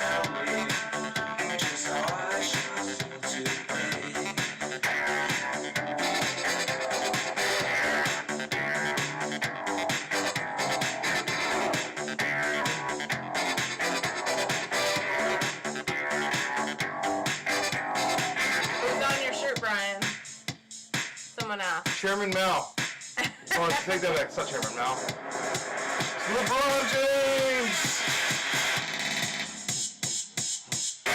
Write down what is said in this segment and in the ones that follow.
tell me just how I should feel today. Who's on your shirt, Brian? Someone asked. Chairman Mao. Oh, take that back. It's not Chairman Mao. It's LeBron James. I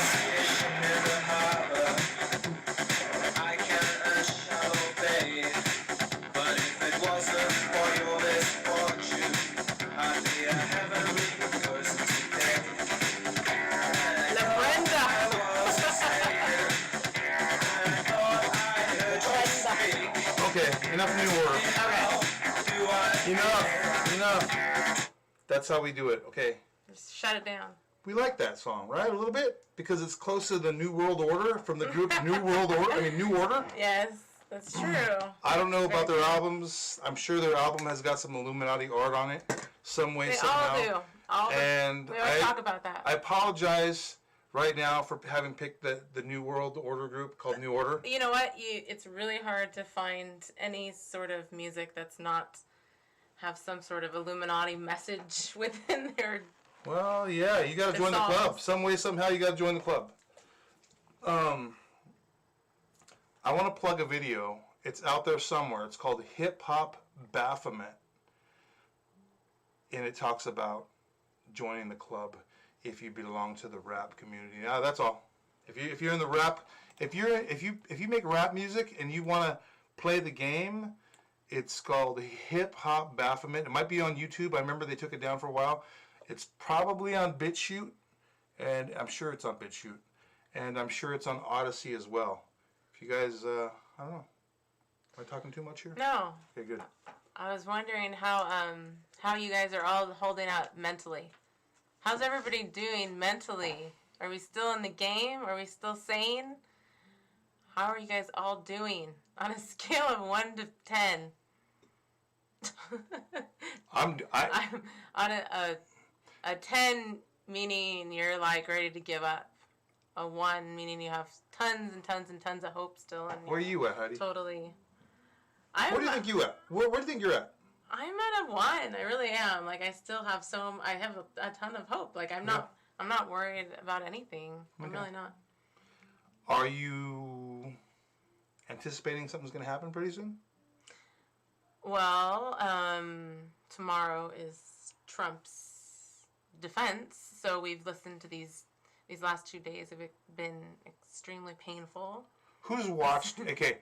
see it in the harbor. I can't a shallow bay. But if it wasn't for your misfortune, I'd be a heavenly person today. La Brenda. I was saying, I thought I heard you speak. Okay, enough New Order. Do I Enough. That's how we do it, okay? Just shut it down. We like that song, right? A little bit? Because it's close to the New World Order from the group New World Order. I mean, New Order. Yes, that's true. I don't know about their albums. I'm sure their album has got some Illuminati art on it, some way, They somehow. all do. And We always talk about that. I apologize right now for having picked the New World Order group called New Order. You know what? It's really hard to find any sort of music that's not have some sort of Illuminati message within their. Well, yeah, you got to The join the songs. club. Some way, somehow, you got to join the club. I want to plug a video. It's out there somewhere. It's called Hip Hop Baphomet. And it talks about joining the club if you belong to the rap community. Now, that's all. If you're in the rap, if you make rap music and you want to play the game, it's called Hip Hop Baphomet. It might be on YouTube. I remember they took it down for a while. It's probably on BitChute, and I'm sure it's on BitChute, and I'm sure it's on Odyssey as well. If you guys, I don't know, am I talking too much here? No, Okay, good. I was wondering how you guys are all holding out mentally. How's everybody doing mentally? Are we still in the game? Are we still sane? How are you guys all doing on a scale of 1 to 10? I'm on a 10 meaning you're like ready to give up. A 1 meaning you have tons and tons and tons of hope still. And Where are you at, Heidi? Totally. Where do you think you at? Where do you think you're at? I'm at a 1. I really am. Like I still have I have a ton of hope. Like I'm not worried about anything. I'm Okay. really not. Are you anticipating something's going to happen pretty soon? Well, tomorrow is Trump's defense, so we've listened to these last 2 days have been extremely painful. Who's watched? Okay,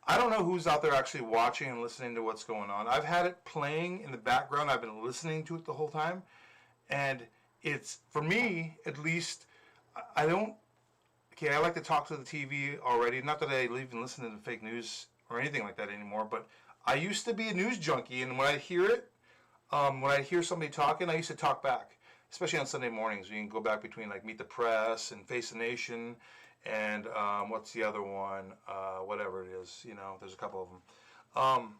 I don't know who's out there actually watching and listening to what's going on. I've had it playing in the background. I've been listening to it the whole time, and it's, for me at least, I don't. Okay, I like to talk to the TV already. Not that I even listen to the fake news or anything like that anymore, but I used to be a news junkie, and when I hear it, when I hear somebody talking, I used to talk back, especially on Sunday mornings. You can go back between like Meet the Press and Face the Nation, and what's the other one? Whatever it is, there's a couple of them.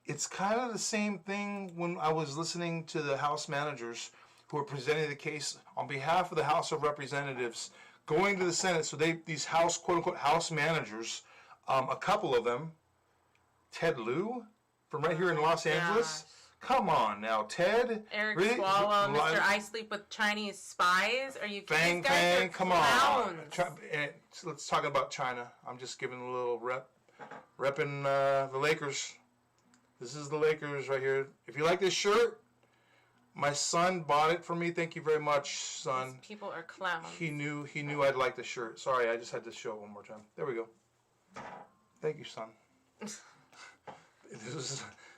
It's kind of the same thing when I was listening to the House managers who are presenting the case on behalf of the House of Representatives going to the Senate. So these House, quote-unquote, House managers, a couple of them, Ted Lieu from right here in Los Angeles. Come on now, Ted. Eric really? Swalwell, Mr. I Sleep with Chinese Spies. Are you Fang these guys Fang, are come clowns. on. Let's talk about China. I'm just giving a little repping the Lakers. This is the Lakers right here. If you like this shirt, my son bought it for me. Thank you very much, son. These people are clowns. He knew I'd like the shirt. Sorry, I just had to show it one more time. There we go. Thank you, son.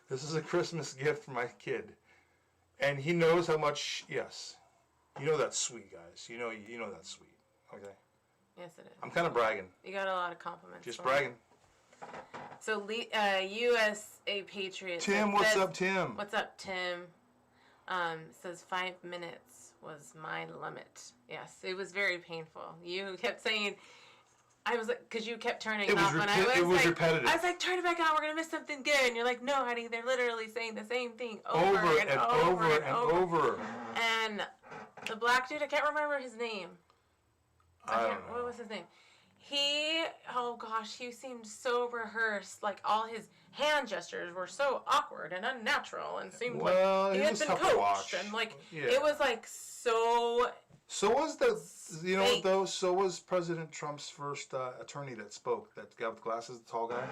This is a Christmas gift for my kid, and he knows how much. Yes, that's sweet, guys. You know that's sweet. Okay. Yes, it is. I'm kind of bragging. You got a lot of compliments. Just bragging. So, USA Patriot. Tim, what's up, Tim? What's up, Tim? Says 5 minutes was my limit. Yes, it was very painful. You kept saying, I was like, because you kept turning it off. It was repetitive. I was like, turn it back on. We're going to miss something good. And you're like, no, honey, they're literally saying the same thing over and over. And The black dude, I can't remember his name. I don't know. What was his name? Oh gosh, he seemed so rehearsed. Like all his hand gestures were so awkward and unnatural, and seemed like he had been coached, and like it was like so. So was you know what fake. though? So was President Trump's first attorney that spoke. That guy with glasses, the tall guy.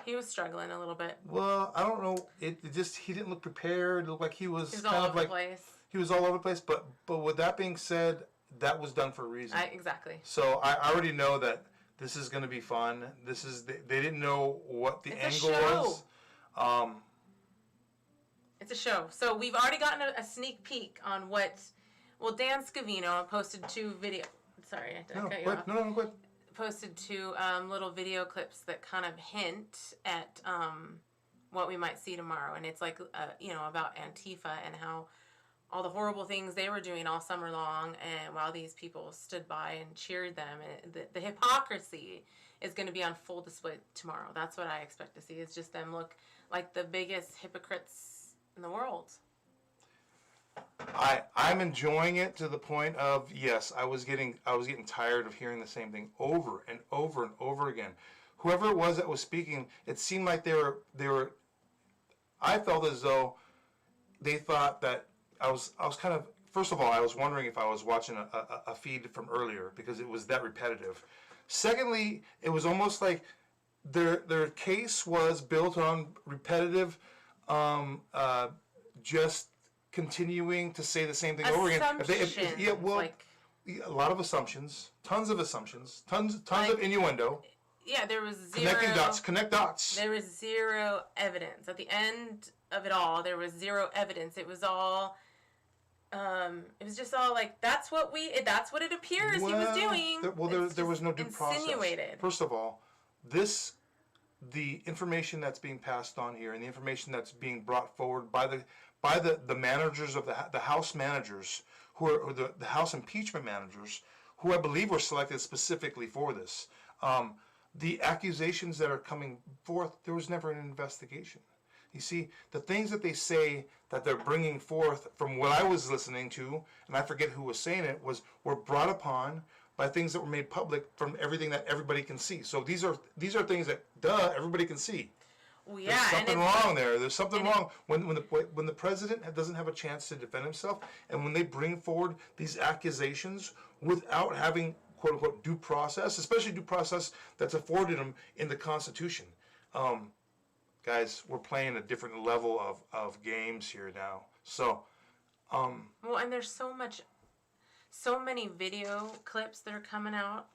He was struggling a little bit. Well, I don't know. It just he didn't look prepared. It looked like he was He was kind all of over like the place. he was all over the place. But with that being said, that was done for a reason. Exactly. So I already know that this is going to be fun. They didn't know what the angle was. It's a show. So we've already gotten a sneak peek on what. Well, Dan Scavino posted 2 video. Sorry, I cut you off. No, go ahead. Posted 2 little video clips that kind of hint at what we might see tomorrow, and it's like about Antifa and how all the horrible things they were doing all summer long, and while these people stood by and cheered them, and the hypocrisy is going to be on full display tomorrow. That's what I expect to see. It's just them look like the biggest hypocrites in the world. I'm enjoying it to the point of, yes, I was getting tired of hearing the same thing over and over and over again. Whoever it was that was speaking, it seemed like they were I felt as though they thought that I was kind of, first of all, I was wondering if I was watching a feed from earlier because it was that repetitive. Secondly, it was almost like their case was built on repetitive, just continuing to say the same thing over again. A lot of assumptions, tons of assumptions, tons of innuendo. Yeah, there was zero. Connect dots. There was zero evidence. At the end of it all, there was zero evidence. It was all. It was just all like that's what it appears he was doing. There was no due process. Insinuated. First of all, the information that's being passed on here and the information that's being brought forward by the managers of the House managers who are the House impeachment managers who I believe were selected specifically for this. The accusations that are coming forth, there was never an investigation. You see, the things that they say that they're bringing forth from what I was listening to, and I forget who was saying it, were brought upon by things that were made public from everything that everybody can see. So these are things that everybody can see. Well, yeah, there's something wrong there. There's something wrong when the president doesn't have a chance to defend himself, and when they bring forward these accusations without having quote unquote due process, especially due process that's afforded them in the Constitution. Guys, we're playing a different level of games here now. So, well, and there's so many video clips that are coming out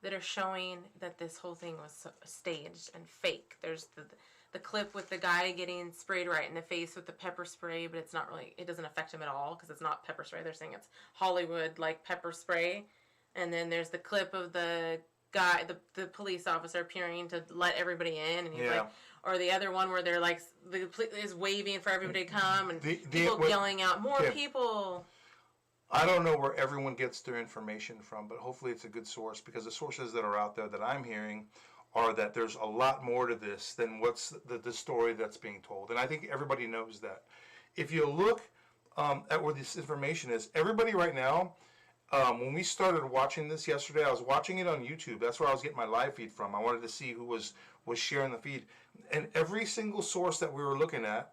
that are showing that this whole thing was staged and fake. There's the clip with the guy getting sprayed right in the face with the pepper spray, but it's not really, it doesn't affect him at all because it's not pepper spray. They're saying it's Hollywood like pepper spray. And then there's the clip of the guy, the police officer appearing to let everybody in, and he's like, or the other one where they're like, the police is waving for everybody to come, and people yelling out, more people. I don't know where everyone gets their information from, but hopefully it's a good source, because the sources that are out there that I'm hearing are that there's a lot more to this than what's the story that's being told. And I think everybody knows that. If you look at where this information is, everybody right now, when we started watching this yesterday, I was watching it on YouTube. That's where I was getting my live feed from. I wanted to see who was sharing the feed. And every single source that we were looking at,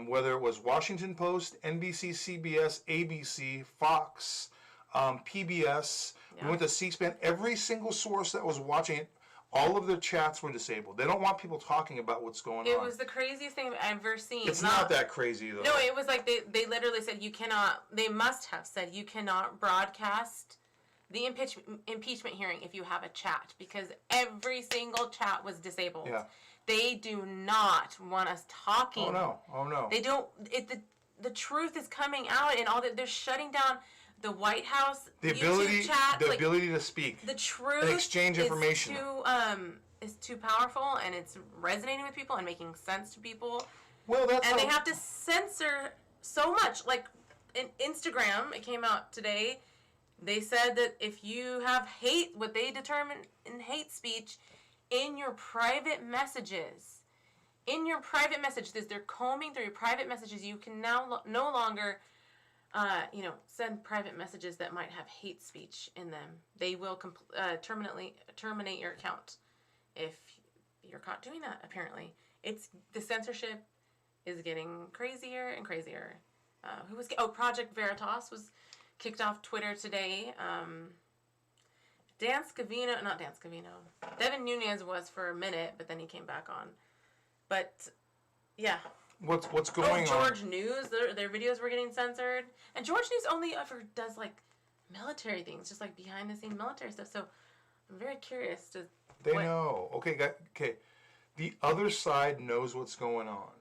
whether it was Washington Post, NBC, CBS, ABC, Fox, PBS, we went to C-SPAN, every single source that was watching it, all of their chats were disabled. They don't want people talking about what's going on. It was the craziest thing I've ever seen. It's not that crazy, though. No, it was like they literally said you cannot, they must have said you cannot broadcast the impeachment hearing if you have a chat, because every single chat was disabled. Yeah. They do not want us talking. Oh no. They don't, the truth is coming out, and all that, they're shutting down the White House, YouTube chat, the ability to speak, the truth, and exchange information is too powerful, and it's resonating with people and making sense to people. Well, they have to censor so much. Like in Instagram, it came out today. They said that if you have hate, what they determine in hate speech, in your private messages, they're combing through your private messages. You can now no longer send private messages that might have hate speech in them. They will terminate your account if you're caught doing that. Apparently, the censorship is getting crazier and crazier. Project Veritas was kicked off Twitter today. Devin Nunes was for a minute, but then he came back on. But yeah. What's going on? George News, their videos were getting censored. And George News only ever does like military things, just like behind the scene military stuff. So I'm very curious to. They know. Okay. The other side knows what's going on.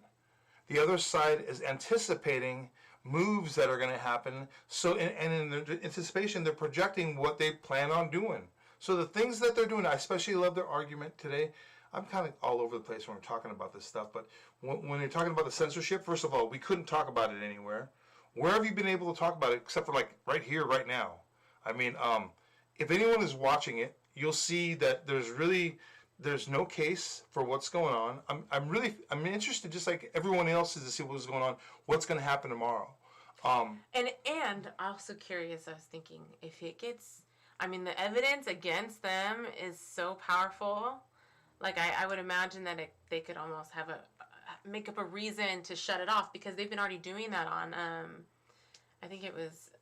The other side is anticipating moves that are going to happen. So, and in the anticipation, they're projecting what they plan on doing. So the things that they're doing, I especially love their argument today. I'm kind of all over the place when we're talking about this stuff, but when you're talking about the censorship, first of all, we couldn't talk about it anywhere. Where have you been able to talk about it except for like right here, right now? I mean, if anyone is watching it, you'll see that there's no case for what's going on. I'm interested, just like everyone else, is to see what's going on, what's going to happen tomorrow. And also curious, I was thinking, if it gets, the evidence against them is so powerful. Like, I would imagine that they could almost make up a reason to shut it off, because they've been already doing that on, I think it was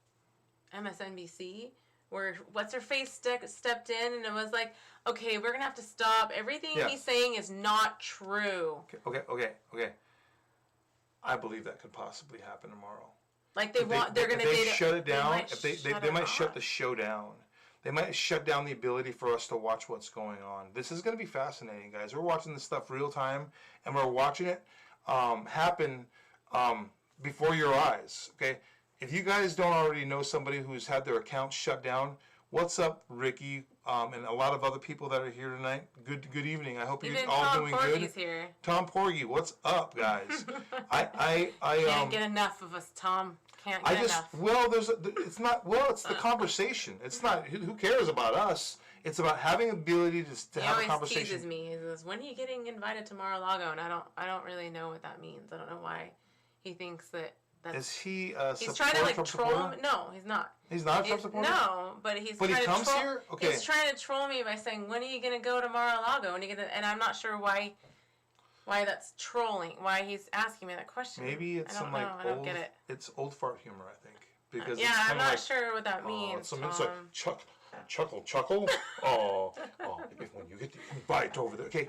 MSNBC, where what's-her-face stepped in, and it was like, okay, we're going to have to stop. Everything he's saying is not true. Okay. I believe that could possibly happen tomorrow. Like, they're going to shut it down. They might shut the show down. They might shut down the ability for us to watch what's going on. This is going to be fascinating, guys. We're watching this stuff real time, and we're watching it happen before your eyes. Okay, if you guys don't already know somebody who's had their account shut down, what's up, Ricky, and a lot of other people that are here tonight? Good evening. I hope you're all doing good. Here. Tom Porgy, what's up, guys? I can't get enough of us, Tom. Can't get enough. It's the conversation. It's not, who cares about us? It's about having ability to have a conversation. He always teases me. He says, when are you getting invited to Mar-a-Lago? And I don't really know what that means. I don't know why he thinks that's... Is he he's trying to like troll me? No, he's not. He's not a Trump supporter? No, but he's trying to troll. Here? Okay. He's trying to troll me by saying, when are you going to go to Mar-a-Lago? And I'm not sure why that's trolling. Why he's asking me that question. Maybe it's some like I don't get it. It's old fart humor, I think. Because I'm not sure what that means. It's like chuckle. Oh, if when you get the invite over there. Okay.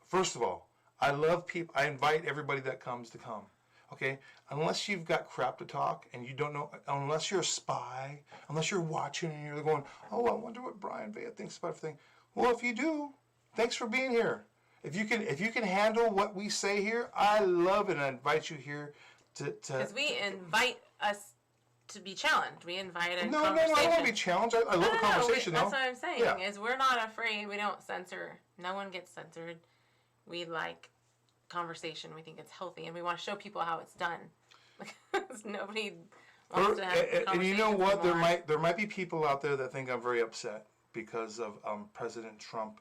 First of all, I love people. I invite everybody that comes to come. Okay, unless you've got crap to talk and you don't know, unless you're a spy, unless you're watching and you're going, oh, I wonder what Brian Vea thinks about everything. Well, if you do, thanks for being here. If you can handle what we say here, I love it, and I invite you here to. Because we invite us to be challenged. We invite a conversation. No, I don't want to be challenged. I love a conversation, though. That's what I'm saying. Is we're not afraid. We don't censor. No one gets censored. We like conversation. We think it's healthy, and we want to show people how it's done. Nobody wants to have conversations. And you know what? Anymore. There might be people out there that think I'm very upset because of President Trump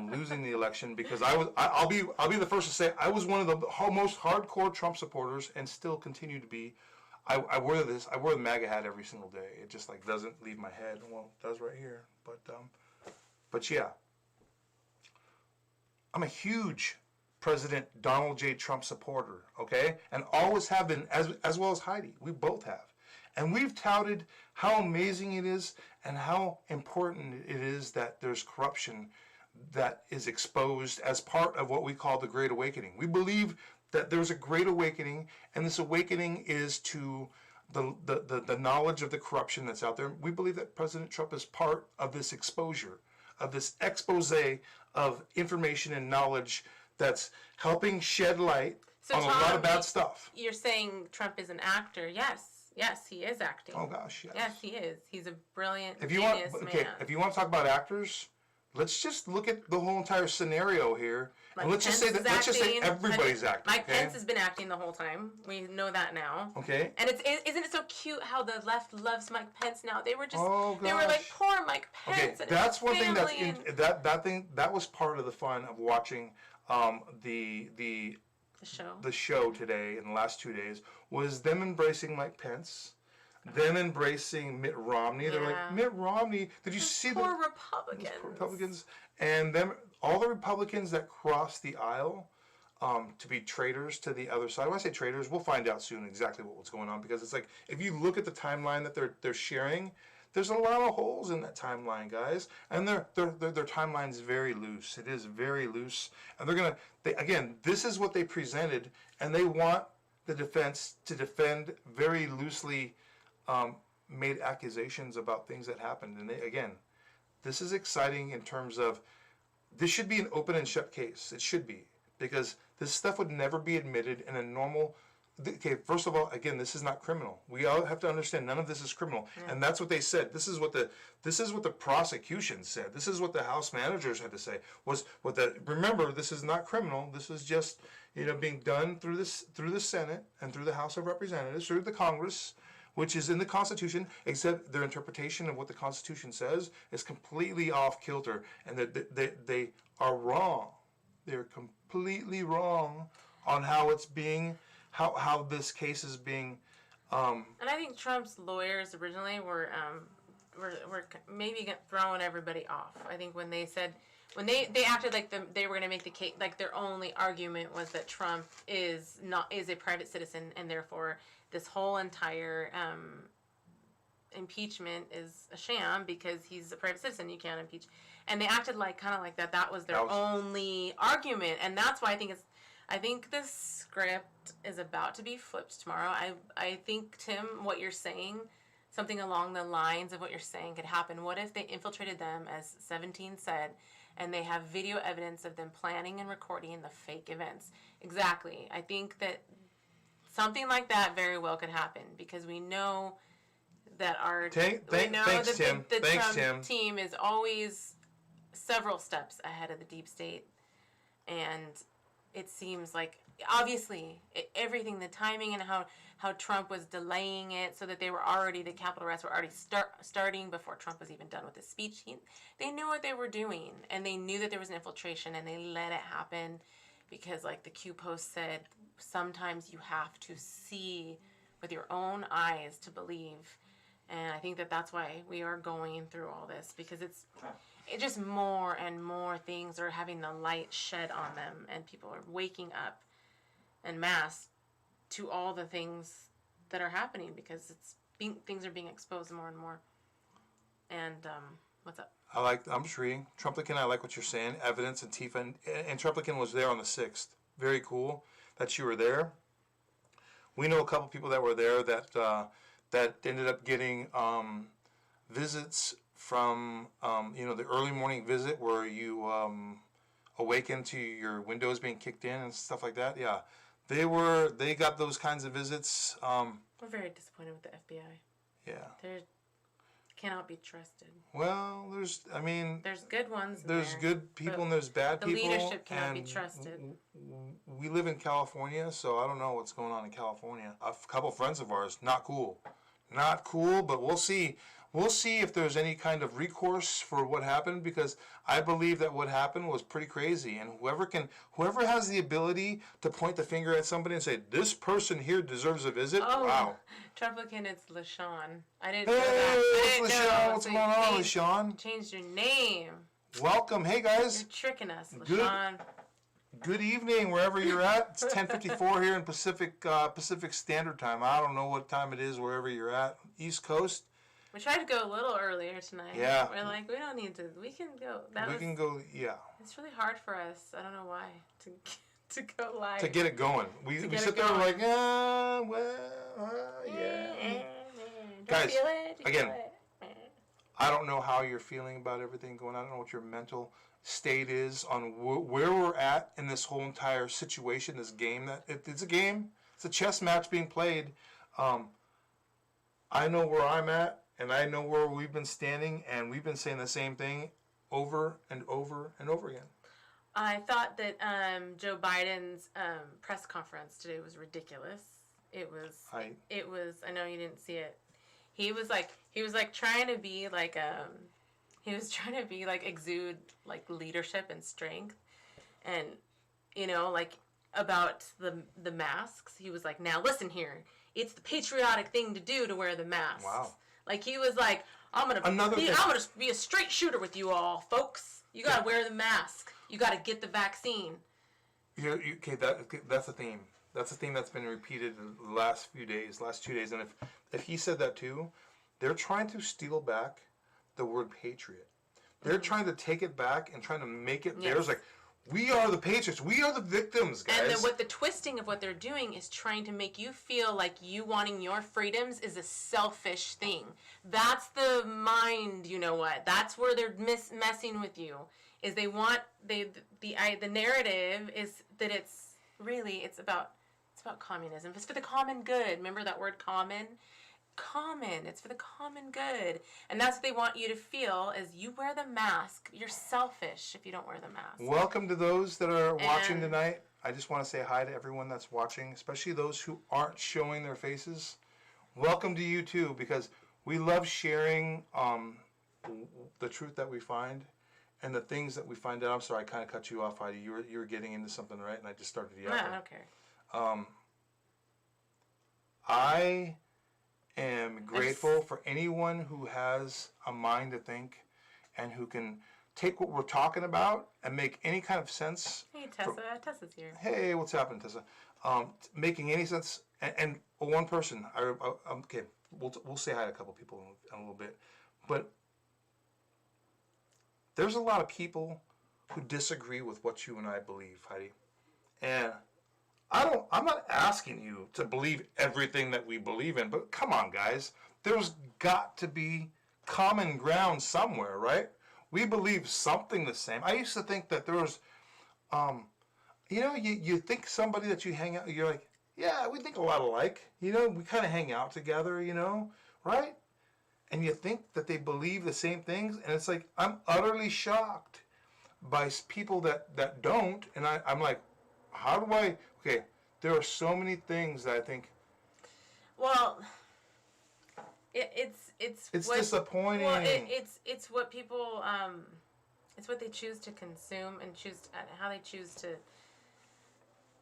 losing the election. Because I'll be the first to say I was one of the most hardcore Trump supporters and still continue to be. I wear the MAGA hat every single day. It just like doesn't leave my head. Well, it does right here. But yeah, I'm a huge President Donald J. Trump supporter, okay? And always have been, as well as Heidi. We both have. And we've touted how amazing it is and how important it is that there's corruption that is exposed as part of what we call the Great Awakening. We believe that there's a Great Awakening, and this awakening is to the knowledge of the corruption that's out there. We believe that President Trump is part of this exposure, of this expose of information and knowledge that's helping shed light on Tom, a lot of bad stuff. You're saying Trump is an actor. Yes, he is acting. Oh gosh, yes. Yes, he is. He's a brilliant If you genius want, man. if you want to talk about actors, let's just look at the whole entire scenario here, and let's just say everybody's acting. Mike Pence has been acting the whole time. We know that now. Okay. And isn't it so cute how the left loves Mike Pence now? They were just they were like, poor Mike Pence. Okay, and that's his one thing family that was part of the fun of watching the show today in the last 2 days was them embracing Mike Pence them embracing Mitt Romney. They're like, Yeah. Mitt Romney, did you see Poor the Republicans. Republicans? And them, all the Republicans that crossed the aisle to be traitors to the other side. When I say traitors, we'll find out soon exactly what's going on, because it's like, if you look at the timeline that they're sharing, there's a lot of holes in that timeline, guys, and their timeline is very loose. It is very loose, and again, this is what they presented, and they want the defense to defend very loosely made accusations about things that happened. And again, this is exciting in terms of, this should be an open and shut case. It should be, because this stuff would never be admitted in a normal. Okay, first of all, again, this is not criminal. We all have to understand, none of this is criminal, and that's what they said. This is what the prosecution said. This is what the House managers had to say. Remember, this is not criminal. This is just being done through the Senate and through the House of Representatives, through the Congress, which is in the Constitution, except their interpretation of what the Constitution says is completely off kilter, and that they are wrong. They're completely wrong on how it's being, how this case is being. And I think Trump's lawyers originally were maybe throwing everybody off. I think when they said, when they acted like they were going to make the case, like their only argument was that Trump is a private citizen, and therefore this whole entire impeachment is a sham because he's a private citizen. You can't impeach, and they acted kind of like that. That was their only argument, and that's why I think this script is about to be flipped tomorrow. I think, Tim, what you're saying, something along the lines of what you're saying could happen. What if they infiltrated them, as 17 said, and they have video evidence of them planning and recording the fake events? Exactly. I think that something like that very well could happen, because we know that the Trump team is always several steps ahead of the deep state, and it seems like, obviously, everything, the timing and how Trump was delaying it so that the Capitol arrests were already starting before Trump was even done with his speech. They knew what they were doing, and they knew that there was an infiltration, and they let it happen because, like the Q Post said, sometimes you have to see with your own eyes to believe. And I think that that's why we are going through all this, because it's just more and more things are having the light shed on them, and people are waking up en masse to all the things that are happening, because things are being exposed more and more. And what's up? I'm just reading. Trumplican, I like what you're saying. Evidence and Tifa. And Trumplican was there on the 6th. Very cool that you were there. We know a couple people that were there that ended up getting visits from, the early morning visit where you awaken to your windows being kicked in and stuff like that. Yeah, they got those kinds of visits. We're very disappointed with the FBI. Yeah. They cannot be trusted. Well, there's good ones. There's good people and there's bad people. The leadership cannot be trusted. We live in California, so I don't know what's going on in California. A couple friends of ours, not cool, but we'll see. We'll see if there's any kind of recourse for what happened, because I believe that what happened was pretty crazy. And whoever has the ability to point the finger at somebody and say, this person here deserves a visit, wow. Trumplican, it's LaShawn. I didn't know that. It's LaShawn. What's going on, LaShawn? Changed your name. Welcome. Hey, guys. You're tricking us, LaShawn. Good evening, wherever you're at. It's 10:54 here in Pacific Standard Time. I don't know what time it is wherever you're at. East Coast. We tried to go a little earlier tonight. Yeah. We're like, we don't need to. We can go. Yeah. It's really hard for us. I don't know why to go live. To get it going. We sit there like, yeah. Guys, again, I don't know how you're feeling about everything going on. I don't know what your mental state is on where we're at in this whole entire situation, this game. It's a game. It's a chess match being played. I know where I'm at, and I know where we've been standing, and we've been saying the same thing over and over and over again. I thought that Joe Biden's press conference today was ridiculous. It was. I know you didn't see it. He was trying to be like exude like leadership and strength, and about the masks. He was like, now listen here. it's the patriotic thing to do to wear the mask. Wow. Like he was like, I'm gonna be a straight shooter with you all, folks. You gotta wear the mask. You gotta get the vaccine. Okay, that's a theme. That's a theme that's been repeated in the last 2 days. And if he said that too, they're trying to steal back the word patriot. They're trying to take it back and trying to make it theirs. Like, we are the patriots. We are the victims, guys. And then what the twisting of what they're doing is trying to make you feel like you wanting your freedoms is a selfish thing. That's the mind, you know what? That's where they're messing with you. Is they want the narrative is that it's about communism. It's for the common good. Remember that word common? Common. It's for the common good. And that's what they want you to feel is you wear the mask. You're selfish if you don't wear the mask. Welcome to those that are watching tonight. I just want to say hi to everyone that's watching, especially those who aren't showing their faces. Welcome to you too, because we love sharing the truth that we find and the things that we find out. I'm sorry, I kind of cut you off, Heidi. You were getting into something, right? And I just started yelling. No, I don't care. I am grateful for anyone who has a mind to think and who can take what we're talking about and make any kind of sense. Hey, Tessa. Tessa's here. Hey, what's happening, Tessa? Making any sense. And one person, okay, we'll say hi to a couple people in a little bit. But there's a lot of people who disagree with what you and I believe, Heidi. And I'm not asking you to believe everything that we believe in, but come on, guys. There's got to be common ground somewhere, right? We believe something the same. I used to think that there was, you think somebody that you hang out, you're like, yeah, we think a lot alike. We kind of hang out together, right? And you think that they believe the same things, and it's like, I'm utterly shocked by people that don't, and I'm like, how do I... Okay, there are so many things that I think. Well, it's disappointing. Well, it's what people it's what they choose to consume and how they choose to.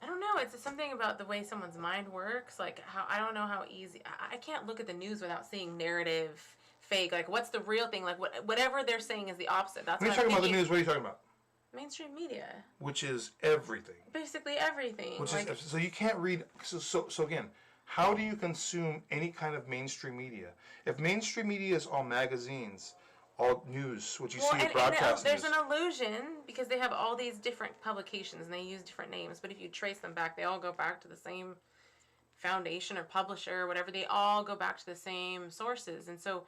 I don't know. It's something about the way someone's mind works. Like how I don't know how easy. I can't look at the news without seeing narrative fake. Like what's the real thing? Like whatever they're saying is the opposite. That's when you're talking about the news. What are you talking about? Mainstream media. Which is everything. Basically everything. So you can't read. So again, how do you consume any kind of mainstream media? If mainstream media is all magazines, all news, what you see with broadcast there's news. an illusion because they have all these different publications and they use different names. But if you trace them back, they all go back to the same foundation or publisher or whatever. They all go back to the same sources. And so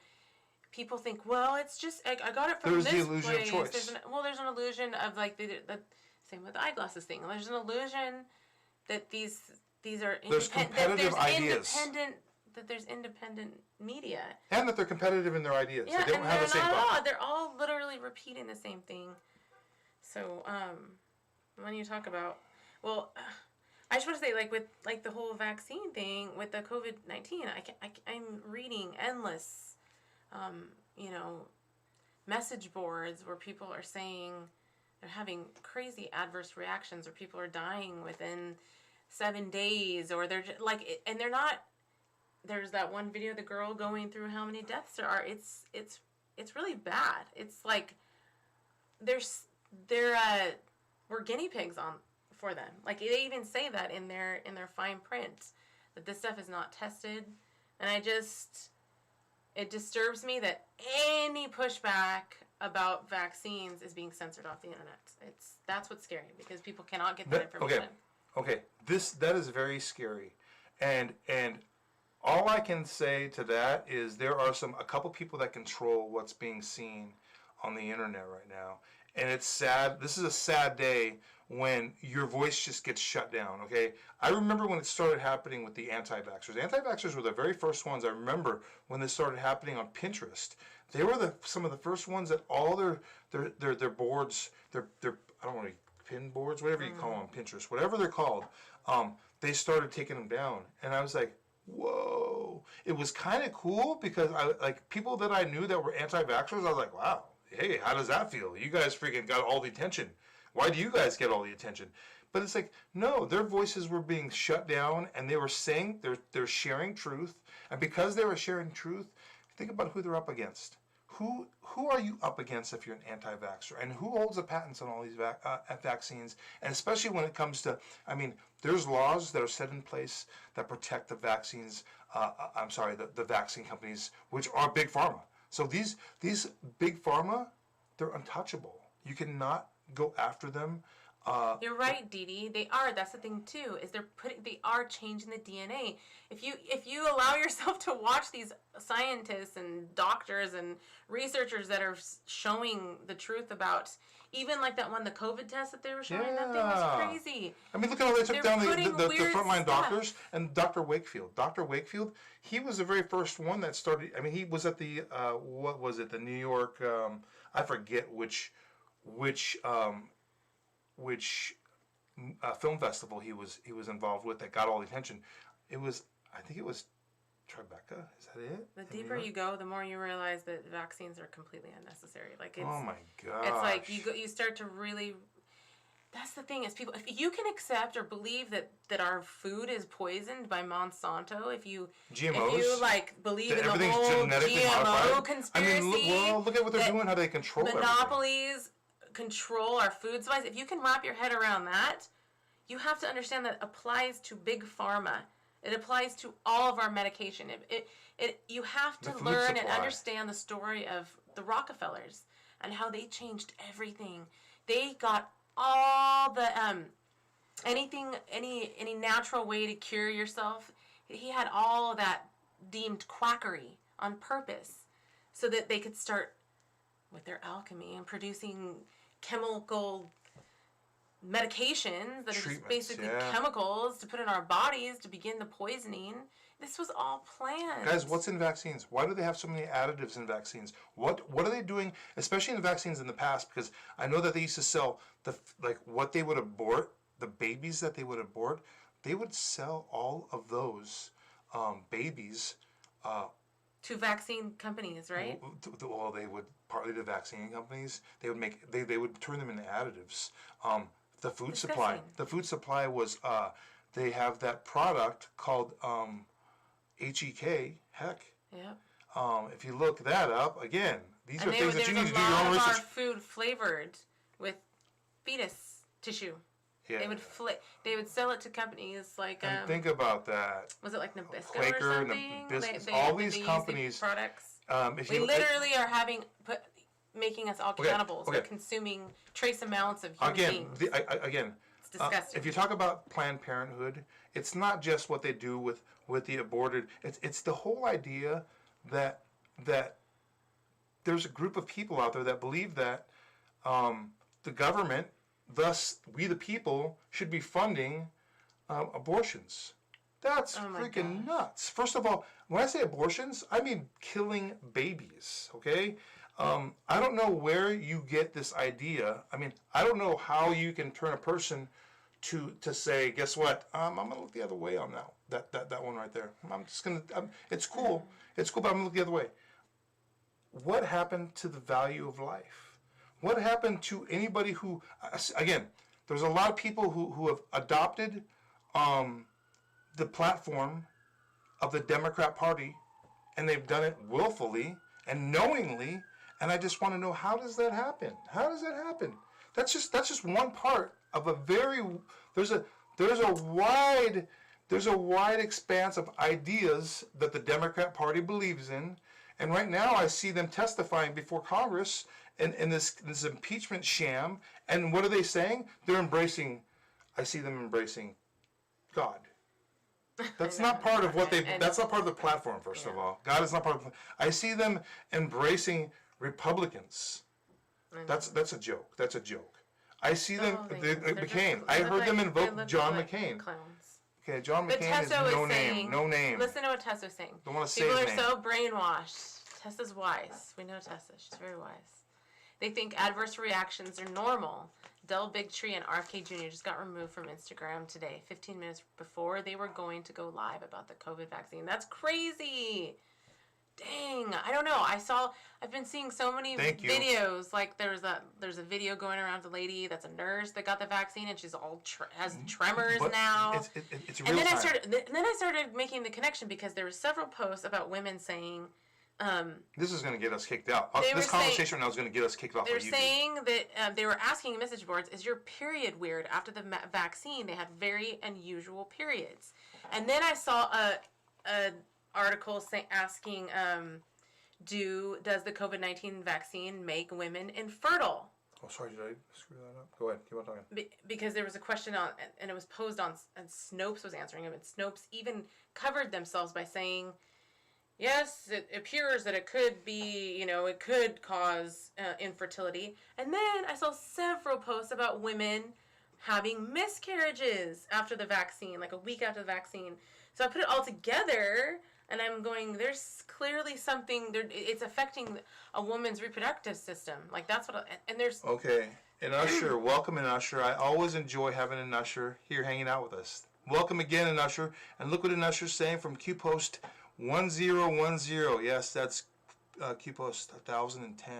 people think, well, it's just I got it from this place. There's the illusion of choice. There's an illusion of like the same with the eyeglasses thing. There's an illusion that these are there's competitive ideas. That there's independent media. And that they're competitive in their ideas. Yeah, they don't have the same thought. They're all literally repeating the same thing. So when you talk about, I just want to say with the whole vaccine thing with the COVID-19, I'm reading endless. Message boards where people are saying they're having crazy adverse reactions or people are dying within 7 days or they're just, and they're not. There's that one video of the girl going through how many deaths there are. It's really bad. It's like we're guinea pigs for them. Like they even say that in their fine print that this stuff is not tested, and it disturbs me that any pushback about vaccines is being censored off the internet. That's what's scary because people cannot get that information. Okay. That is very scary, and all I can say to that is there are a couple people that control what's being seen on the internet right now, and it's sad. This is a sad day when your voice just gets shut down, okay? I remember when it started happening with the anti-vaxxers. Anti-vaxxers were the very first ones I remember when this started happening on Pinterest. They were some of the first ones that all their boards, their I don't know, pin boards, whatever you call them on Pinterest, whatever they're called, they started taking them down. And I was like, whoa. It was kind of cool because people that I knew that were anti-vaxxers, I was like, wow, hey, how does that feel? You guys freaking got all the attention. Why do you guys get all the attention? But it's like, no, their voices were being shut down, and they were saying they're sharing truth, and because they were sharing truth, think about who they're up against. Who are you up against if you're an anti-vaxxer? And who holds the patents on all these vaccines? And especially when it comes to, I mean, there's laws that are set in place that protect the vaccines. The vaccine companies, which are big pharma. So these big pharma, they're untouchable. You cannot go after them. You're right, Dee Dee. They are. That's the thing too. Is they are changing the DNA. If you allow yourself to watch these scientists and doctors and researchers that are showing the truth about, even like that one, the COVID test that they were showing, that thing was crazy. I mean, look at how they took down the frontline stuff. doctors and Dr. Wakefield. Dr. Wakefield, he was the very first one that started. I mean, he was at the what was it? The New York. I forget which film festival he was involved with that got all the attention. I think it was Tribeca. Is that it? The deeper you go, the more you realize that vaccines are completely unnecessary. Like it's, oh my god! It's like you start to really. That's the thing is people. If you can accept or believe that our food is poisoned by Monsanto, if you believe in the whole GMO conspiracy, I mean, look at what they're doing. How they control monopolies. Control our food supplies. If you can wrap your head around that, you have to understand that applies to big pharma. It applies to all of our medication. You have to learn and understand the story of the Rockefellers and how they changed everything. They got all the any natural way to cure yourself. He had all of that deemed quackery on purpose so that they could start with their alchemy and producing chemical medications that are just basically chemicals to put in our bodies to begin the poisoning. This was all planned. Guys, what's in vaccines? Why do they have so many additives in vaccines? What are they doing, especially in the vaccines in the past? Because I know that they used to sell what they would abort, the babies that they would abort. They would sell all of those babies to vaccine companies, right? Well, they would partly to vaccine companies. They would turn them into additives. The food supply. The food supply was they have that product called HEK. Heck. Yeah. If you look that up again, these are things that you need to do your own research. Our food flavored with fetus tissue. Yeah. They would sell it to companies like. And think about that. Was it like Nabisco Quaker, or something? Nabisco, all these companies. Products. We literally are making us all cannibals. Okay. We're consuming trace amounts of human beings. It's disgusting. If you talk about Planned Parenthood, it's not just what they do with the aborted. It's the whole idea that there's a group of people out there that believe that the government, thus we the people, should be funding abortions. That's freaking nuts. First of all, when I say abortions, I mean killing babies, okay? I don't know where you get this idea. I mean, I don't know how you can turn a person to say, guess what? I'm going to look the other way on that one right there. I'm just going to, it's cool. It's cool, but I'm going to look the other way. What happened to the value of life? What happened to anybody who, again, there's a lot of people who have adopted the platform of the Democrat Party, and they've done it willfully and knowingly, and I just want to know, how does that happen? How does that happen? That's just one part of a very, there's a wide expanse of ideas that the Democrat Party believes in, and right now I see them testifying before Congress in this impeachment sham, and what are they saying? I see them embracing God. That's not part of what that's not part of the platform, first of all. God is not part of the I see them embracing Republicans. That's a joke. That's a joke. I see them, McCain. I heard them invoke John McCain. Clowns. Okay, John McCain is no name. No name. Listen to what Tessa was saying. Don't want to say People his are name. so brainwashed. Tessa's wise. We know Tessa. She's very wise. They think adverse reactions are normal. Del Bigtree and RFK Jr. just got removed from Instagram today, 15 minutes before they were going to go live about the COVID vaccine. That's crazy. dang, I don't know. I've been seeing so many Thank you. videos. Like there's a video going around of a lady that's a nurse that got the vaccine and she's all has tremors But now. it's real And then time. I started making the connection because there were several posts about women saying, This is going to get us kicked out. They were This conversation right now is going to get us kicked off they're of YouTube. saying that they were asking in message boards, is your period weird? After the vaccine, they had very unusual periods. And then I saw a article asking, does the COVID-19 vaccine make women infertile? Oh, sorry, did I screw that up? Go ahead, keep on talking. Because there was a question on, and it was posed on, and Snopes was answering him, and Snopes even covered themselves by saying, yes, it appears that it could be, it could cause infertility. And then I saw several posts about women having miscarriages after the vaccine, like a week after the vaccine. So I put it all together, and I'm going, there's clearly something, it's affecting a woman's reproductive system. Like, that's what, and there's... Okay, an usher, welcome an usher. I always enjoy having an usher here hanging out with us. Welcome again, an usher. And look what an usher's saying from QPost 1010. Yes, that's QPost 1010.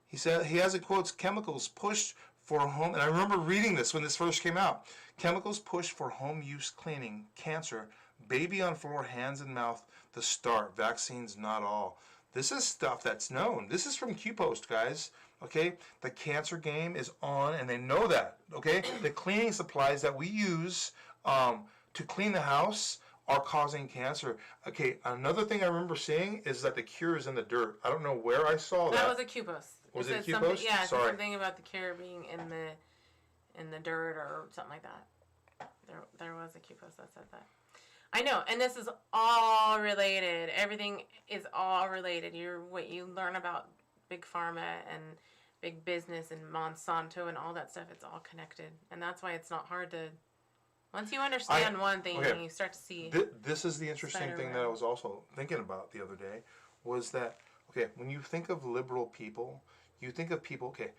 He said, he has it quotes, chemicals pushed for home, and I remember reading this when this first came out. Chemicals pushed for home use cleaning, cancer, baby on floor, hands and mouth, the start, vaccines not all. This is stuff that's known. This is from QPost, guys. Okay, the cancer game is on, and they know that. Okay, the cleaning supplies that we use to clean the house are causing cancer. Okay, another thing I remember seeing is that the cure is in the dirt. I don't know where I saw that. That was a QPost. Was it a said QPost? Yeah, it said Sorry. something about the cure being in the dirt or something like that. There was a QPost that said that. I know, and this is all related. Everything is all related. You learn about big pharma and big business and Monsanto and all that stuff. It's all connected, and that's why it's not hard to. Once you understand one thing, okay. you start to see. This is the interesting thing that I was also thinking about the other day, was that, okay, when you think of liberal people, you think of people, okay,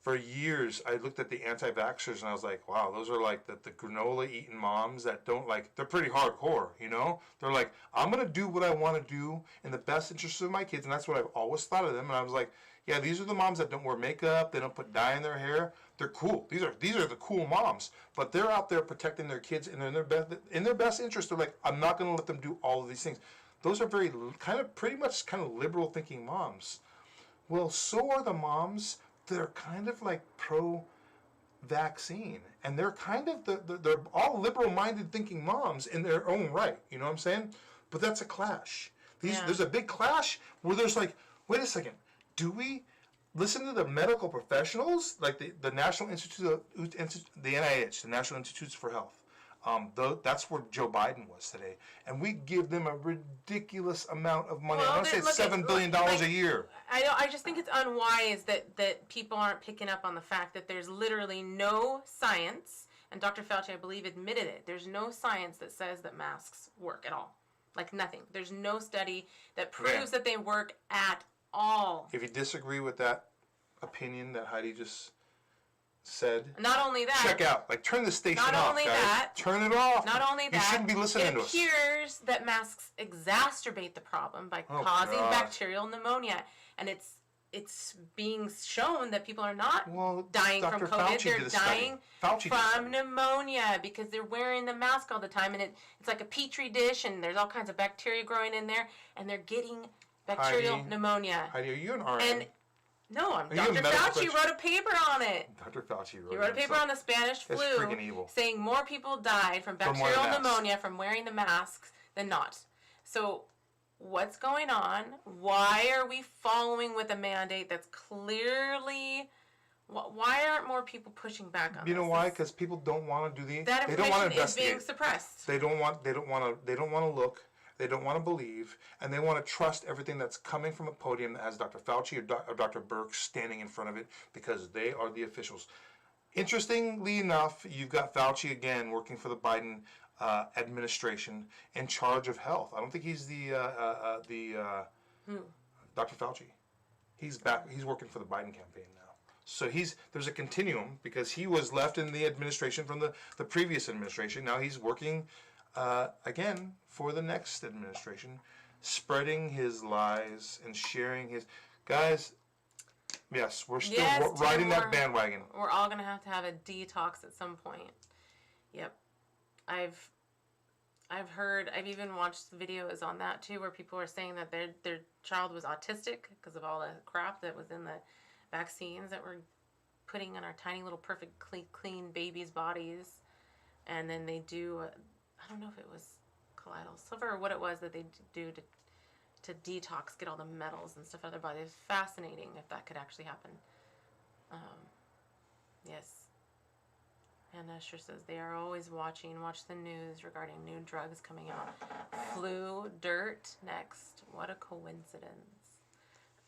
for years I looked at the anti-vaxxers and I was like, wow, those are like the granola eating moms that don't like, they're pretty hardcore, They're like, I'm going to do what I want to do in the best interest of my kids, and that's what I've always thought of them. And I was like, yeah, these are the moms that don't wear makeup, they don't put dye in their hair. They're cool. These are the cool moms, but they're out there protecting their kids, and in their best interest. They're like, I'm not going to let them do all of these things. Those are very pretty much liberal thinking moms. Well, so are the moms that are kind of like pro-vaccine, and they're kind of they're all liberal-minded thinking moms in their own right. You know what I'm saying? But that's a clash. There's a big clash where there's like, wait a second, do we listen to the medical professionals, like the National Institute, the NIH, the National Institutes for Health? That's where Joe Biden was today, and we give them a ridiculous amount of money. I want to say it's $7 billion a year. I just think it's unwise that people aren't picking up on the fact that there's literally no science, and Dr. Fauci, I believe, admitted it. There's no science that says that masks work at all. Like nothing. There's no study that proves that they work at all. If you disagree with that opinion that Heidi just said, not only that, check out. Like, turn the station off, not only guys. that, turn it off. Not only that, you shouldn't be listening to us. It appears that masks exacerbate the problem by causing bacterial pneumonia, and it's being shown that people are not dying Dr. from COVID. Fauci They're did a dying study. from pneumonia because they're wearing the mask all the time, and it's like a petri dish, and there's all kinds of bacteria growing in there, and they're getting bacterial pneumonia. Heidi, are you an RN? And no, Dr. Fauci wrote a paper on it. Dr. Fauci He wrote a paper on the Spanish flu, freaking evil. saying more people died from bacterial pneumonia from wearing the masks than not. So, what's going on? Why are we following with a mandate that's clearly? Why aren't more people pushing back on this? You know why? Because people don't want to do the. That they don't want to information is investigate. being suppressed. They don't want to look. They don't want to believe, and they want to trust everything that's coming from a podium that has Dr. Fauci or Dr. Birx standing in front of it, because they are the officials. Interestingly enough, you've got Fauci again working for the Biden administration in charge of health. I don't think he's the Dr. Fauci. He's back. He's working for the Biden campaign now. So there's a continuum, because he was left in the administration from the previous administration. Now he's working again for the next administration. spreading his lies and sharing his... Guys, yes, we're still Yes, riding Tim, that bandwagon. We're all gonna have a detox at some point. Yep, I've heard. I've even watched videos on that too, where people are saying that their child was autistic because of all the crap that was in the vaccines that we're putting in our tiny little perfect clean babies' bodies, and then they do. I don't know if it was colloidal silver or what it was that they do to detox, get all the metals and stuff out of their body. It's fascinating if that could actually happen. Yes. And Esther says they are always watching. Watch the news regarding new drugs coming out. Flu, dirt, next. What a coincidence.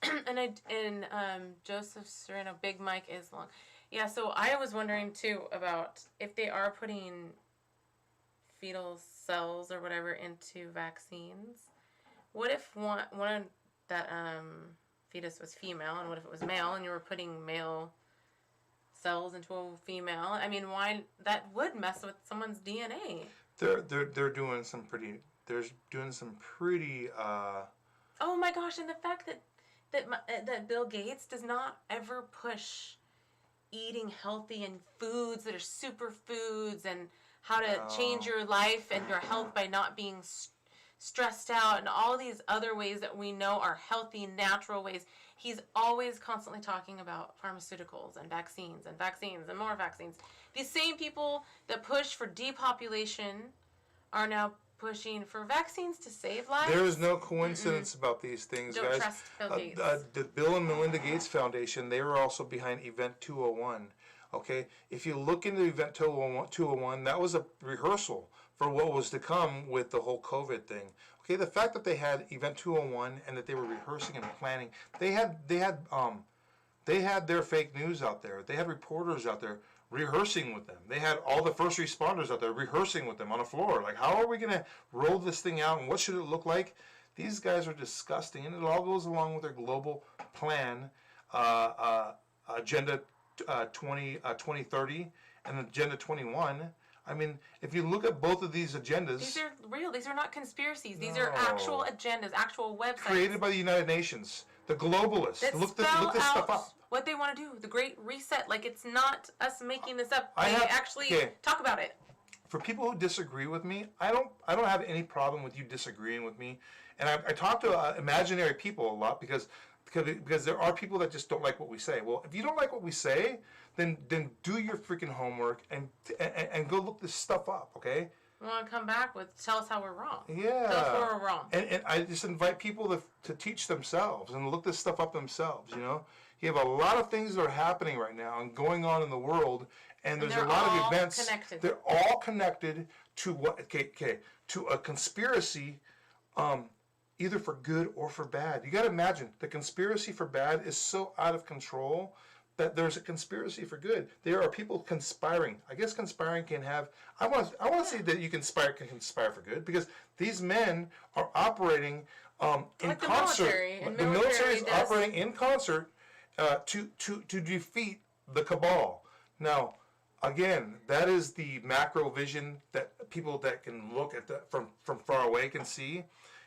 and Joseph Sereno, Big Mike is long. Yeah, so I was wondering too about if they are putting fetal cells or whatever into vaccines. What if one that fetus was female, and what if it was male, and you were putting male cells into a female? I mean, why that would mess with someone's DNA? They're doing some pretty. They're doing some pretty. Oh my gosh! And the fact that Bill Gates does not ever push eating healthy and foods that are superfoods and how to change your life and your health by not being stressed out and all these other ways that we know are healthy, natural ways. He's always constantly talking about pharmaceuticals and vaccines and more vaccines. These same people that push for depopulation are now pushing for vaccines to save lives. There is no coincidence about these things, Don't guys. trust Bill Gates. The Bill and Melinda Gates Foundation, they were also behind Event 201. Okay, if you look into Event 201, that was a rehearsal for what was to come with the whole COVID thing. Okay, the fact that they had Event 201 and that they were rehearsing and planning, they had their fake news out there. They had reporters out there rehearsing with them. They had all the first responders out there rehearsing with them on the floor. Like, how are we going to roll this thing out and what should it look like? These guys are disgusting, and it all goes along with their global plan, Agenda 2030 and Agenda 21. I mean, if you look at both of these agendas... These are real. These are not conspiracies. These are actual agendas, actual websites. Created by the United Nations. The globalists. That Look this spell stuff out up. what they want to do. The Great Reset. Like, it's not us making this up. They actually talk about it. For people who disagree with me, I don't have any problem with you disagreeing with me. And I talk to imaginary people a lot because there are people that just don't like what we say. Well, if you don't like what we say, then do your freaking homework and go look this stuff up, okay? We want to come back with tell us how we're wrong. Yeah. Tell us where we're wrong. And I just invite people to teach themselves and look this stuff up themselves, you know? You have a lot of things that are happening right now and going on in the world, and there's a lot of events. Connected. They're all connected to what? Okay, to a conspiracy, either for good or for bad. You got to imagine the conspiracy for bad is so out of control that there's a conspiracy for good. There are people conspiring. I guess conspiring can have. I want to say that you can conspire for good because these men are operating in like concert. The military is operating in concert to defeat the cabal. Now, again, that is the macro vision that people that can look at from far away can see.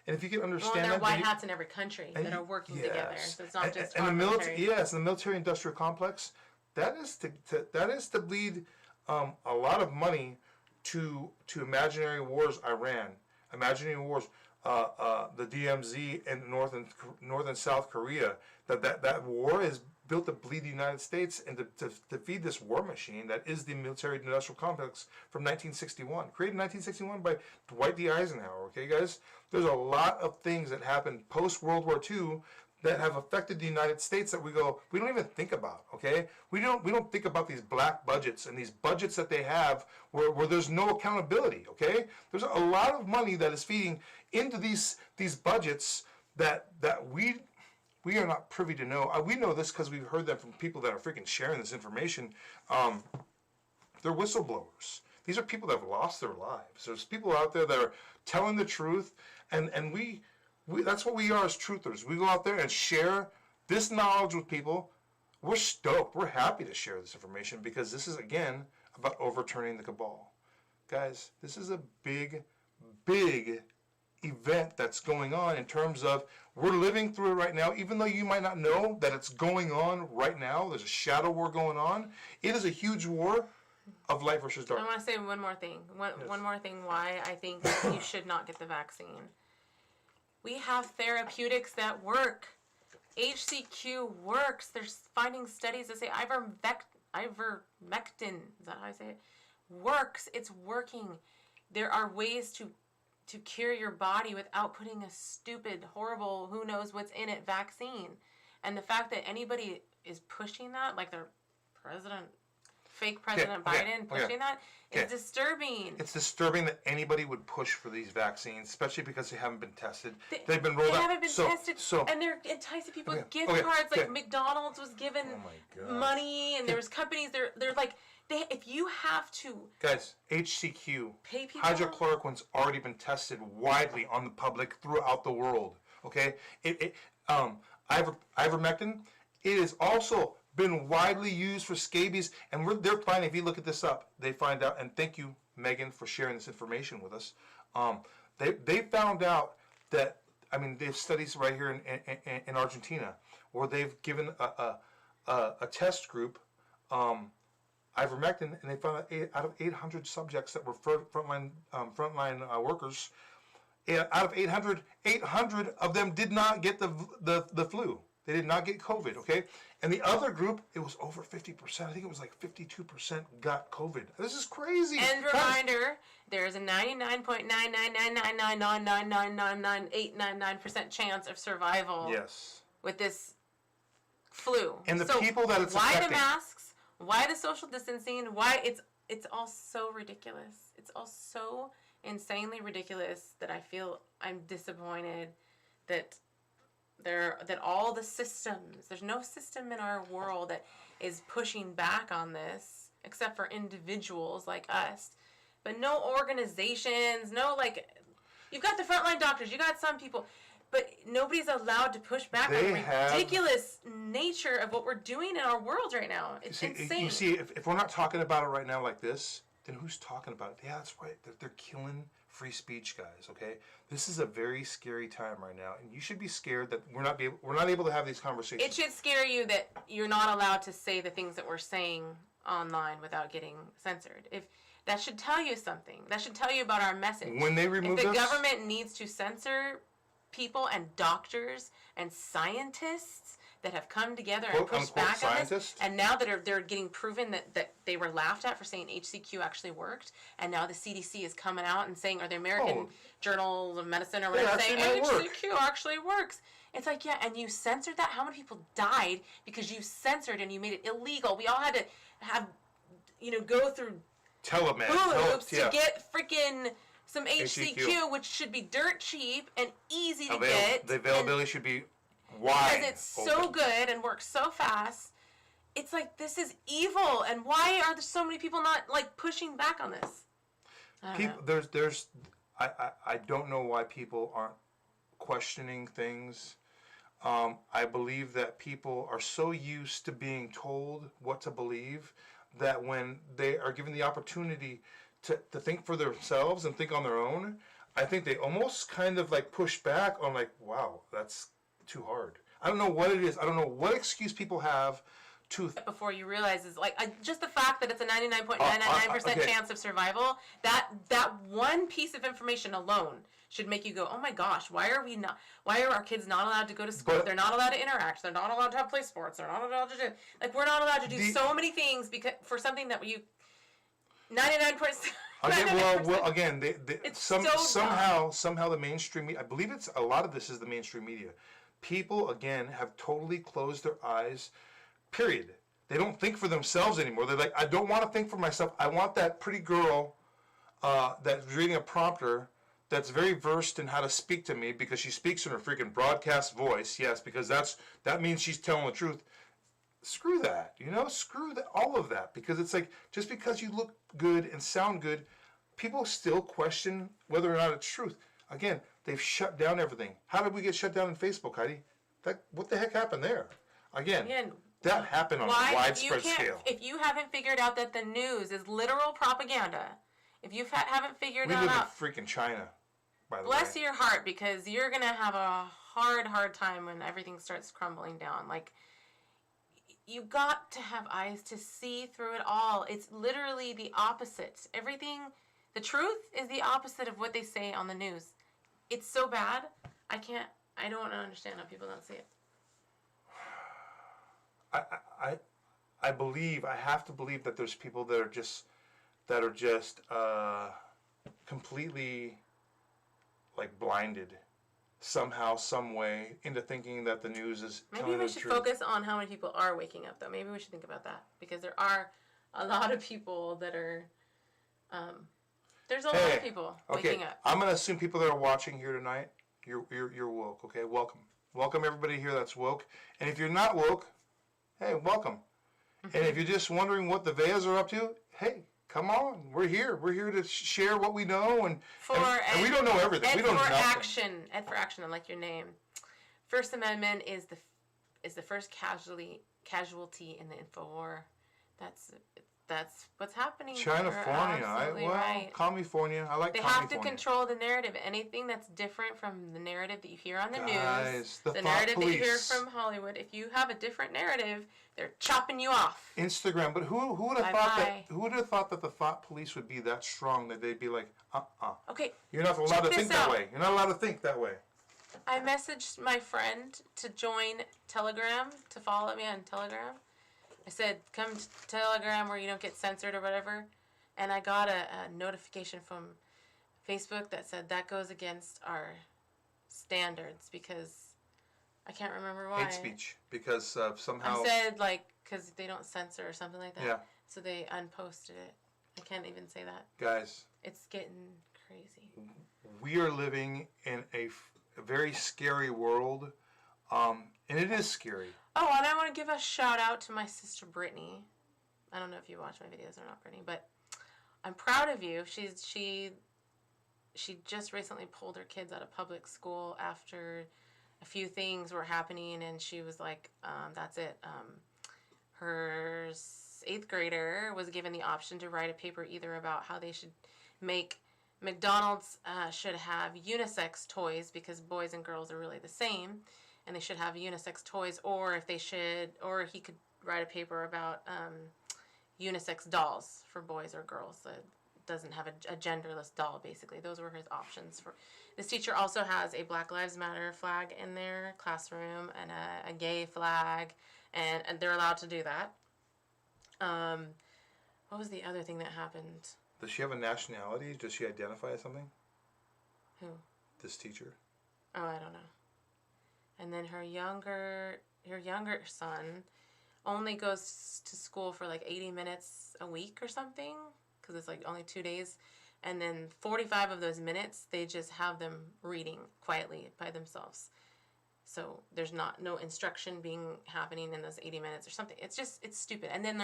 And if you can understand there are that, white hats in every country that are working together. So it's not just and the military. Yes, the military-industrial complex. That is to bleed a lot of money to imaginary wars. Iran, imaginary wars. The DMZ and North and South Korea. That war is built to bleed the United States and to feed this war machine that is the military-industrial complex from 1961, created in 1961 by Dwight D. Eisenhower. Okay, guys, there's a lot of things that happened post World War II that have affected the United States that we don't even think about. Okay, we don't think about these black budgets and these budgets that they have where there's no accountability. Okay, there's a lot of money that is feeding into these budgets that we are not privy to know. We know this because we've heard them from people that are freaking sharing this information. They're whistleblowers. These are people that have lost their lives. There's people out there that are telling the truth, and we that's what we are as truthers. We go out there and share this knowledge with people. We're stoked. We're happy to share this information because this is, again, about overturning the cabal. Guys, this is a big, big event that's going on in terms of we're living through it right now, even though you might not know that it's going on right now. There's a shadow war going on. It is a huge war of light versus dark. I want to say one more thing. One more thing why I think that you should not get the vaccine. We have therapeutics that work. HCQ works. There's finding studies that say ivermectin, is that how I say it? Works. It's working. There are ways to cure your body without putting a stupid, horrible, who knows what's in it vaccine. And the fact that anybody is pushing that, like their fake President Biden pushing that, is disturbing. It's disturbing that anybody would push for these vaccines, especially because they haven't been tested. They've been rolled out. They haven't been tested, and they're enticing people with gift cards. Like McDonald's was given money, and there was companies. They're like, if you have to, guys, HCQ, pay people. hydrochloroquine's already been tested widely on the public throughout the world. Okay, ivermectin, it is also been widely used for scabies, and they're finding. If you look at this up, they find out. And thank you, Megan, for sharing this information with us. They found out that, I mean, they have studies right here in Argentina where they've given a test group ivermectin, and they found out out of 800 subjects that were frontline workers, out of 800 of them did not get the flu. They did not get COVID, okay? And the other group, it was over 50%. I think it was like 52% got COVID. This is crazy. And reminder, there's a 99.99999999999% chance of survival. Yes. With this flu. And the people that it's why affecting. Why the masks? Why the social distancing? Why it's all so ridiculous. It's all so insanely ridiculous that I feel I'm disappointed that all the systems, there's no system in our world that is pushing back on this except for individuals like us, but no organizations, you've got the frontline doctors, you got some people, but nobody's allowed to push back on the ridiculous nature of what we're doing in our world right now. It's insane. You see, if we're not talking about it right now like this, then who's talking about it? Yeah, that's right. They're killing free speech, guys. Okay, this is a very scary time right now, and you should be scared that we're not able to have these conversations. It should scare you that you're not allowed to say the things that we're saying online without getting censored. If that should tell you something. That should tell you about our message. When they remove if the government needs to censor people and doctors and scientists that have come together and pushed back on this, and now that they're getting proven that they were laughed at for saying HCQ actually worked, and now the CDC is coming out and saying, or the American Journal of Medicine or whatever, saying HCQ actually works. It's like, yeah, and you censored that? How many people died because you censored and you made it illegal? We all had to go through hoops to get freaking some HCQ, which should be dirt cheap and easy to get. The availability should be wide. Because it's so good and works so fast. It's like, this is evil, and why are there so many people not pushing back on this? I don't know why people aren't questioning things. I believe that people are so used to being told what to believe that when they are given the opportunity to think for themselves and think on their own, I think they almost kind of push back on wow, that's too hard. I don't know what it is. I don't know what excuse people have to... Before you realize is just the fact that it's a 99.999% chance of survival, that one piece of information alone should make you go, oh my gosh, why are our kids not allowed to go to school? They're not allowed to interact. They're not allowed to play sports. They're not allowed to do... we're not allowed to do so many things for something that 99%... Again, somehow the mainstream media, I believe a lot of this is the mainstream media. People, again, have totally closed their eyes, period. They don't think for themselves anymore. They're like, I don't want to think for myself. I want that pretty girl that's reading a prompter that's very versed in how to speak to me because she speaks in her freaking broadcast voice. Yes, because that means she's telling the truth. Screw that, screw all of that, because it's just because you look good and sound good, people still question whether or not it's truth. Again, they've shut down everything. How did we get shut down on Facebook, Heidi? What the heck happened there? Again, that happened on a widespread scale. If you haven't figured out that the news is literal propaganda, if you haven't figured that out... We live in freaking China. by the Bless way. your heart, because you're gonna have a hard time when everything starts crumbling down. Like, you got to have eyes to see through it all. It's literally the opposite. Everything, the truth is the opposite of what they say on the news. It's so bad. I don't understand how people don't see it. I believe, I have to believe that there's people that are just completely like blinded somehow, some way into thinking that the news is Maybe telling we the should truth. focus on how many people are waking up, though. Maybe we should think about that, because there are a lot of people that are. There's a lot of people waking up. I'm gonna assume people that are watching here tonight, you're woke. Okay, welcome everybody here that's woke. And if you're not woke, hey, welcome. And if you're just wondering what the Veas are up to, hey, come on, we're here. We're here to share what we know, and we don't know everything. We don't know nothing. Ed for action. I like your name. First Amendment is the first casualty in the info war. That's what's happening. California. Right. California. I like They California. have to control the narrative. Anything that's different from the narrative that you hear on the news, the narrative police. that you hear from Hollywood, if you have a different narrative, they're chopping you off. Instagram, but who would have thought that? Who would have thought that the thought police would be that strong that they'd be like, Okay. you're not allowed to think that way. You're not allowed to think that way. I messaged my friend to join Telegram, to follow me on Telegram. I said, come to Telegram where you don't get censored or whatever. And I got a notification from Facebook that said that goes against our standards, because I can't remember why. Hate speech, because somehow. I said, like, because they don't censor or something like that. Yeah. So they unposted it. I can't even say that. Guys. It's getting crazy. We are living in a very scary world. And it is scary. Oh, and I want to give a shout out to my sister Brittany. I don't know if you watch my videos or not, Brittany, but I'm proud of you. She just recently pulled her kids out of public school after a few things were happening, and she was like, that's it. Her 8th grader was given the option to write a paper either about how they should make McDonald's should have unisex toys, because boys and girls are really the same, and they should have unisex toys, or he could write a paper about unisex dolls for boys or girls that doesn't have a genderless doll, basically. Those were his options. This teacher also has a Black Lives Matter flag in their classroom, and a gay flag, and they're allowed to do that. What was the other thing that happened? Does she have a nationality? Does she identify as something? Who? This teacher. Oh, I don't know. And then her younger son only goes to school for like 80 minutes a week or something, because it's like only 2 days. And then 45 of those minutes, they just have them reading quietly by themselves. So there's no instruction happening in those 80 minutes or something. It's stupid. And then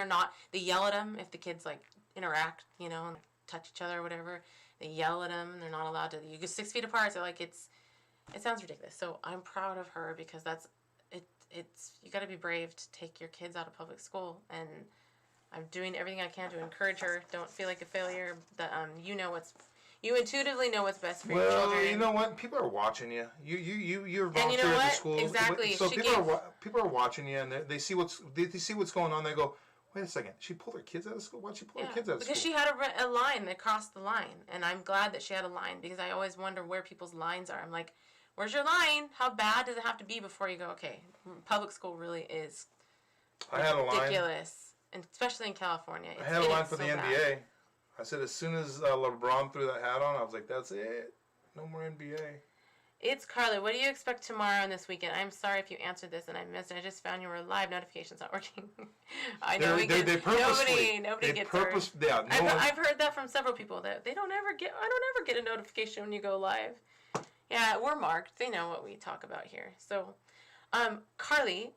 they yell at them if the kids like interact, and touch each other or whatever. They yell at them. They're not allowed to. You go 6 feet apart. So like it sounds ridiculous. So I'm proud of her, because that's it. It's you got to be brave to take your kids out of public school, and I'm doing everything I can to encourage her. Don't feel like a failure. That you intuitively know what's best for your children. Well, you know what? People are watching you. You're volunteering and you know at what? the school. Exactly. So people are watching you, and they see what's going on. They go, wait a second. She pulled her kids out of school. Why'd she pull her kids out of school? Because she had a line that crossed the line, and I'm glad that she had a line, because I always wonder where people's lines are. I'm like, where's your line? How bad does it have to be before you go, okay, public school really is ridiculous, and especially in California. I had a line for the NBA. I said as soon as LeBron threw that hat on, I was like, that's it. No more NBA. It's Carly. What do you expect tomorrow and this weekend? I'm sorry if you answered this and I missed it. I just found your live notifications not working. I know they purposely, nobody gets I've heard that from several people, that I don't ever get a notification when you go live. Yeah, we're marked. They know what we talk about here. So, Carly,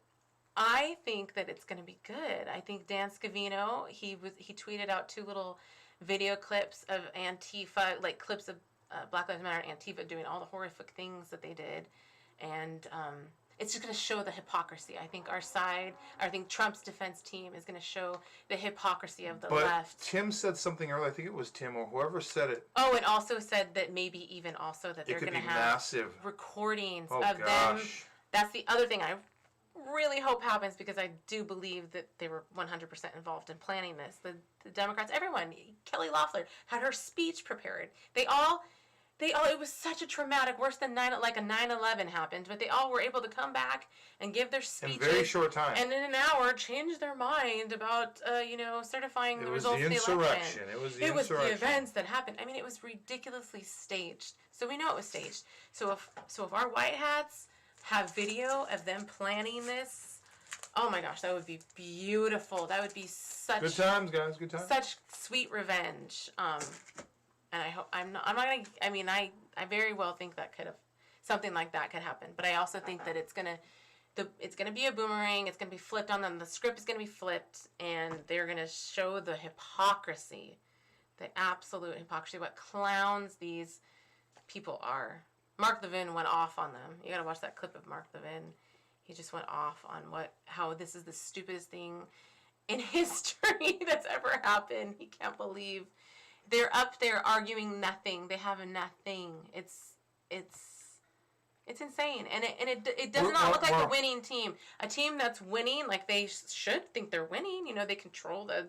I think that it's going to be good. I think Dan Scavino, he tweeted out 2 little video clips of Antifa, like clips of Black Lives Matter and Antifa doing all the horrific things that they did. And it's just going to show the hypocrisy. I think I think Trump's defense team is going to show the hypocrisy of the But left. Tim said something earlier. I think it was Tim or whoever said it. Oh, and also said that maybe even also that they're It could going to be have massive recordings Oh of them. gosh. That's the other thing I really hope happens, because I do believe that they were 100% involved in planning this. The Democrats, everyone, Kelly Loeffler had her speech prepared. They all, it was such a traumatic, worse than a 9/11 happened, but they all were able to come back and give their In speeches. a very short time. And in an hour, change their mind about, certifying the results of the election. It was the It was insurrection. the events that happened. I mean, it was ridiculously staged. So we know it was staged. So if our white hats have video of them planning this, oh my gosh, that would be beautiful. That would be such Good times, guys. Good times. such sweet revenge. And I hope I'm not gonna. I mean, I very well think that something like that could happen. But I also think that it's gonna be a boomerang. It's gonna be flipped on them. The script is gonna be flipped, and they're gonna show the hypocrisy, the absolute hypocrisy. What clowns these people are. Mark Levin went off on them. You gotta watch that clip of Mark Levin. He just went off on how this is the stupidest thing in history that's ever happened. He can't believe they're up there arguing nothing. They have nothing. It's insane, and it does not look like a winning team. A team that's winning, like they should think they're winning. You know, they control the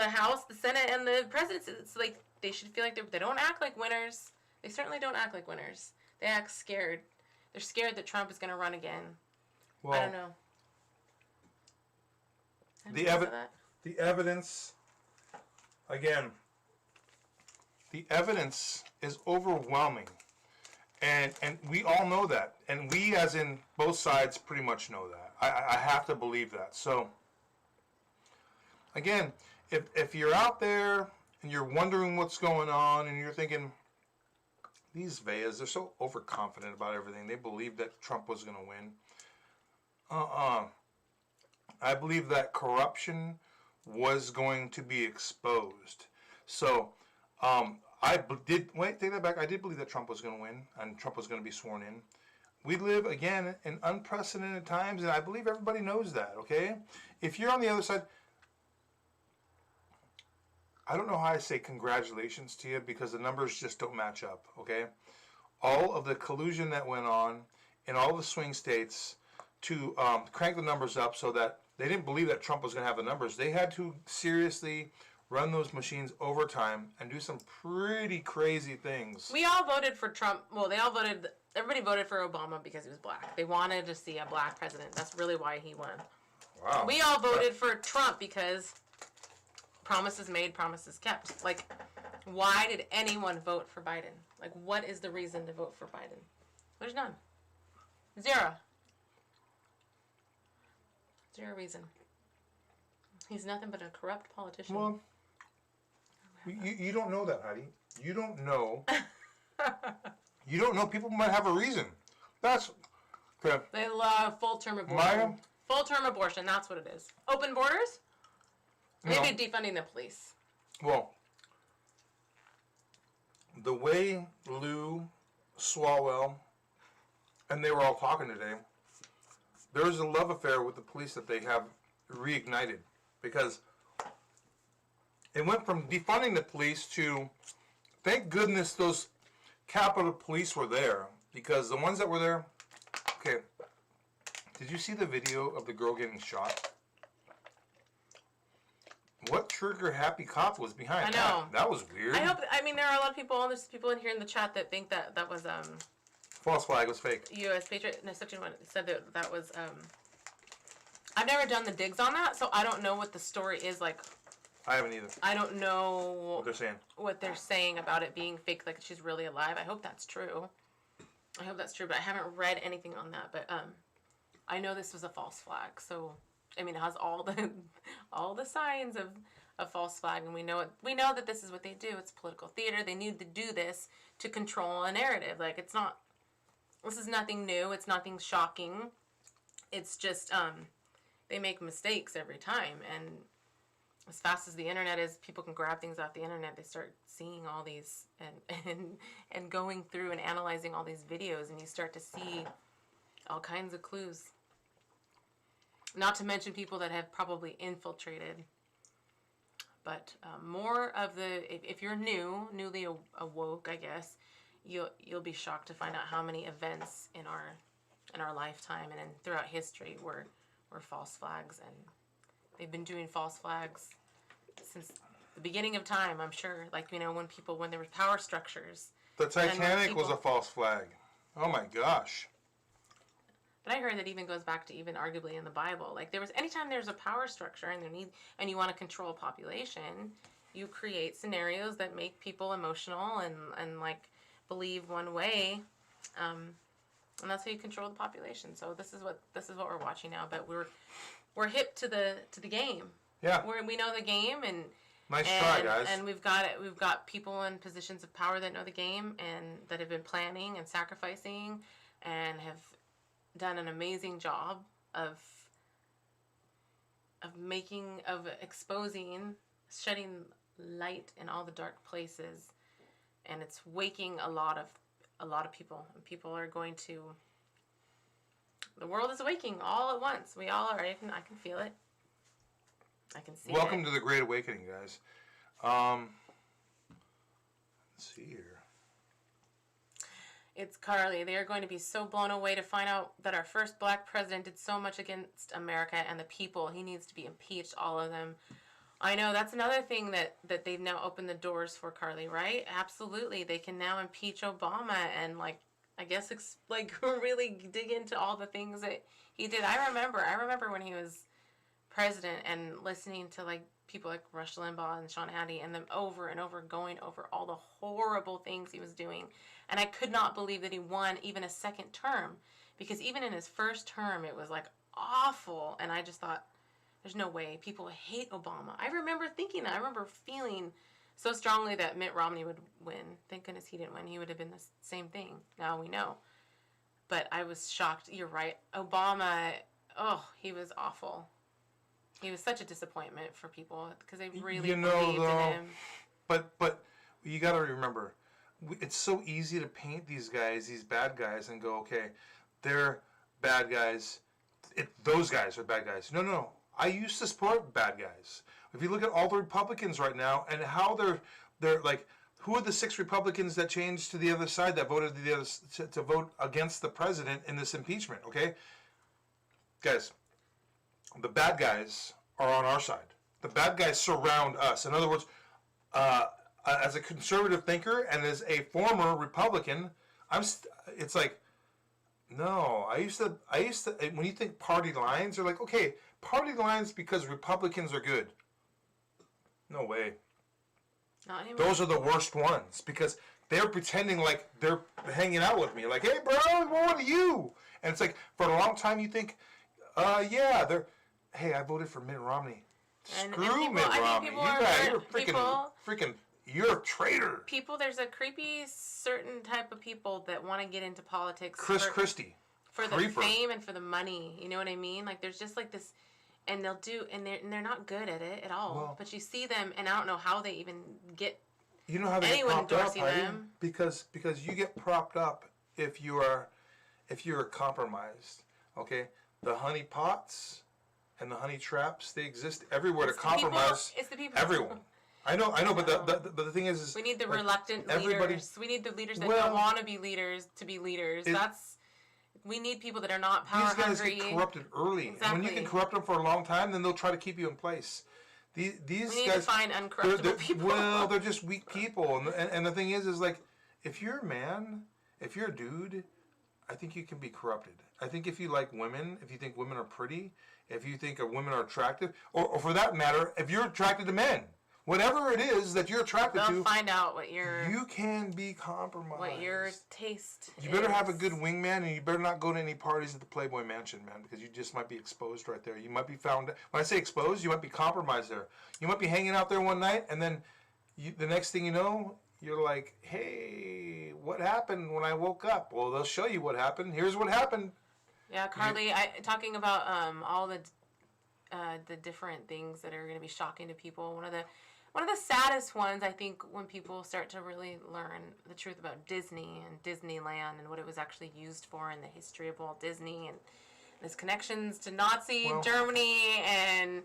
House, the Senate, and the presidency. It's like they should feel like they don't act like winners. They certainly don't act like winners. They act scared. They're scared that Trump is going to run again. Well, I don't know. The evidence, again, the evidence is overwhelming. And we all know that. And we, as in both sides, pretty much know that. I have to believe that. So, again, if you're out there and you're wondering what's going on and you're thinking, these Veas, they're so overconfident about everything. They believe that Trump was going to win. I believe that corruption was going to be exposed. So, take that back. I did believe that Trump was going to win and Trump was going to be sworn in. We live, again, in unprecedented times, and I believe everybody knows that, okay? If you're on the other side, I don't know how I say congratulations to you because the numbers just don't match up, okay? All of the collusion that went on in all the swing states to crank the numbers up so that they didn't believe that Trump was going to have the numbers. They had to seriously run those machines overtime and do some pretty crazy things. We all voted for Trump. Well, everybody voted for Obama because he was black. They wanted to see a black president. That's really why he won. Wow. We all voted for Trump because promises made, promises kept. Like, why did anyone vote for Biden? Like, what is the reason to vote for Biden? There's none. Zero reason. He's nothing but a corrupt politician. Well, you don't know that, Heidi. You don't know. You don't know. People might have a reason. That's okay. They love full-term abortion. Maya? Full-term abortion, that's what it is. Open borders? Maybe defunding the police. Well, the way Lou, Swalwell, and they were all talking today, there's a love affair with the police that they have reignited. Because it went from defunding the police to, thank goodness those Capitol Police were there. Because the ones that were there, okay, did you see the video of the girl getting shot? What trigger-happy cop was behind that? That was weird. There are a lot of people, there's people in here in the chat that think that was, false flag was fake. U.S. Patriot, no, Section 1 said that was, I've never done the digs on that, so I don't know what the story is like. I haven't either. I don't know what they're saying about it being fake, like she's really alive. I hope that's true. But I haven't read anything on that. But I know this was a false flag, so I mean it has all the signs of a false flag, and we know that this is what they do. It's political theater. They need to do this to control a narrative. Like this is nothing new. It's nothing shocking. It's just they make mistakes every time, and as fast as the internet is, people can grab things off the internet. They start seeing all these and going through and analyzing all these videos, and you start to see all kinds of clues. Not to mention people that have probably infiltrated. But more of if you're newly awoke, I guess, you'll be shocked to find out how many events in our lifetime and throughout history were false flags, and they've been doing false flags since the beginning of time. I'm sure, like, when there were power structures. The Titanic was a false flag. Oh my gosh. But I heard that even goes back to even arguably in the Bible. Like, anytime there's a power structure and you want to control population, you create scenarios that make people emotional and like believe one way, and that's how you control the population. So this is what we're watching now. But we're hip to the game. Yeah. We know the game, and nice try, guys. And we've got people in positions of power that know the game and that have been planning and sacrificing and have done an amazing job of exposing, shedding light in all the dark places, and it's waking a lot of people. And people are going to. The world is awaking all at once. We all are. I can feel it. I can see it. Welcome to the Great Awakening, guys. Let's see here. It's Carly. They are going to be so blown away to find out that our first black president did so much against America and the people. He needs to be impeached, all of them. I know, that's another thing that they've now opened the doors for, Carly, right? Absolutely. They can now impeach Obama and, like, I guess, really dig into all the things that he did. I remember when he was president and listening to, like, people like Rush Limbaugh and Sean Hannity and them over and over going over all the horrible things he was doing. And I could not believe that he won even a second term, because even in his first term, it was like awful. And I just thought, there's no way people hate Obama. I remember thinking that. I remember feeling so strongly that Mitt Romney would win. Thank goodness he didn't win. He would have been the same thing. Now we know. But I was shocked. You're right. Obama, he was awful. He was such a disappointment for people because they really believed in him. But you got to remember, it's so easy to paint these guys, these bad guys, and go, okay, they're bad guys. Those guys are bad guys. No. I used to support bad guys. If you look at all the Republicans right now and how they're like, who are the 6 Republicans that changed to the other side that voted to vote against the president in this impeachment? Okay, guys. The bad guys are on our side. The bad guys surround us. In other words, as a conservative thinker and as a former Republican, it's like, no. I used to. When you think party lines, you're like, okay, party lines because Republicans are good. No way. Not anymore. Those are the worst ones because they're pretending like they're hanging out with me. Like, hey, bro, what are you? And it's like, for a long time, you think, yeah, they're. Hey, I voted for Mitt Romney. Screw Mitt Romney. You're a traitor. People, there's a creepy certain type of people that want to get into politics. Chris Christie. For the fame and for the money. You know what I mean? Like, there's just like this, and they're not good at it at all. Well, but you see them, and I don't know how they even get. You know how they anyone get propped endorsing up, them? Because you get propped up if you are compromised. Okay, the honey pots and the honey traps, they exist everywhere to compromise it's the people. Everyone. I know, but the thing is we need the like, reluctant leaders. We need the leaders that don't want to be leaders to be leaders. We need people that are not power hungry. These guys get corrupted early. Exactly. And when you can corrupt them for a long time, then they'll try to keep you in place. These we need guys to find uncorruptible people. Well, they're just weak people. And the thing is like, if you're a man, if you're a dude, I think you can be corrupted. I think if you like women, if you think women are pretty, if you think women are attractive, or for that matter, if you're attracted to men, whatever it is that you're attracted to, they'll find out you can be compromised. What your taste You better have a good wingman, and you better not go to any parties at the Playboy Mansion, man, because you just might be exposed right there. You might be found. When I say exposed, you might be compromised there. You might be hanging out there one night, and then the next thing you know, you're like, hey, what happened when I woke up? Well, they'll show you what happened. Here's what happened. Yeah, Carly, talking about all the different things that are going to be shocking to people. One of the one of the saddest ones, I think, when people start to really learn the truth about Disney and Disneyland and what it was actually used for in the history of Walt Disney and its connections to Nazi Germany and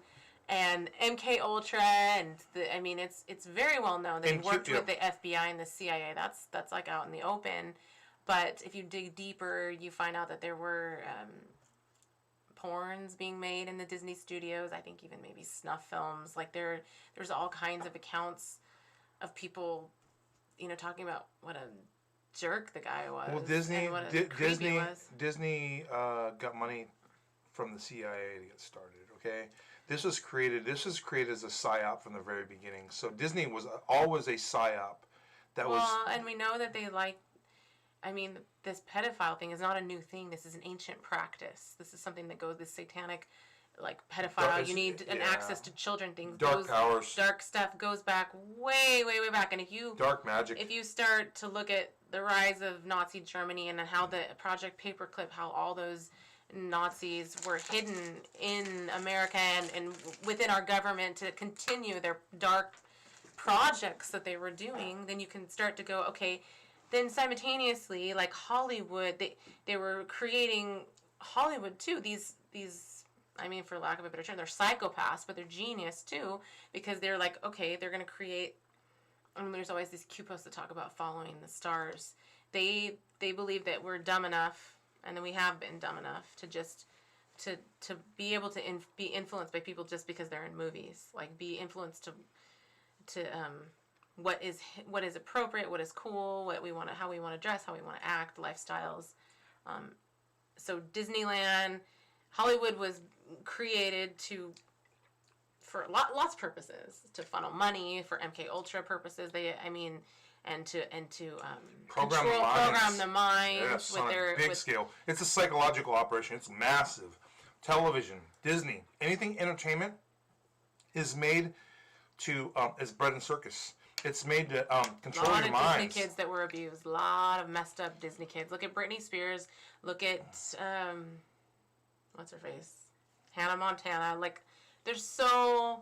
MK Ultra, and I mean, it's very well known that he worked with the FBI and the CIA. That's like out in the open. But if you dig deeper, you find out that there were porns being made in the Disney studios. I think even maybe snuff films. Like there's all kinds of accounts of people, talking about what a jerk the guy was. Well, Disney got money from the CIA to get started. Okay, this was created as a psyop from the very beginning. So Disney was always a psyop. And we know that they like. I mean, this pedophile thing is not a new thing. This is an ancient practice. This is something that goes, this satanic, like, pedophile, you need an access to children things. Powers. Dark stuff goes back way, way, way back. And dark magic. If you start to look at the rise of Nazi Germany and how the Project Paperclip, how all those Nazis were hidden in America and within our government to continue their dark projects that they were doing, then you can start to go, okay. Then simultaneously, like Hollywood, they were creating Hollywood too. These I mean, for lack of a better term, they're psychopaths, but they're genius too, because they're like, okay, they're gonna create. I mean, there's always these Q posts that talk about following the stars. They believe that we're dumb enough, and then we have been dumb enough to just to be able to be influenced by people just because they're in movies, like be influenced to what is appropriate, what is cool, how we want to dress, how we want to act, lifestyles. So Disneyland, Hollywood was created for lots of purposes, to funnel money, for MK Ultra purposes. And to program the mind with their big scale. It's a psychological operation. It's massive. Television, Disney, anything entertainment is made to is bread and circus. It's made to control your mind. A lot of Disney kids that were abused. A lot of messed up Disney kids. Look at Britney Spears. Look at what's her face, Hannah Montana. Like, there's so,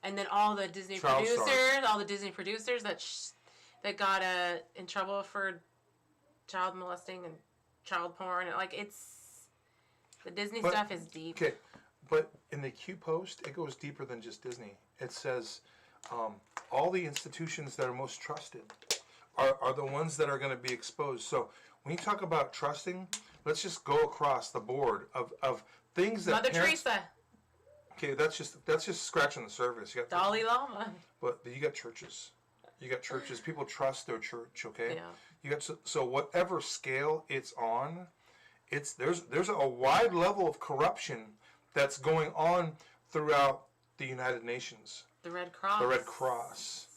and then all the Disney producers that got in trouble for child molesting and child porn. Like, the Disney stuff is deep. Okay, but in the Q post, it goes deeper than just Disney. It says all the institutions that are most trusted are the ones that are going to be exposed. So when you talk about trusting, let's just go across the board of things that Mother Teresa. Okay, that's just scratching the surface. You got Dalai Lama. But you got churches. You got churches. People trust their church. Okay. Yeah. You got so whatever scale it's on, there's a wide level of corruption that's going on throughout the United Nations. The Red Cross. The Red Cross.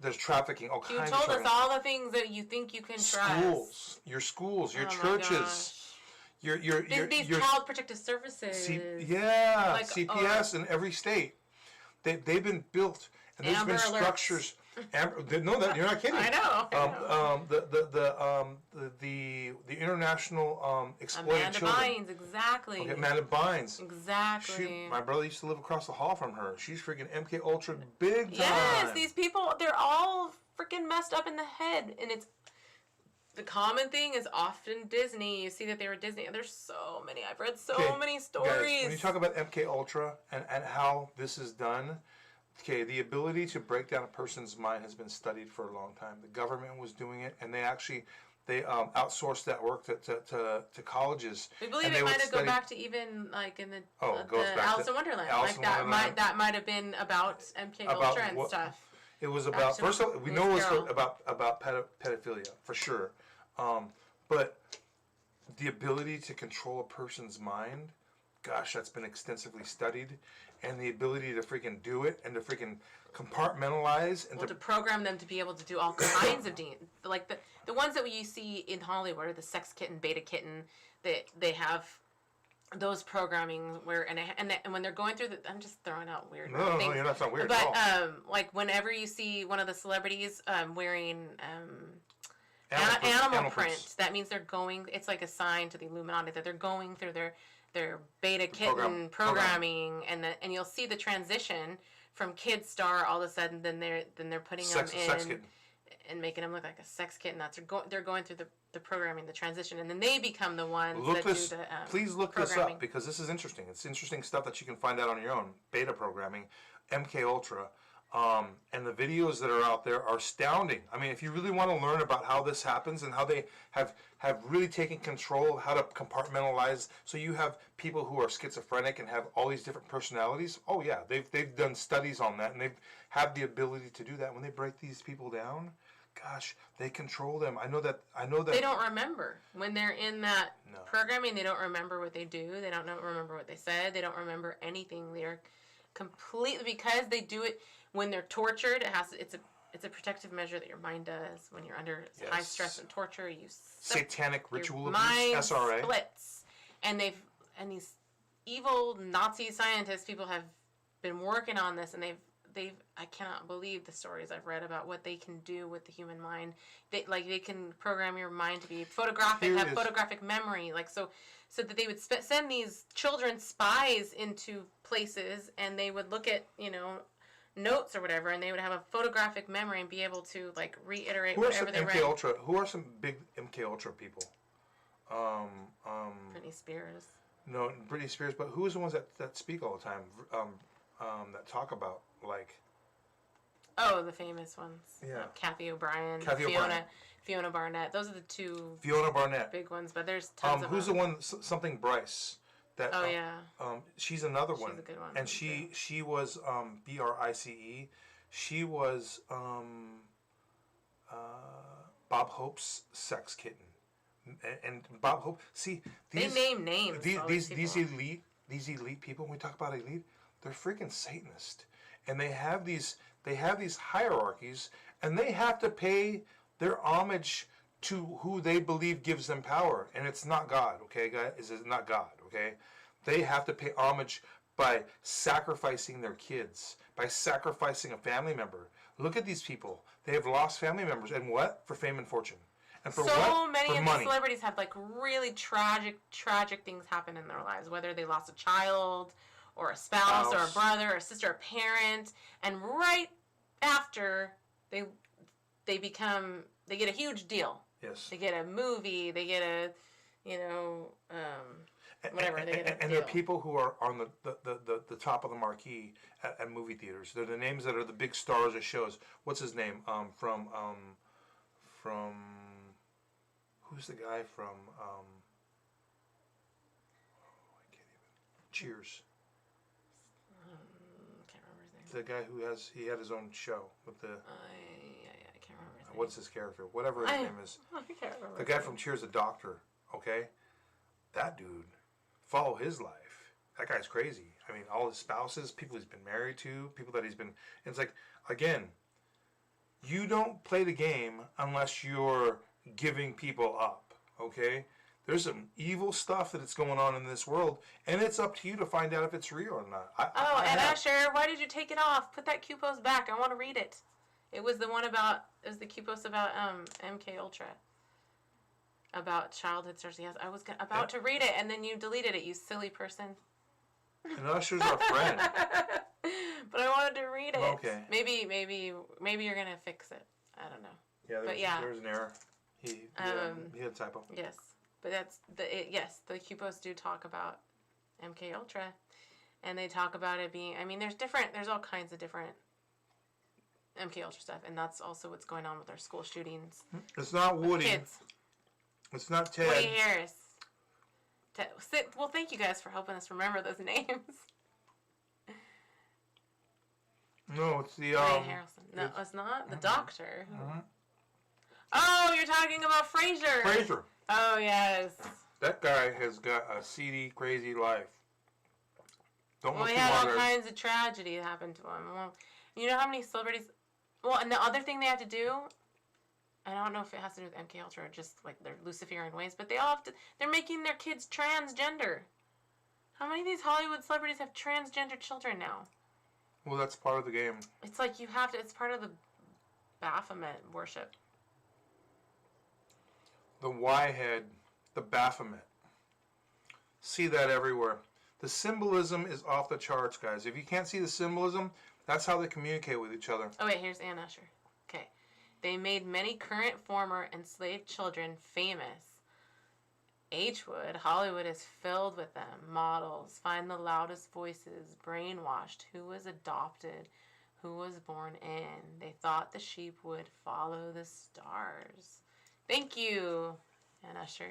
There's trafficking, all kinds of You told us all the things that you think you can trust. Schools, your churches, your Child Protective Services. CPS in every state. They've been built, and there's been structures. No, that you're not kidding. I know. The international exploited Amanda children. Bynes, exactly. Okay, Amanda Bynes. Exactly. My brother used to live across the hall from her. She's freaking MK Ultra big time. Yes, these people, they're all freaking messed up in the head, and it's the common thing is often Disney. You see that they were Disney, and there's so many. I've read so many stories. Guys, when you talk about MK Ultra and how this is done. Okay, the ability to break down a person's mind has been studied for a long time. The government was doing it, and they outsourced that work to colleges. We believe it might have gone back to even like in the Alice in Wonderland. That might have been about MK Ultra and stuff. It was about first of all, we know it was about pedophilia for sure, but the ability to control a person's mind, gosh, that's been extensively studied. And the ability to freaking do it and to freaking compartmentalize and to program them to be able to do all kinds of like the ones that you see in Hollywood are the sex kitten, beta kitten. They have those programming where and when they're going through I'm just throwing out weird things. No, you're not so weird. But like whenever you see one of the celebrities wearing animal print, that means they're going. It's like a sign to the Illuminati that they're going through their beta kitten programming, and you'll see the transition from kid star, all of a sudden, then they're putting Sex them in kitten. and making them look like a sex kitten. They're going through the programming, the transition, and then they become the ones do the please look this programming. up because this is interesting. It's interesting stuff that you can find out on your own. Beta programming, MK Ultra, and the videos that are out there are astounding. I mean, if you really want to learn about how this happens and how they have really taken control of how to compartmentalize, so you have people who are schizophrenic and have all these different personalities. Oh yeah, they've done studies on that, and they have the ability to do that. When they break these people down, gosh, they control them. I know that They don't remember when they're in that programming. They don't remember what they do. They don't remember what they said. They don't remember anything. They're completely, because they do it when they're tortured. It's a protective measure that your mind does when you're under high stress and torture. You satanic ritual abuse, mind SRA splits, and these evil Nazi scientists, people have been working on this, and they've I cannot believe the stories I've read about what they can do with the human mind. They can program your mind to be photographic, have photographic memory, so that they would send these children spies into places, and they would look at notes or whatever, and they would have a photographic memory and be able to reiterate whatever they read. Who are some big MK Ultra people? Britney Spears. No, Britney Spears, but who is the ones that speak all the time? That talk about the famous ones. Yeah. Kathy O'Brien, O'Brien. Fiona Barnett. Those are the two Fiona Barnett. big ones, but there's tons of who's them. the one, something Bryce? That, she's another one. She's a good one. And she was BRICE. She was Bob Hope's sex kitten. And Bob Hope, see, they name names. These elite people, when we talk about elite, they're freaking Satanist. And they have these hierarchies, and they have to pay their homage to who they believe gives them power, and it's not God, okay, guys? It's not God, okay? They have to pay homage by sacrificing their kids, by sacrificing a family member. Look at these people. They have lost family members, and what? For fame and fortune. And for so what? many for of money. these celebrities have really tragic things happen in their lives, whether they lost a child, or a spouse, or a brother, or a sister, or a parent, and right after they get a huge deal. Yes. They get a movie. They get a, whatever. And there are people who are on the top of the marquee at movie theaters. They're the names that are the big stars of shows. What's his name? From who's the guy from? I can't even. Cheers. Can't remember his name. The guy who had his own show with the. I can't remember his name. What's his character? Whatever his name is. I can't remember. The guy from Cheers, the doctor. Okay, that dude. Follow his life. That guy's crazy. I mean, all his spouses, people he's been married to, people that he's been. It's like, again, you don't play the game unless you're giving people up. Okay. There's some evil stuff that's going on in this world, and it's up to you to find out if it's real or not. Asher, why did you take it off? Put that Q post back. I want to read it. It was the the Q post about MK Ultra. About childhood stars. Yes, I was about to read it, and then you deleted it, you silly person. And Usher's our friend. But I wanted to read it. Okay. Maybe you're gonna fix it. I don't know. Yeah, there's an error. He had a typo. Yes. But the Q posts do talk about MK Ultra, and they talk about it being. I mean, there's all kinds of different MK Ultra stuff, and that's also what's going on with our school shootings. It's not Woody. Kids. It's not Ted. Woody Harris. Well, thank you guys for helping us remember those names. No, it's the Woody Harrelson. No, it's not the doctor. Mm-hmm. Oh, you're talking about Frasier. Frasier. Oh yes. That guy has got a seedy, crazy life. Well, he had all kinds of tragedy that happened to him. Well, you know how many celebrities? Well, and the other thing they have to do, I don't know if it has to do with MK Ultra or just like their Luciferian ways, but they all have to. They're making their kids transgender. How many of these Hollywood celebrities have transgender children now? Well, that's part of the game. It's like you have to. It's part of the Baphomet worship. The Y head, the Baphomet. See that everywhere. The symbolism is off the charts, guys. If you can't see the symbolism, That's how they communicate with each other. Oh, wait, here's Ann Usher. Okay. They made many current, former, enslaved children famous. H-Wood, Hollywood is filled with them. Models, find the loudest voices, brainwashed, who was adopted, who was born in. They thought the sheep would follow the stars. Thank you, Ann Usher.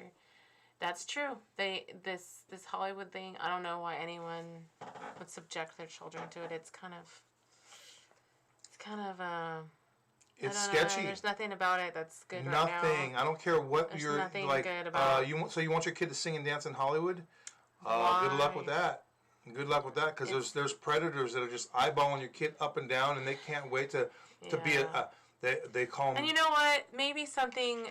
That's true. This Hollywood thing, I don't know why anyone would subject their children to it. It's kind of It's I don't know. sketchy. There's nothing about it that's good Nothing. right now. I don't care what There's you're nothing like. good about So you want your kid to sing and dance in Hollywood? Good luck with Why? that. Good luck with that, because there's predators that are just eyeballing your kid up and down, and they can't wait to be Yeah. they call them. And you know what? Maybe something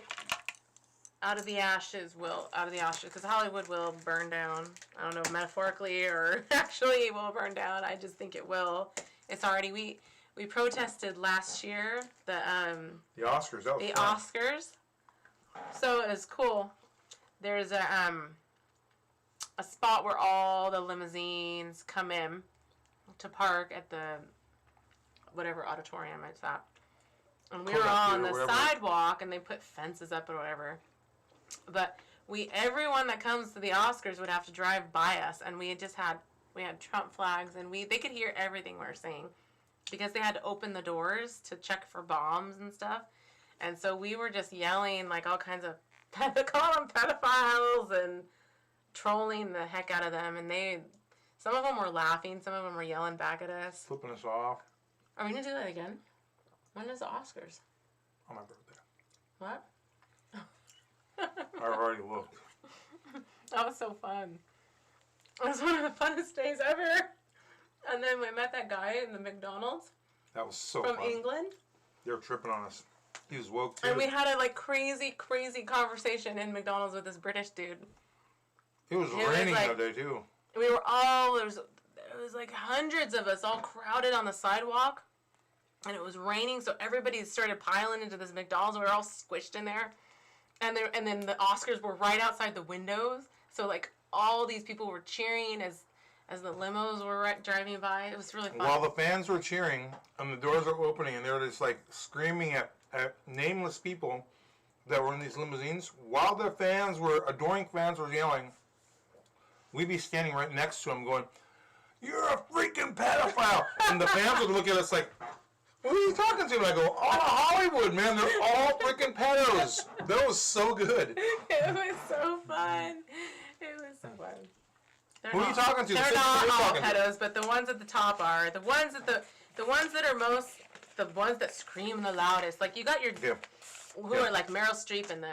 out of the ashes, because Hollywood will burn down. I don't know, metaphorically or actually it will burn down. I just think it will. It's already, we protested last year the Oscars. That was the fun. Oscars. So it was cool. There's a spot where all the limousines come in to park at the whatever auditorium it's at. And we were Kodak on Theater, the wherever. sidewalk, and they put fences up or whatever. But everyone that comes to the Oscars would have to drive by us, and we had Trump flags, and they could hear everything we were saying because they had to open the doors to check for bombs and stuff. And so we were just yelling like all kinds of call them pedophiles and trolling the heck out of them. And some of them were laughing, some of them were yelling back at us. Flipping us off Are we gonna do that again? When is the Oscars? on my birthday. What? I already looked. That was so fun. It was one of the funnest days ever. And then we met that guy in the McDonald's That was so from fun. England. They were tripping on us. He was woke too. And we had a crazy conversation in McDonald's with this British dude. It was was raining like- that day too. We were there was like hundreds of us all crowded on the sidewalk. And it was raining, so everybody started piling into this McDonald's, and we were all squished in there. And then the Oscars were right outside the windows, so like all these people were cheering as the limos were driving by. It was really fun. While the fans were cheering and the doors were opening, and they were just like screaming at nameless people that were in these limousines, while the adoring fans were yelling, we'd be standing right next to them going, "You're a freaking pedophile!" And the fans would look at us like, "Who are you talking to?" And I go, "Oh, Hollywood, man, they're all freaking pedos." That was so good. It was so fun. It was so fun. Who are you talking to? They're Say not who you're all talking to. pedos, but the ones at the top are the ones that scream the loudest. Like you got your Yeah. who are like Meryl Streep and the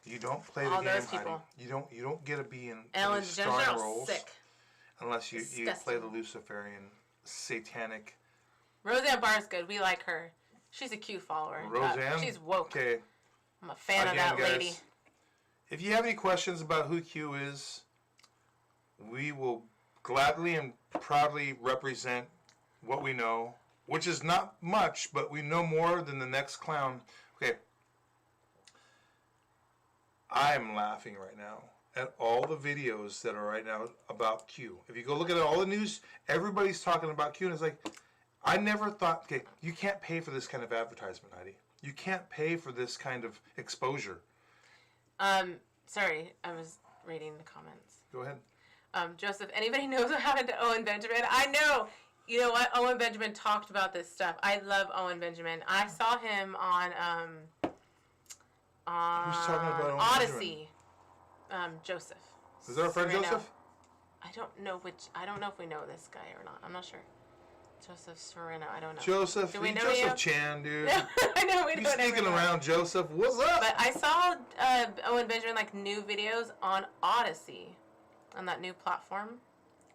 You don't play the all game, those Heidi. people. You don't get to be in Ellen these DeGeneres. They're starring all roles sick. unless you Disgusting. play the Luciferian satanic. Roseanne Barr's good. We like her. She's a Q follower. Roseanne. She's woke. Okay. I'm a fan of that Again, lady. guys, if you have any questions about who Q is, we will gladly and proudly represent what we know, which is not much, but we know more than the next clown. Okay. I'm laughing right now at all the videos that are right now about Q. If you go look at all the news, everybody's talking about Q, and it's like, I never thought, okay, you can't pay for this kind of advertisement, Heidi. You can't pay for this kind of exposure. Sorry, I was reading the comments. Go ahead. Joseph, anybody knows what happened to Owen Benjamin? I know. You know what? Owen Benjamin talked about this stuff. I love Owen Benjamin. I saw him on Who's talking about Owen Odyssey. Joseph. Is that our friend Sereno. Joseph? I don't know if we know this guy or not. I'm not sure. Joseph Sereno. I don't know. Joseph, Do we know Joseph you? Chan, dude. I know we You don't sneaking ever know. around, Joseph. What's up? But I saw Owen Benjamin like new videos on Odyssey, on that new platform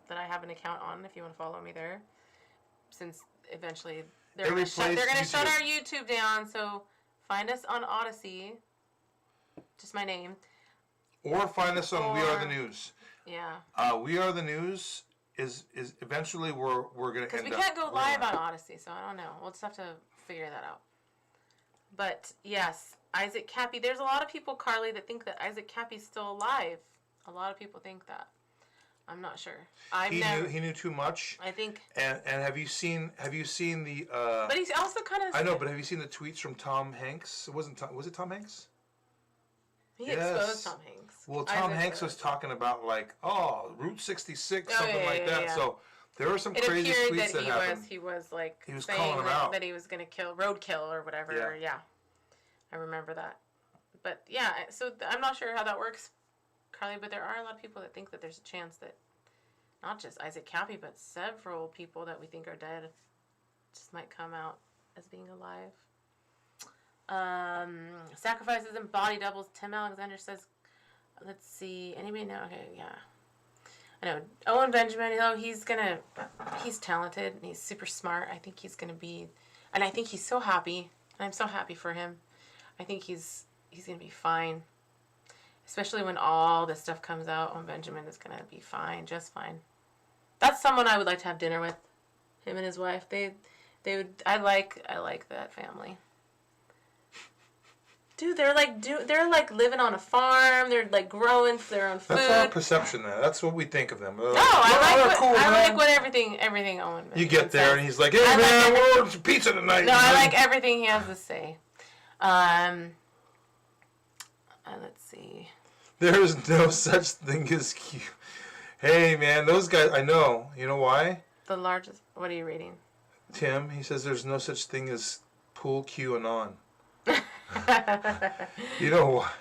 that I have an account on. If you want to follow me there, since eventually they're They going to shut replaced our YouTube. YouTube down. So find us on Odyssey. Just my name. Or find us on We Are the Or- News. Yeah. We Are the News is eventually we're going to Because end we up. can't go live on Odyssey, so I don't know. We'll just have to figure that out. But yes, Isaac Cappy. There's a lot of people, Carly, that think that Isaac Cappy's still alive. A lot of people think that. I'm not sure. He knew too much. I think. And have you seen the? But he's also kind of. I know, but have you seen the tweets from Tom Hanks? It wasn't Tom. Was it Tom Hanks? He Yes. exposed Tom Hanks. Well, Tom Hanks was talking about like, Route 66, something like that. Yeah. So there were some It crazy appeared tweets that happened. he was like He was saying calling him out. that he was going to kill roadkill or whatever. Yeah, I remember that. But yeah, so I'm not sure how that works, Carly. But there are a lot of people that think that there's a chance that not just Isaac Cappy, but several people that we think are dead just might come out as being alive. Sacrifices and body doubles. Tim Alexander says, let's see. Anybody know? Okay, yeah. I know. Owen Benjamin, he's talented and he's super smart. I think he's going to be, and I think he's so happy. And I'm so happy for him. I think he's going to be fine. Especially when all this stuff comes out, Owen Benjamin is going to be fine, just fine. That's someone I would like to have dinner with. Him and his wife. They would, I like that family. Dude, they're like living on a farm. They're like growing their own food. That's our perception. That's what we think of them. No, I like what everything Owen. You get there says. and he's like, "Hey man, we're ordering some pizza tonight." No, I like everything he has to say. Let's see. There's no such thing as Q. Hey man, those guys. I know. You know why? The largest. What are you reading? Tim. He says there's no such thing as pool QAnon. You know what?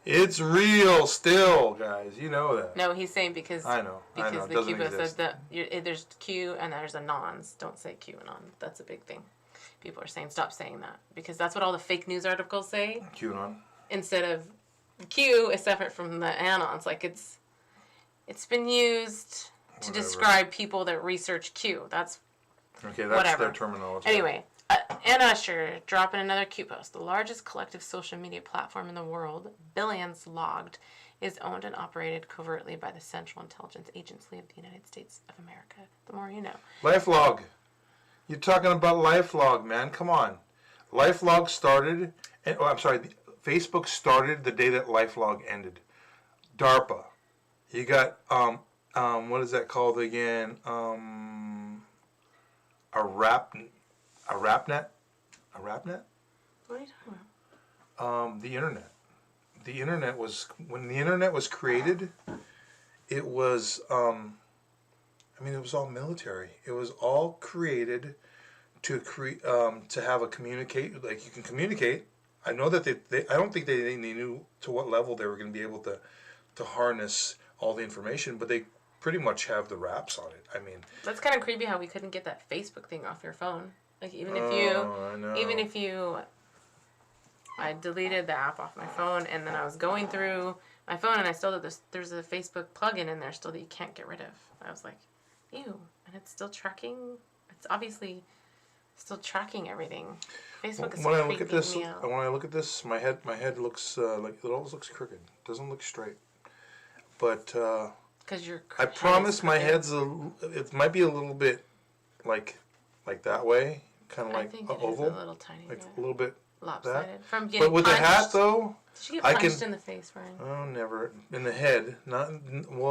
It's real still, guys. You know that. No, he's saying because I know. Because It the Cuba exist. says that there's Q and there's anons. Don't say QAnon. That's a big thing. People are saying stop saying that because that's what all the fake news articles say. QAnon. Instead of Q is separate from the anons. Like it's been used to describe people that research Q. That's whatever. Their terminology. Anyway. Ann Usher dropping another Q post. The largest collective social media platform in the world, billions logged, is owned and operated covertly by the Central Intelligence Agency of the United States of America. The more you know. LifeLog. You're talking about LifeLog, man. Come on. LifeLog started, Facebook started the day that LifeLog ended. DARPA. You got, what is that called again? A RapNet? What are you talking about? The internet. The internet was, when the internet was created, it was, it was all military. It was all created to have a communicate, like you can communicate. I know that I don't think they knew to what level they were going to be able to harness all the information, but they pretty much have the wraps on it. I mean, that's kind of creepy how we couldn't get that Facebook thing off your phone. Like even if I deleted the app off my phone and then I was going through my phone and I still did this. There's a Facebook plugin in there still that you can't get rid of. I was like, ew, and it's still tracking. It's obviously still tracking everything. Facebook is when I look at this, my head looks like it always looks crooked. It doesn't look straight. But because I promise my head's it might be a little bit like that way, kind of like oval, a little tiny, like a little bit lopsided that. from getting But with punched. the hat though, Did you get punched in the face, Ryan? Oh, never in the head. Not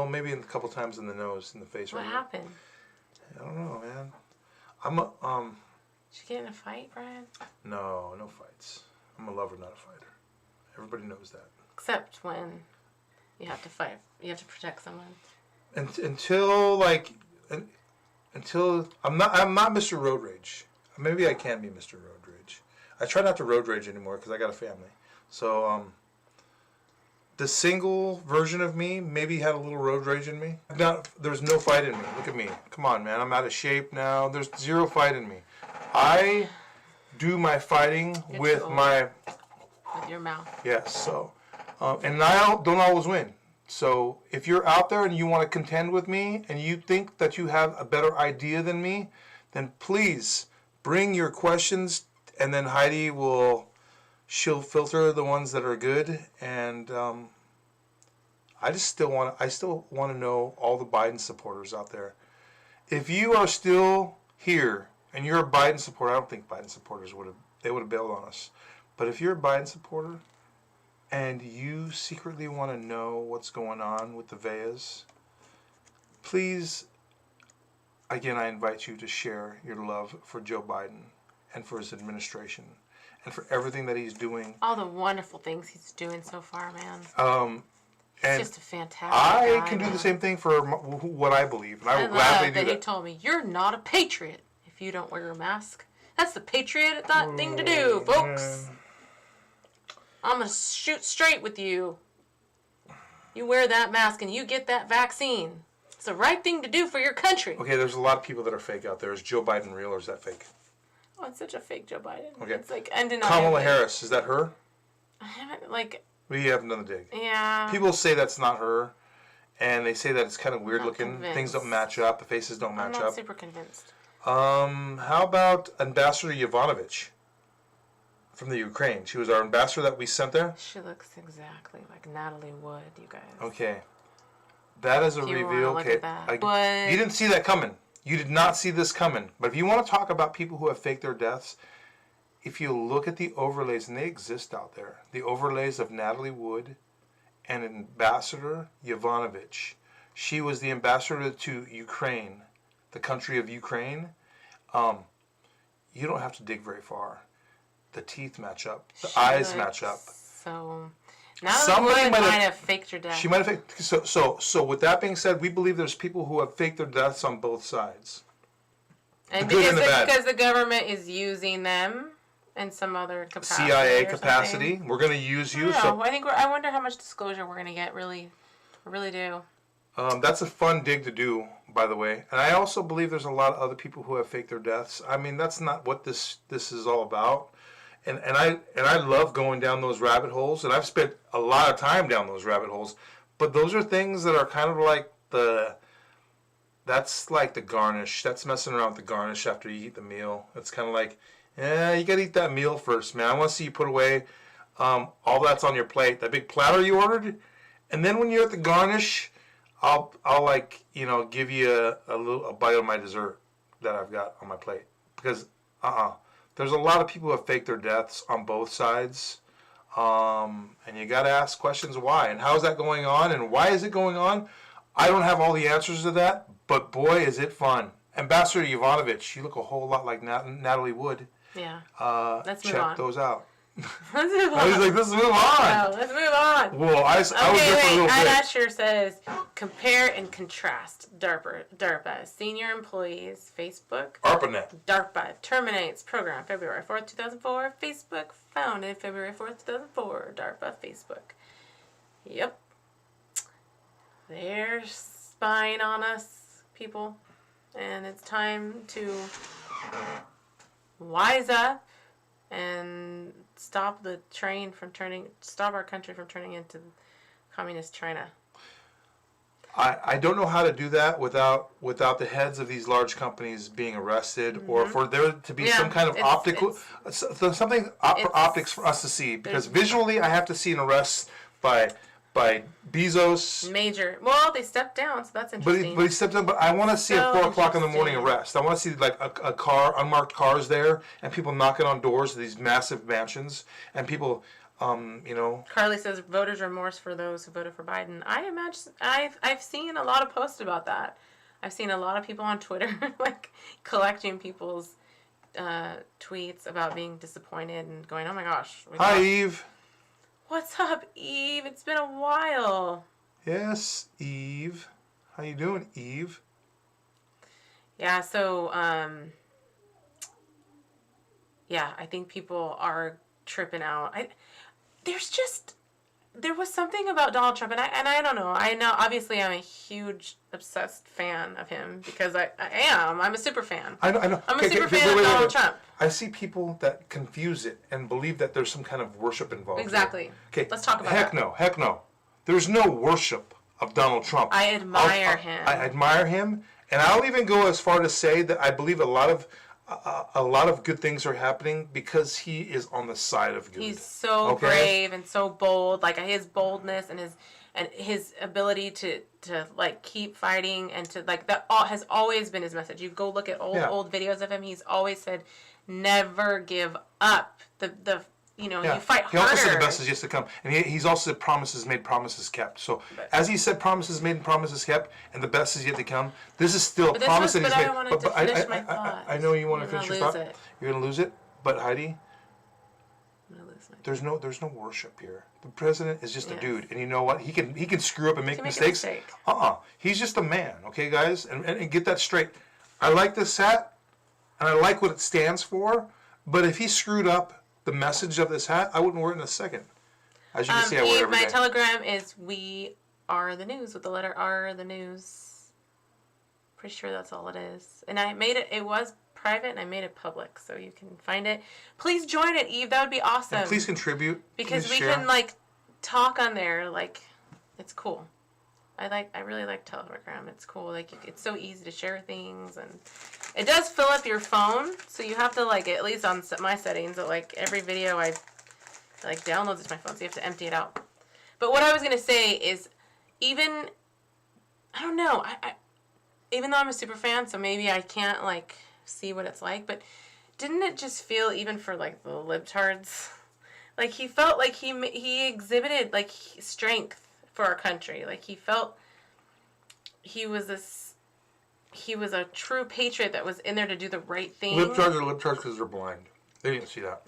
maybe a couple times in the nose, in the face. What happened? I don't know, man. Did you get in a fight, Brian? No fights. I'm a lover, not a fighter. Everybody knows that. Except when you have to fight. You have to protect someone. Until I'm not Mr. Road Rage. Maybe I can be Mr. Road Rage. I try not to road rage anymore because I got a family. So the single version of me maybe had a little road rage in me. There's no fight in me. Look at me. Come on, man. I'm out of shape now. There's zero fight in me. I do my fighting with your mouth. Yes. So, and I don't always win. So if you're out there and you want to contend with me and you think that you have a better idea than me, then please bring your questions, and then Heidi she'll filter the ones that are good. And I still want to know all the Biden supporters out there. If you are still here and you're a Biden supporter, I don't think Biden supporters would have bailed on us. But if you're a Biden supporter and you secretly want to know what's going on with the Veas, please, again, I invite you to share your love for Joe Biden and for his administration and for everything that he's doing. All the wonderful things he's doing so far, man. And He's just a fantastic I guy, can do man. the same thing for what I believe, and I will love gladly do that he that. told me, you're not a patriot if you don't wear a mask. That's the patriot thing to do, folks. I'm going to shoot straight with you. You wear that mask and you get that vaccine. It's the right thing to do for your country. Okay, there's a lot of people that are fake out there. Is Joe Biden real or is that fake? Oh, it's such a fake Joe Biden. Okay. It's like undeniable. Kamala Harris, is that her? I haven't, like, We haven't done the dig. yeah. People say that's not her, and they say that it's kind of weird Not looking. convinced. Things don't match up. The faces don't I'm match not up. super convinced. How about Ambassador Yovanovitch from the Ukraine? She was our ambassador that we sent there. She looks exactly like Natalie Wood, you guys. Okay, that is a If you wanna reveal. look Okay, at that. Wood. you didn't see that coming. You did not see this coming. But if you want to talk about people who have faked their deaths, if you look at the overlays, and they exist out there, the overlays of Natalie Wood and Ambassador Yovanovitch. She was the ambassador to Ukraine, the country of Ukraine. You don't have to dig very far. The teeth match up. The She eyes looks match up. So, Natalie Somebody Wood might might have- have faked her death. She might have faked. So with that being said, we believe there's people who have faked their deaths on both sides. And the good and the bad. because the government is using them in some other capacity. CIA or capacity. something. We're going to use you. I don't know. So I wonder how much disclosure we're gonna get. Really, I really do. that's a fun dig to do, by the way. And I also believe there's a lot of other people who have faked their deaths. I mean, that's not what this is all about. And I love going down those rabbit holes, and I've spent a lot of time down those rabbit holes. But those are things that are kind of like that's like the garnish. That's messing around with the garnish after you eat the meal. It's kind of like, you gotta eat that meal first, man. I want to see you put away all that's on your plate, that big platter you ordered, and then when you're at the garnish, I'll like give you a bite of my dessert that I've got on my plate, because there's a lot of people who have faked their deaths on both sides, and you got to ask questions why and how is that going on and why is it going on. I don't have all the answers to that, but boy is it fun. Ambassador Yovanovitch, you look a whole lot like Natalie Wood. Yeah. Let's move Check on. those out. Let's move I was on. like, let's move on. No, let's move on. Well, I was Okay, there for a wait. little bit. Asher says, compare and contrast DARPA. Senior employees, Facebook. ARPANET. DARPA terminates program February 4th, 2004. Facebook founded February 4th, 2004. DARPA Facebook. Yep. They're spying on us, people. And it's time to wise up and stop our country from turning into communist China. I don't know how to do that without the heads of these large companies being arrested, or for there to be some kind of optics for us to see, because visually I have to see an arrest by Bezos. Major. Well, they stepped down, so that's interesting. But he stepped in. But I want to see a 4 o'clock in the morning interesting. arrest. I want to see like a car, unmarked cars there, and people knocking on doors of these massive mansions, and people, Carly says voters' remorse for those who voted for Biden. I imagine I've seen a lot of posts about that. I've seen a lot of people on Twitter like collecting people's tweets about being disappointed and going, "Oh my gosh." Hi, Eve. What's up, Eve? It's been a while. Yes, Eve. How you doing, Eve? Yeah, so I think people are tripping out. There was something about Donald Trump, and I don't know. I know, obviously, I'm a huge, obsessed fan of him because I am. I'm a super fan. I know. I'm a super fan of Donald Trump. I see people that confuse it and believe that there's some kind of worship involved. Exactly. Okay. Let's talk about that. Heck no. There's no worship of Donald Trump. I admire him. I admire him, and I'll even go as far to say that I believe a lot of good things are happening because he is on the side of good. He's so brave and so bold. Like his boldness and his ability to like keep fighting and to like that has always been his message. You go look at old videos of him. He's always said, "Never give up." you know, Yeah. you fight He harder. also said the best is yet to come, and he's also said promises made, promises kept. So as he said promises made and promises kept, and the best is yet to come, this is still a But this promise was- that he's but I made. wanted to finish my thought. I know you want to You're finish gonna your thought. lose it. You're gonna lose it, but Heidi, I'm gonna lose my there's no worship here. The president is just a Yes. dude, and you know what? He can screw up and make can make a mistakes. mistake. He's just a man, okay, guys, and get that straight. I like this hat, and I like what it stands for. But if he screwed up the message of this hat, I wouldn't wear it in a second. As you can see, I wear it every my day. telegram is We Are the News with the letter R, the news. Pretty sure that's all it is. And I made it. It was private, and I made it public, so you can find it. Please join it, Eve. That would be awesome. And please contribute. Because please we share. can like talk on there. Like, it's cool. I really like Telegram. It's cool. Like, it's so easy to share things, and it does fill up your phone. So you have to like, at least on my settings, that like every video I like downloads it to my phone, so you have to empty it out. But what I was gonna say is, even I don't know. I even though I'm a super fan, so maybe I can't like see what it's like. But didn't it just feel, even for like the libtards, like he felt like he exhibited like strength for our country. Like he felt he was a true patriot that was in there to do the right thing. Libtards are libtards because they're blind. They didn't see that.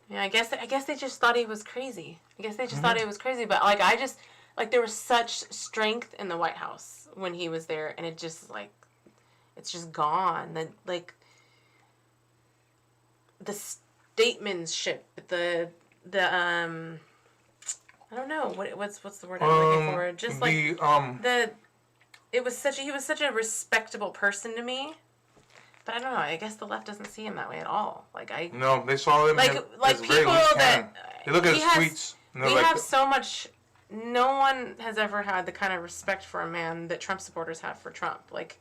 Yeah, I guess they just thought he was crazy. I guess they just thought he was crazy. But like there was such strength in the White House when he was there, and it just like it's just gone. Like the statemanship, the I don't know what's the word I'm looking for. Just like he was such a respectable person to me. But I don't know. I guess the left doesn't see him that way at all. No, they saw him like people that they look at his he has- tweets. And we they're like, have so much. No one has ever had the kind of respect for a man that Trump supporters have for Trump. Like,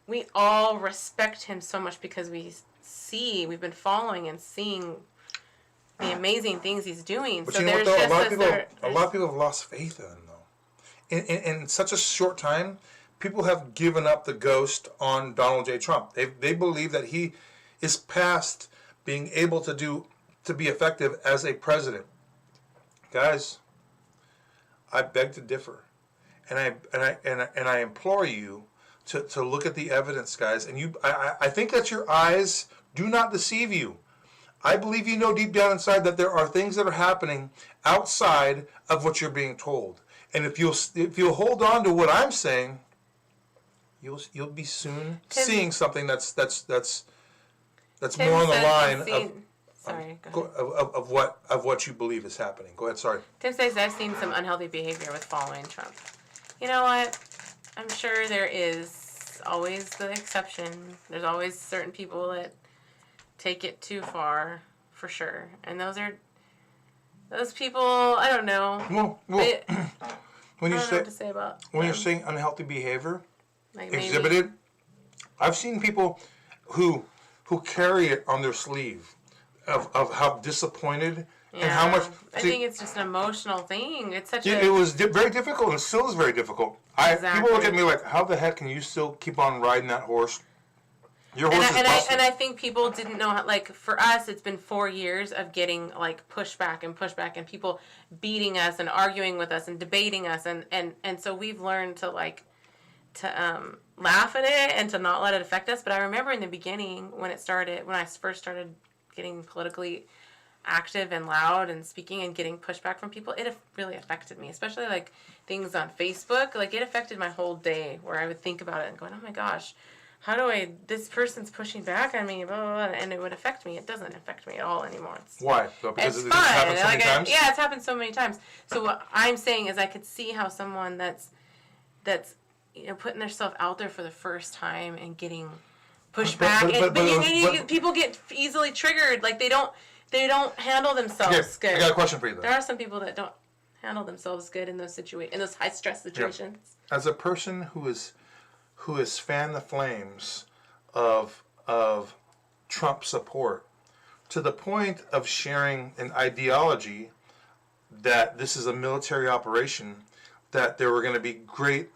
we all respect him so much because we've been following and seeing the amazing things he's doing. But so you know what, there's though? just A lot of people have lost faith in him, though. In such a short time, people have given up the ghost on Donald J. Trump. They believe that he is past being able to be effective as a president. Guys, I beg to differ, and I implore you to look at the evidence, guys. And I think that your eyes do not deceive you. I believe you know deep down inside that there are things that are happening outside of what you're being told. And if you'll hold on to what I'm saying, you'll be soon seeing something that's more on the line of what you believe is happening. Go ahead. Sorry. Tim says I've seen some unhealthy behavior with following Trump. You know what? I'm sure there is always the exception. There's always certain people that take it too far, for sure. And those people, I don't know. Well, when you I don't know what to say about when you're them. saying unhealthy behavior Like maybe- exhibited, I've seen people who carry it on their sleeve of how disappointed and how much. I think it's just an emotional thing. It's such It was very difficult, and still is very difficult. Exactly. People look at me like, how the heck can you still keep on riding that horse? Your horse is busted. And I think people didn't know how, like, for us, it's been 4 years of getting, like, pushback and people beating us and arguing with us and debating us. And so we've learned to laugh at it and to not let it affect us. But I remember in the beginning when I first started getting politically active and loud and speaking and getting pushback from people, it really affected me, especially, like, things on Facebook. Like, it affected my whole day, where I would think about it and going, oh my gosh, this person's pushing back on me, blah, blah, blah, and it would affect me. It doesn't affect me at all anymore. Why? Because it's it's fun. happened so many times? Yeah, it's happened so many times. So what I'm saying is I could see how someone that's putting themselves out there for the first time and getting pushed back. People get easily triggered. Like, they don't handle themselves good. I got a question for you, though. There are some people that don't handle themselves good in those high stress situations. As a person who has fanned the flames of Trump support to the point of sharing an ideology that this is a military operation, that there were going to be a great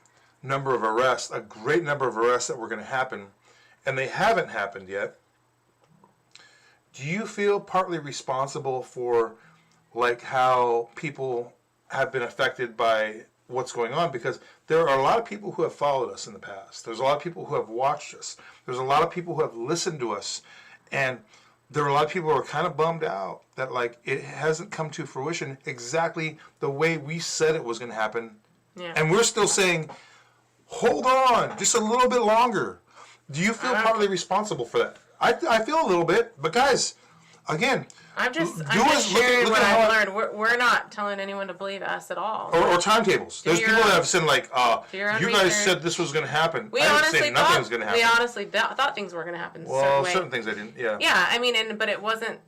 number of arrests that were going to happen, and they haven't happened yet. do you feel partly responsible for like how people have been affected by what's going on? Because there are a lot of people who have followed us in the past. There's a lot of people who have watched us. There's a lot of people who have listened to us. And there are a lot of people who are kind of bummed out that like it hasn't come to fruition exactly the way we said it was going to happen. Yeah. And we're still saying, hold on, just a little bit longer. Do you feel partly responsible for that? I feel a little bit, but guys, again, I'm just sharing what I've learned. We're not telling anyone to believe us at all. Or timetables. There's people that have said like, you guys said this was going to happen. I didn't say nothing was going to happen. We honestly thought things were going to happen. Well, certain things I didn't. Yeah. Yeah, I mean, but it wasn't.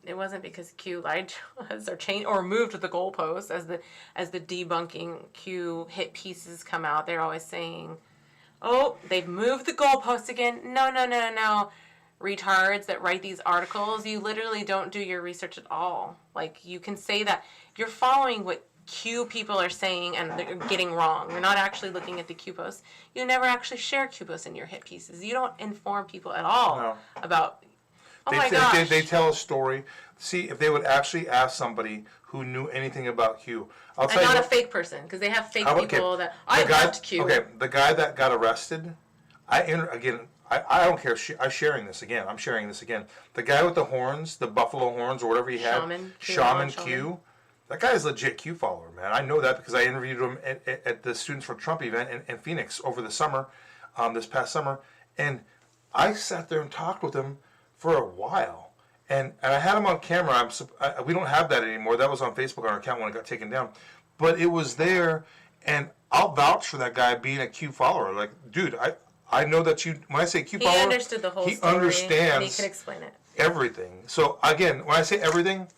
It wasn't because Q lied to us or changed or moved the goalposts as the debunking Q hit pieces come out. They're always saying, "Oh, they've moved the goalposts again." No. Retards that write these articles, you literally don't do your research at all. Like, you can say that you're following what Q people are saying and they're getting wrong. You're not actually looking at the Q posts. You never actually share Q posts in your hit pieces. You don't inform people at all about, They tell a story. See, if they would actually ask somebody who knew anything about Q. And not a fake person, because they have fake people that, I loved Q. Okay, the guy that got arrested, I don't care. I'm sharing this again. The guy with the horns, the buffalo horns or whatever he had, Shaman Q. That guy is a legit Q follower, man. I know that because I interviewed him at the Students for Trump event in Phoenix over the summer, this past summer, and I sat there and talked with him for a while, and I had him on camera. We don't have that anymore. That was on Facebook on our account when it got taken down, but it was there, and I'll vouch for that guy being a Q follower. Like, dude, I know that when I say Q follower, he understood the whole story. He understands. And he could explain it. Everything. So again, when I say everything,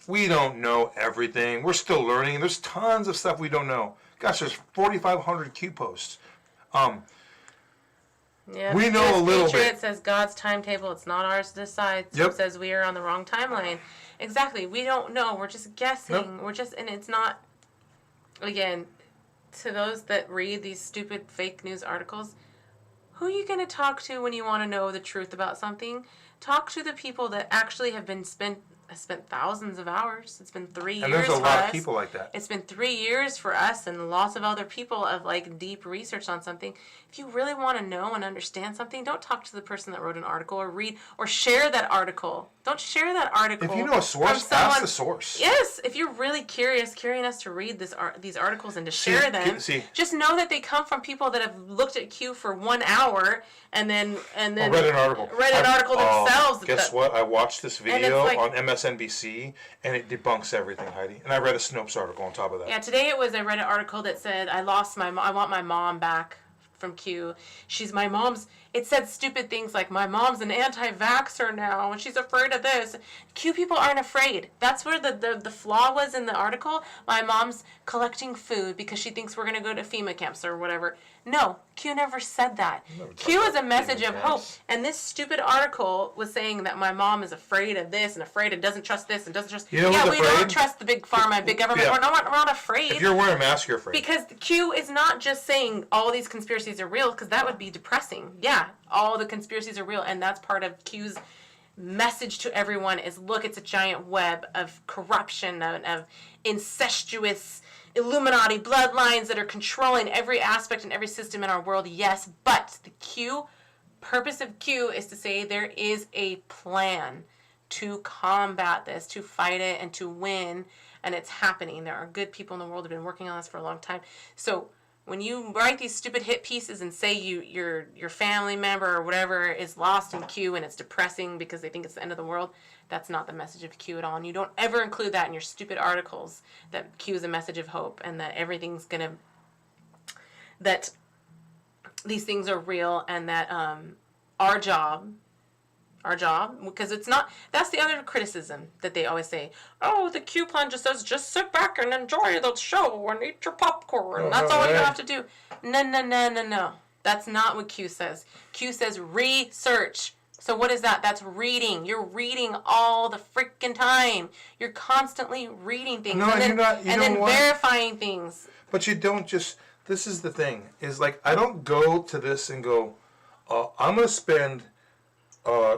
we don't know everything. We're still learning. There's tons of stuff we don't know. Gosh, there's 4,500 Q posts. We know a little bit. It says God's timetable. It's not ours to decide. It says we are on the wrong timeline. Exactly. We don't know. We're just guessing. And it's not. Again, to those that read these stupid fake news articles, who are you going to talk to when you want to know the truth about something? Talk to the people that actually have spent thousands of hours. It's been 3 years for us. And there's a lot of people like that. It's been 3 years for us and lots of other people of like deep research on something. If you really want to know and understand something, don't talk to the person that wrote an article or read or share that article. Don't share that article. If you know a source, ask the source. Yes, if you're really curious to read these articles and to share them, just know that they come from people that have looked at Q for 1 hour and then read an article. Themselves. Guess what? I watched this video on MSNBC and it debunks everything, Heidi. And I read a Snopes article on top of that. Yeah, today I read an article that said I want my mom back from Q. She's my mom's. It said stupid things like my mom's an anti-vaxxer now and she's afraid of this. Q people aren't afraid. That's where the flaw was in the article. My mom's collecting food because she thinks we're going to go to FEMA camps or whatever. No, Q never said that. Q is a message of hope. And this stupid article was saying that my mom is afraid of this and afraid and doesn't trust this and doesn't trust... You know who's afraid? We don't trust the big pharma and big government. We're not afraid. If you're wearing a mask, you're afraid. Because Q is not just saying all these conspiracies are real, because that would be depressing. Yeah, all the conspiracies are real, and that's part of Q's message to everyone is, look, it's a giant web of corruption, of incestuous Illuminati bloodlines that are controlling every aspect and every system in our world. Yes, but the purpose of Q is to say there is a plan to combat this, to fight it, and to win, and it's happening. There are good people in the world who have been working on this for a long time. So when you write these stupid hit pieces and say your family member or whatever is lost in Q and it's depressing because they think it's the end of the world, that's not the message of Q at all. And you don't ever include that in your stupid articles, that Q is a message of hope and that everything's gonna, that these things are real and that our job, because it's not, that's the other criticism that they always say, oh, the Q plan just says, just sit back and enjoy the show and eat your popcorn. That's all you have to do. No. That's not what Q says. Q says research. So what is that? That's reading. You're reading all the freaking time. You're constantly reading things and then verifying things. But you don't just, this is the thing, is like, I don't go to this and go, I'm going to spend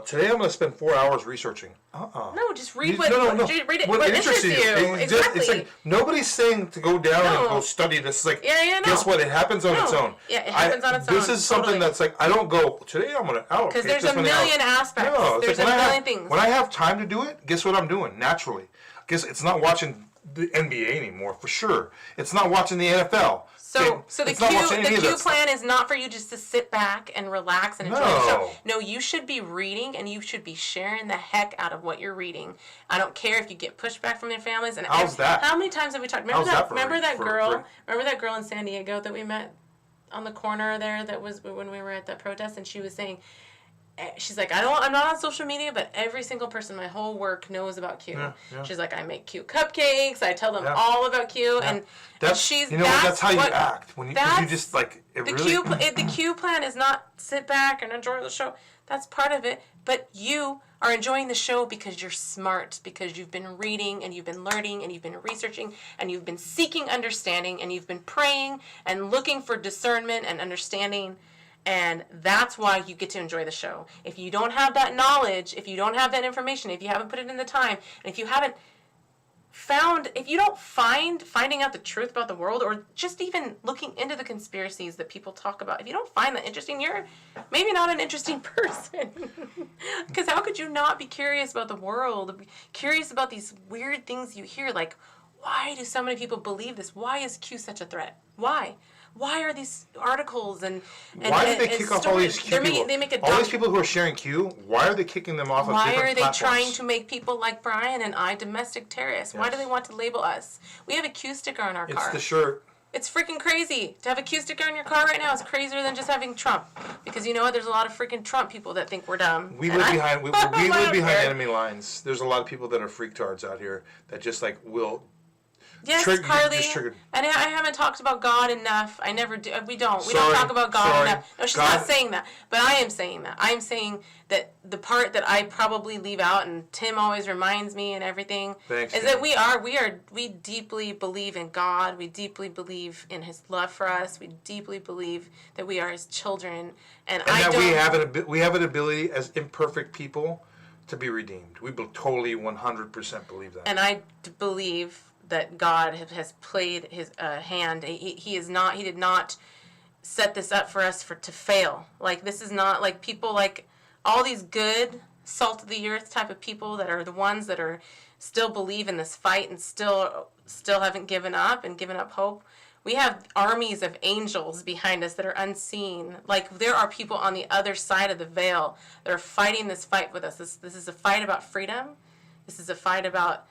Today I'm going to spend 4 hours researching. No, just read what read it, what interests you. Exactly. It's like nobody's saying to go down and go study this. It's like, guess what? It happens on its own. Yeah, it happens on its own. This is something that's like, I don't go, today I'm going to, because there's a million aspects. No, there's like a million things. When I have time to do it, guess what I'm doing? Naturally. Guess it's not watching the NBA anymore, for sure. It's not watching the NFL. So the Q plan is not for you just to sit back and relax and enjoy the show. No, you should be reading and you should be sharing the heck out of what you're reading. I don't care if you get pushback from your families. And how's that? How many times have we talked? Remember that girl in San Diego that we met on the corner there? That was when we were at that protest, and she was saying. She's like, I'm not on social media, but every single person in my whole work knows about Q. Yeah. She's like, I make Q cupcakes. I tell them all about Q, and she's that's how you act when you just like the Q plan is not sit back and enjoy the show. That's part of it, but you are enjoying the show because you're smart, because you've been reading and you've been learning and you've been researching and you've been seeking understanding and you've been praying and looking for discernment and understanding. And that's why you get to enjoy the show. If you don't have that knowledge, if you don't have that information, if you haven't put it in the time, and if you don't finding out the truth about the world, or just even looking into the conspiracies that people talk about, if you don't find that interesting, you're maybe not an interesting person. Because how could you not be curious about the world, curious about these weird things you hear, like, why do so many people believe this? Why is Q such a threat? Why? Why are these articles and why do they kick off all these Q people? They make all these people who are sharing Q. Why are they kicking them off of different platforms? Why are they trying to make people like Brian and I domestic terrorists? Yes. Why do they want to label us? We have a Q sticker on our car. It's the shirt. It's freaking crazy to have a Q sticker on your car right now. It's crazier than just having Trump, because you know what? There's a lot of freaking Trump people that think we're dumb. We live behind enemy lines. There's a lot of people that are freaktards out here that just like will. Yes, Carly, and I haven't talked about God enough. I never do. We don't talk about God enough. No, she's not saying that, but I am saying that. I am saying that the part that I probably leave out, and Tim always reminds me and everything, is that we deeply believe in God. We deeply believe in His love for us. We deeply believe that we are His children, and we have an ability as imperfect people to be redeemed. We totally 100% believe that. And I believe that God has played His hand. He did not set this up for us to fail. Like, this is not like people like all these good salt of the earth type of people that are the ones that are still believe in this fight and still haven't given up and given up hope. We have armies of angels behind us that are unseen. Like, there are people on the other side of the veil that are fighting this fight with us. This is a fight about freedom. This is a fight about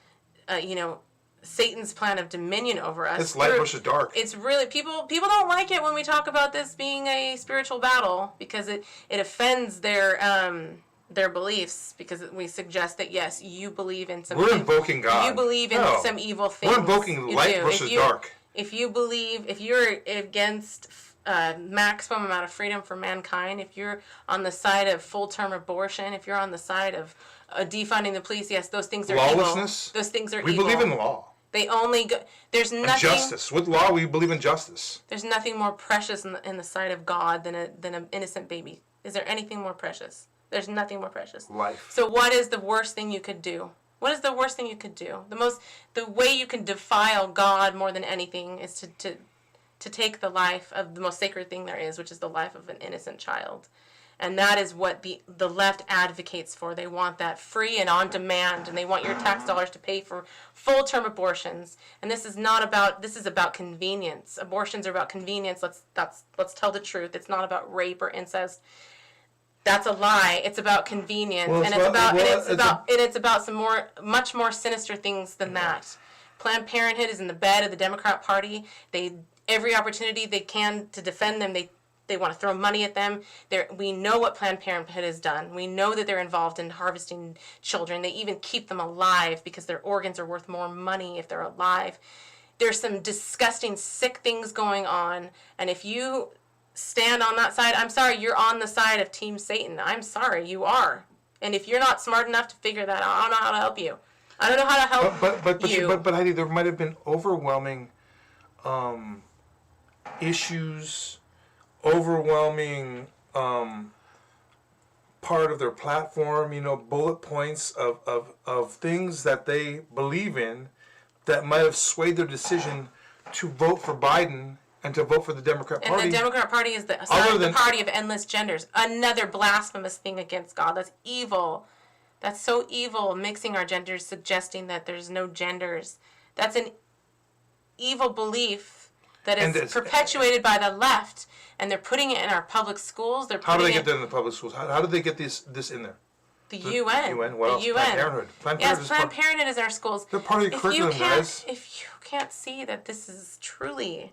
Satan's plan of dominion over us. It's light versus dark. It's really people don't like it when we talk about this being a spiritual battle, because it offends their beliefs, because we suggest that yes, you believe in some. We're invoking God. You believe in some evil things. We're invoking light versus dark. If you're against maximum amount of freedom for mankind, if you're on the side of full-term abortion, if you're on the side of defunding the police, yes, those things are lawlessness. Evil. Those things are evil. We believe in law. They only go. There's nothing. And justice. With law, we believe in justice. There's nothing more precious in the sight of God than an innocent baby. Is there anything more precious? There's nothing more precious. Life. So what is the worst thing you could do? What is the worst thing you could do? The way you can defile God more than anything is to take the life of the most sacred thing there is, which is the life of an innocent child. And that is what the left advocates for. They want that free and on demand, and they want your tax dollars to pay for full-term abortions. And this is about convenience. Abortions are about convenience. Let's tell the truth. It's not about rape or incest. That's a lie. It's about convenience, it's about some much more sinister things than that. Planned Parenthood is in the bed of the Democrat Party. Every opportunity they can to defend them, they want to throw money at them. We know what Planned Parenthood has done. We know that they're involved in harvesting children. They even keep them alive because their organs are worth more money if they're alive. There's some disgusting, sick things going on. And if you stand on that side, I'm sorry, you're on the side of Team Satan. I'm sorry, you are. And if you're not smart enough to figure that out, I don't know how to help you. I don't know how to help you. But Heidi, there might have been overwhelming issues, overwhelming part of their platform, bullet points of things that they believe in that might have swayed their decision to vote for Biden and to vote for the Democrat Party. And the Democrat Party is the party of endless genders. Another blasphemous thing against God. That's evil. That's so evil, mixing our genders, suggesting that there's no genders. That's an evil belief that is perpetuated by the left, and they're putting it in our public schools. How do they get that in the public schools? How do they get this in there? The UN. What else? UN. Planned Parenthood. Planned Parenthood is in our schools. They're part of the curriculum, guys. If you can't see that this is truly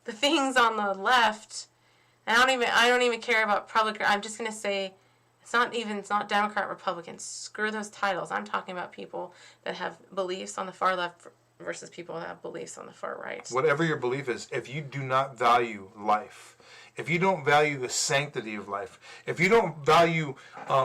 the things on the left, and I don't even care about public. I'm just gonna say, it's not Democrat, Republican. Screw those titles. I'm talking about people that have beliefs on the far left versus people that have beliefs on the far right. Whatever your belief is, if you do not value life, if you don't value the sanctity of life, if you don't value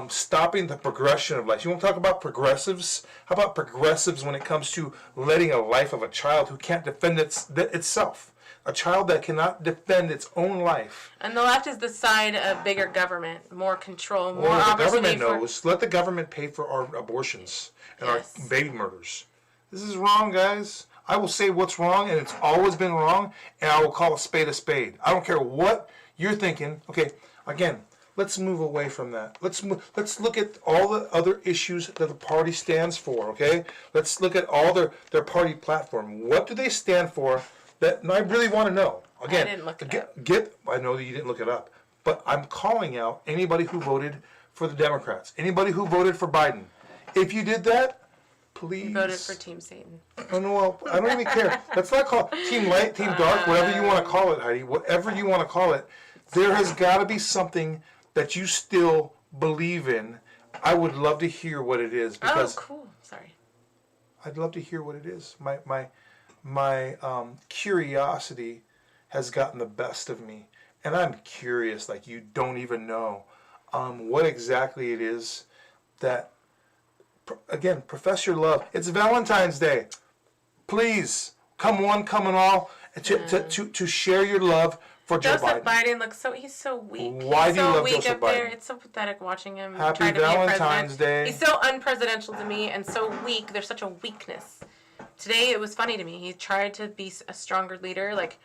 stopping the progression of life, you want to talk about progressives? How about progressives when it comes to letting a life of a child who can't defend itself? A child that cannot defend its own life. And the left is the side of bigger government, more control, more opportunity. The government knows. Let the government pay for our abortions and our baby murders. This is wrong, guys. I will say what's wrong, and it's always been wrong, and I will call a spade a spade. I don't care what you're thinking. Okay, again, let's move away from that. Let's look at all the other issues that the party stands for, okay? Let's look at all their party platform. What do they stand for? And I really want to know. Again, I didn't look it up. I know that you didn't look it up, but I'm calling out anybody who voted for the Democrats, anybody who voted for Biden. If you did that, please. You voted for Team Satan. Oh, no, well, I don't even care. Let's not call it Team Light, Team Dark, whatever you want to call it, Heidi. Whatever you want to call it, there has got to be something that you still believe in. I would love to hear what it is because. Oh, cool. Sorry. I'd love to hear what it is. My curiosity has gotten the best of me, and I'm curious like you don't even know what exactly it is that, again, profess your love. It's Valentine's Day. Please, come one, come and all, to share your love for Joe Joseph Biden. Biden looks he's so weak. Why do you love weak Joseph up there. Biden? It's so pathetic watching him Happy try to Valentine's be a Day. president. He's so unpresidential to me and so weak. There's such a weakness. Today it was funny to me. He tried to be a stronger leader. Like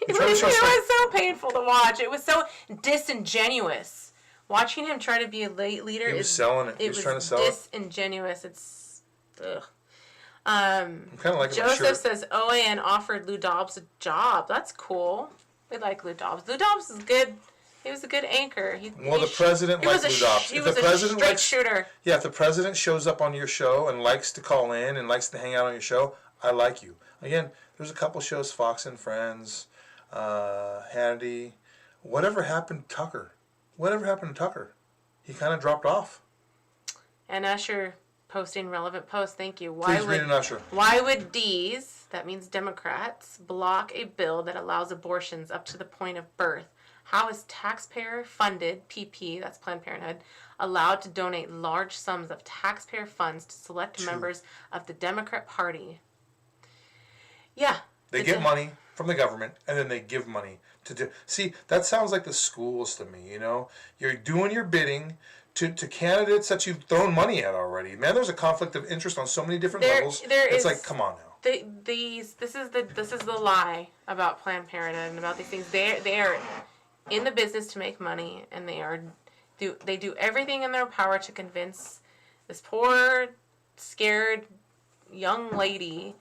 it was so painful to watch. It was so disingenuous. Watching him try to be a late leader. He was selling it. He was trying to sell it. Disingenuous. It's ugh. I'm kind of like Joseph says OAN offered Lou Dobbs a job. That's cool. We like Lou Dobbs. Lou Dobbs is good. He was a good anchor. The president likes Lou Dobbs. He was a straight shooter. Yeah, if the president shows up on your show and likes to call in and likes to hang out on your show, I like you. Again, there's a couple shows, Fox and Friends, Hannity. Whatever happened to Tucker? He kind of dropped off. And Usher posting relevant posts. Thank you. Please read an Usher. Why would D's, that means Democrats, block a bill that allows abortions up to the point of birth? How is taxpayer-funded PP, that's Planned Parenthood, allowed to donate large sums of taxpayer funds to select members of the Democrat Party? Yeah. They get money from the government, and then they give money to do. See, that sounds like the schools to me, you know? You're doing your bidding to candidates that you've thrown money at already. Man, there's a conflict of interest on so many different levels. It's like, come on now. This is the lie about Planned Parenthood and about these things. They are in the business to make money, and they do everything in their power to convince this poor, scared young lady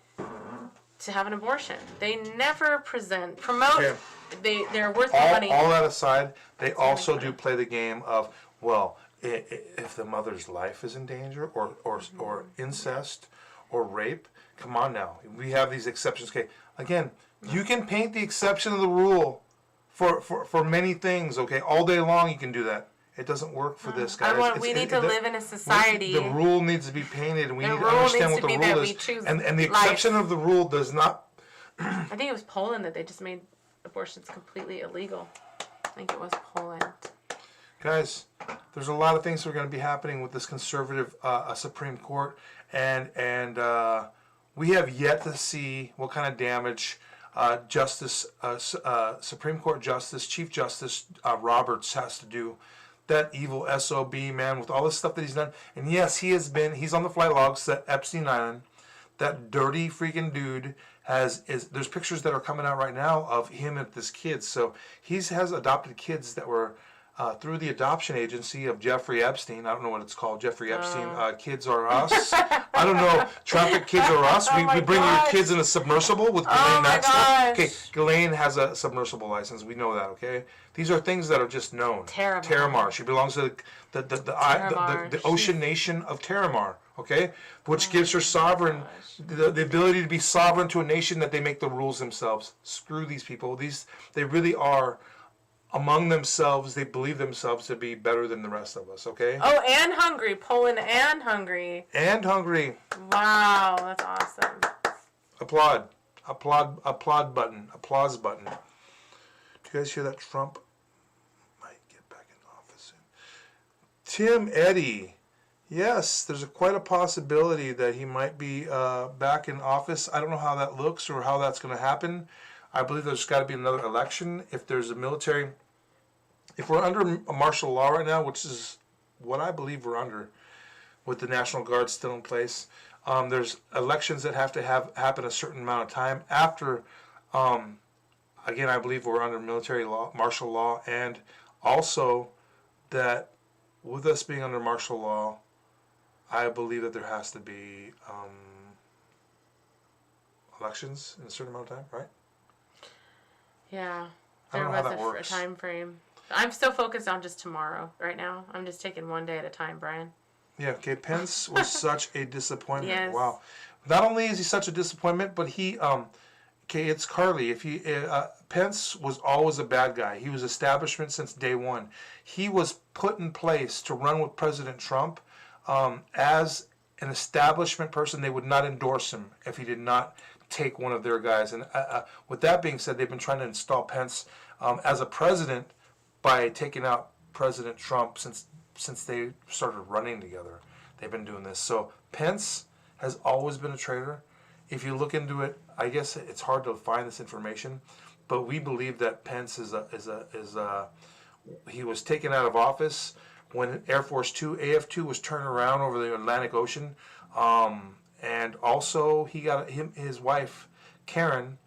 to have an abortion. They never promote. Yeah. They're worth the money. All that aside, they also do play the game of, well, if the mother's life is in danger, or incest, or rape. Come on now, we have these exceptions. Okay, again, you can paint the exception of the rule for many things, okay? All day long you can do that. It doesn't work for this, guys. We need to live in a society. The rule needs to be painted, and we need to understand what the rule is. And the exception of the rule does not... I think it was Poland that they just made abortions completely illegal. I think it was Poland. Guys, there's a lot of things that are going to be happening with this conservative Supreme Court, and we have yet to see what kind of damage Supreme Court Justice, Chief Justice Roberts has to do. that evil SOB, man, with all this stuff that he's done. And yes, he's on the flight logs at Epstein Island. That dirty freaking dude there's pictures that are coming out right now of him and this kid. So has adopted kids that were through the adoption agency of Jeffrey Epstein. I don't know what it's called. Jeffrey Epstein. Kids Are Us. I don't know. Traffic Kids Are Us. We bring your kids in a submersible with Ghislaine Maxwell. Okay, Ghislaine has a submersible license. We know that, okay? These are things that are just known. Terramar. She belongs to the ocean nation of Terramar, okay? Which gives her the ability to be sovereign to a nation that they make the rules themselves. Screw these people. They really are among themselves. They believe themselves to be better than the rest of us, okay? Oh, and hungry. Poland and hungry. And hungry. Wow, that's awesome. Applaud button. Applause button. Do you guys hear that? Trump might get back in office soon. Tim Eddy. Yes, there's quite a possibility that he might be back in office. I don't know how that looks or how that's going to happen. I believe there's got to be another election. If there's a military, if we're under a martial law right now, which is what I believe we're under, with the National Guard still in place, there's elections that have to happen a certain amount of time after. Again, I believe we're under military law, martial law, and also that with us being under martial law, I believe that there has to be elections in a certain amount of time, right? Yeah, I don't know how that a works. time frame. I'm still focused on just tomorrow right now. I'm just taking one day at a time, Brian. Yeah, okay, Pence was such a disappointment. Yes. Wow. Not only is he such a disappointment, but it's Carly. Pence was always a bad guy. He was establishment since day one. He was put in place to run with President Trump as an establishment person. They would not endorse him if he did not take one of their guys. And with that being said, they've been trying to install Pence as a president by taking out President Trump since they started running together. They've been doing this. So Pence has always been a traitor. If you look into it, I guess it's hard to find this information, but we believe that Pence he was taken out of office when Air Force Two, AF2, was turned around over the Atlantic Ocean, and also his wife Karen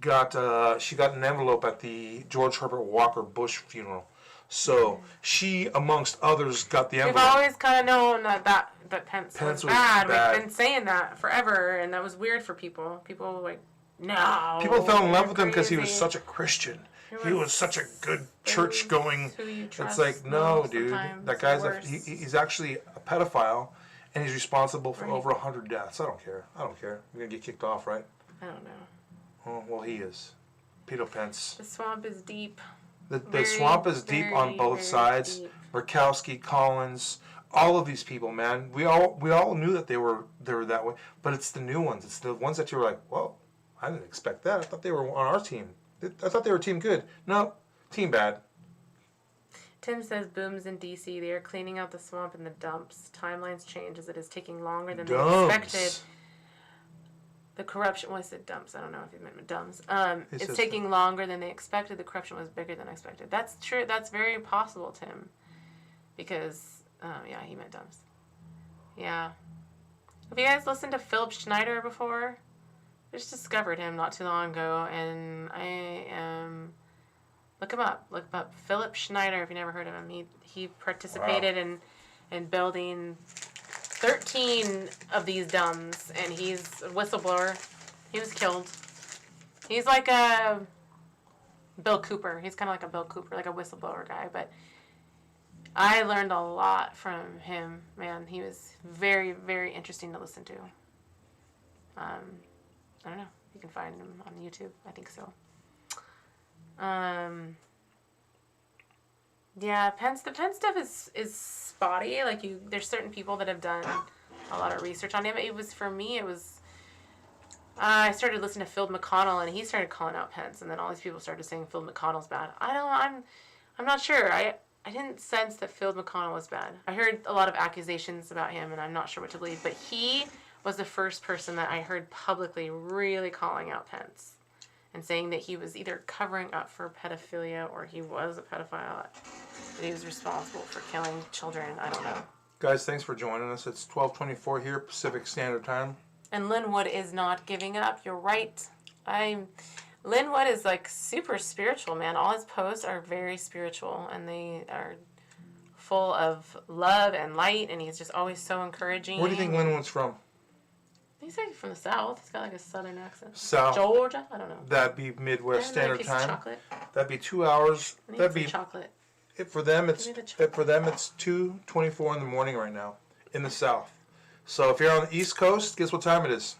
got an envelope at the George Herbert Walker Bush funeral. So she, amongst others, got the envelope. We've always kind of known that Pence was bad. bad. We've been saying that forever, and that was weird for people. People were like, no. People fell in love with him because he was crazy. such a Christian. He was such a good church-going. It's like, no, dude, that guy's he's actually a pedophile, and he's responsible for over 100 deaths. I don't care. You're gonna get kicked off, right? I don't know. Oh, well, he is. Pedo Pence. The swamp is deep. The swamp is deep on both sides. Deep. Murkowski, Collins, all of these people, man. We all knew that they were that way, but it's the new ones. It's the ones that you were like, whoa, I didn't expect that. I thought they were on our team. I thought they were team good. No, team bad. Tim says booms in D.C. They are cleaning out the swamp and the dumps. Timelines change as it is taking longer than they expected. The corruption was it dumps? I don't know if you meant dumps. It's taking longer than they expected. The corruption was bigger than expected. That's true. That's very possible, Tim. Because yeah, he meant dumps. Yeah. Have you guys listened to Philip Schneider before? I just discovered him not too long ago, and look him up. Look him up. Philip Schneider. If you never heard of him, he participated in building 13 of these dumbs, and he's a whistleblower. He was killed. He's like a Bill Cooper. He's kind of like a Bill Cooper, like a whistleblower guy. But I learned a lot from him, man. He was very, very interesting to listen to. I don't know. You can find him on YouTube. I think so. Yeah, the Pence stuff is spotty. Like there's certain people that have done a lot of research on him. For me, I started listening to Phil McConnell, and he started calling out Pence, and then all these people started saying Phil McConnell's bad. I'm not sure. I didn't sense that Phil McConnell was bad. I heard a lot of accusations about him, and I'm not sure what to believe. But he was the first person that I heard publicly really calling out Pence and saying that he was either covering up for pedophilia or he was a pedophile. That he was responsible for killing children. I don't know. Guys, thanks for joining us. It's 12:24 here, Pacific Standard Time. And Linwood is not giving up. You're right. Linwood is like super spiritual, man. All his posts are very spiritual, and they are full of love and light, and he's just always so encouraging. Where do you think Linwood's from? He's like from the South. He's got like a Southern accent. South. Georgia? I don't know. That'd be Midwest Standard piece Time. Of chocolate. That'd be 2 hours. I need That'd some be chocolate. for them. It's Give me the chocolate. for them. It's 2:24 in the morning right now in the South. So if you're on the East Coast, guess what time it is?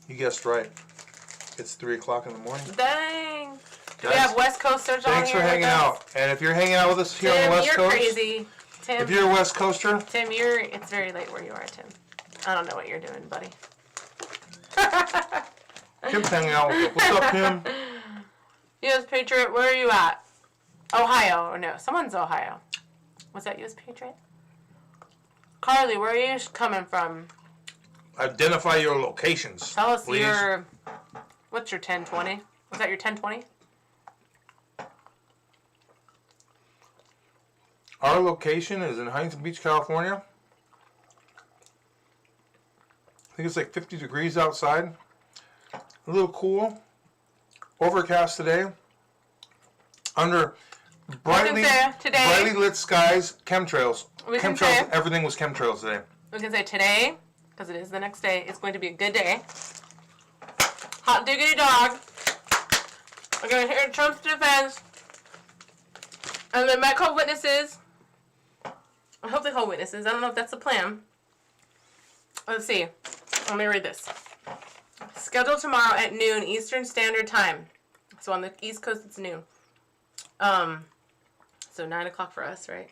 You guessed right. It's 3 o'clock in the morning. Dang. Do we Guys, have West Coasters on here? Thanks for hanging out. And if you're hanging out with us here on the West you're Coast, crazy. Tim, if you're a West Coaster, Tim, it's very late where you are, Tim. I don't know what you're doing, buddy. Tim's hanging out with us. What's up, Tim? U.S. Patriot, where are you at? Ohio. Or no, someone's Ohio. Was that U.S. Patriot? Carly, where are you coming from? Identify your locations. Tell us please. what's your 1020? Was that your 1020? Our location is in Huntington Beach, California. I think it's like 50 degrees outside. A little cool. Overcast today. Under brightly lit skies, chemtrails. Chemtrails. Everything was chemtrails today. We can say today, because it is the next day, it's going to be a good day. Hot diggity dog. We're going to hear Trump's defense. And they might call witnesses. I hope they call witnesses. I don't know if that's the plan. Let's see. Let me read this. Scheduled tomorrow at noon Eastern Standard Time. So on the East Coast, it's noon. So 9 o'clock for us, right?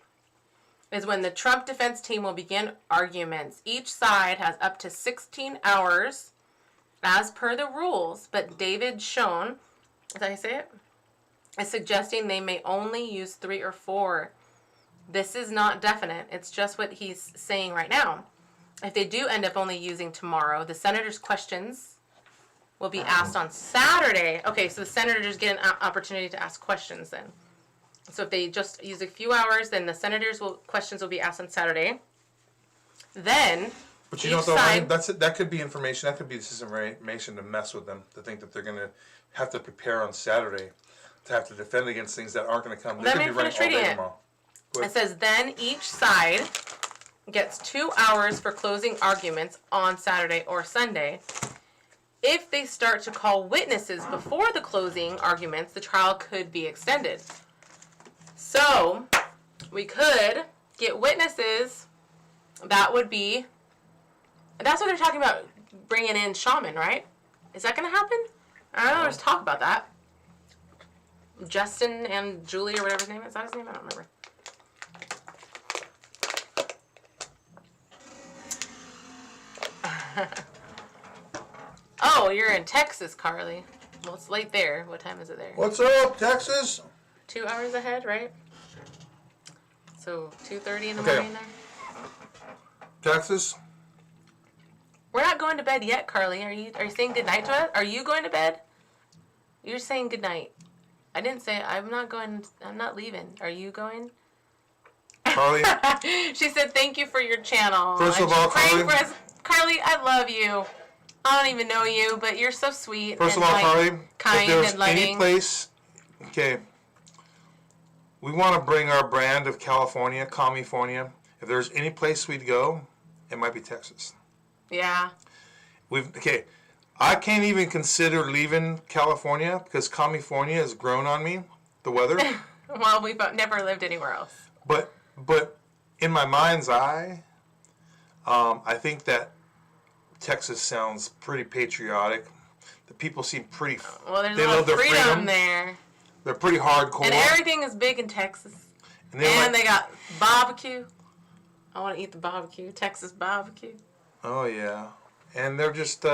Is when the Trump defense team will begin arguments. Each side has up to 16 hours as per the rules, but David Schoen, is that how you say it? Is suggesting they may only use 3 or 4. This is not definite. It's just what he's saying right now. If they do end up only using tomorrow, the senators' questions will be asked on Saturday. Okay, so the senators get an opportunity to ask questions then. So if they just use a few hours, then the questions will be asked on Saturday. Then, but you know what, though, that could be information. That could be information to mess with them. To think that they're going to have to prepare on Saturday to have to defend against things that aren't going to come. They could be running all day tomorrow. It says then each side gets 2 hours for closing arguments on Saturday or Sunday. If they start to call witnesses before the closing arguments, the trial could be extended. So, we could get witnesses. That's what they're talking about, bringing in Shaman, right? Is that going to happen? I don't know, there's talk about that. Justin and Julie, or whatever his name is. Is that his name? I don't remember. Oh, you're in Texas, Carly. Well, it's late there. What time is it there? What's up, Texas? 2 hours ahead, right? So 2:30 in the morning there. Texas. We're not going to bed yet, Carly. Are you saying good night to us? Are you going to bed? You're saying good night. I didn't say I'm not leaving. Are you going? Carly. She said thank you for your channel. First of all, Carly. Carly, I love you. I don't even know you, but you're so sweet. First of all, Carly, kind if there's and loving. any place, okay, we want to bring our brand of California, California. If there's any place we'd go, it might be Texas. Yeah. I can't even consider leaving California because California has grown on me, the weather. Well, we've never lived anywhere else. But in my mind's eye, I think that Texas sounds pretty patriotic. The people seem pretty. Well, there's they a lot love of their freedom there. They're pretty hardcore. And everything is big in Texas. And they got barbecue. I want to eat the barbecue. Texas barbecue. Oh, yeah. And they're just,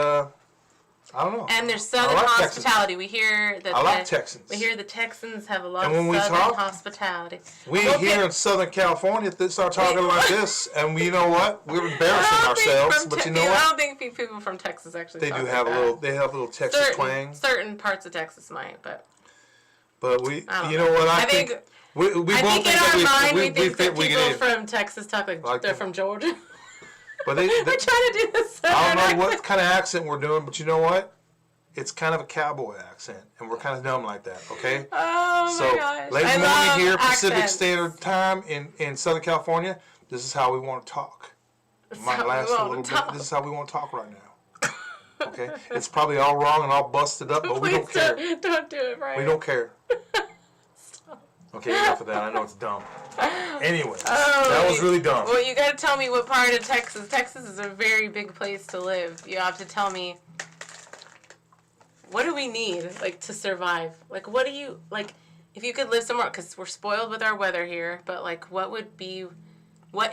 I don't know. And there's Southern like hospitality. We hear that I like Texans. We hear the Texans have a lot And of when we Southern talk, hospitality. We here in Southern California start talking like this, and you know what? We're embarrassing ourselves. But you know what? I don't think people from Texas actually. They talk do like have that. a little. They have a little Texas twang. Certain parts of Texas might, but. But we, I you know what? I think we I both think in that our mind we think that we people get in. from Texas talk like they're from Georgia. But They're trying to do this. I don't know what kind of accent we're doing, but you know what? It's kind of a cowboy accent, and we're kind of dumb like that, okay? Oh so, my gosh! late I morning here, Pacific accents. Standard Time in Southern California. This is how we want to talk. It might last a little bit. This is how we want to talk right now. Okay, it's probably all wrong and all busted up, but we don't care. Don't do it, right? We don't care. Okay, enough of that. I know it's dumb. Anyway, that was really dumb. Well, you got to tell me what part of Texas. Texas is a very big place to live. You have to tell me, what do we need, like, to survive? Like, what do you, like, if you could live somewhere, because we're spoiled with our weather here, but, like, what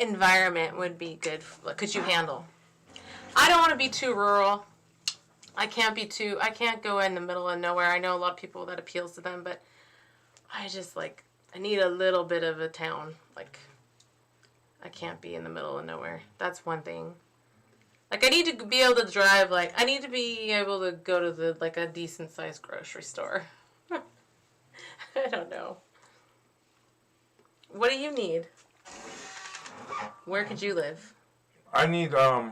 environment would be good, could you handle? I don't want to be too rural. I can't go in the middle of nowhere. I know a lot of people that appeals to them, but I just, like, I need a little bit of a town. Like, I can't be in the middle of nowhere. That's one thing. Like, I need to be able to drive, like, I need to be able to go to a decent-sized grocery store. I don't know. What do you need? Where could you live? I need, I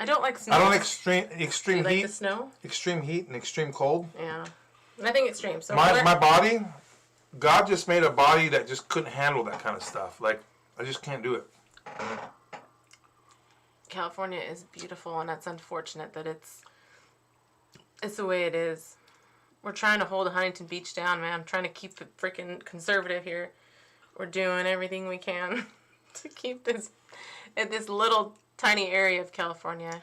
don't like snow. I don't like extreme do you heat. like the snow? Extreme heat and extreme cold. Yeah. Nothing extreme. So my body, God just made a body that just couldn't handle that kind of stuff. Like, I just can't do it. California is beautiful, and it's unfortunate that it's the way it is. We're trying to hold Huntington Beach down, man. I'm trying to keep it freaking conservative here. We're doing everything we can to keep this little tiny area of California.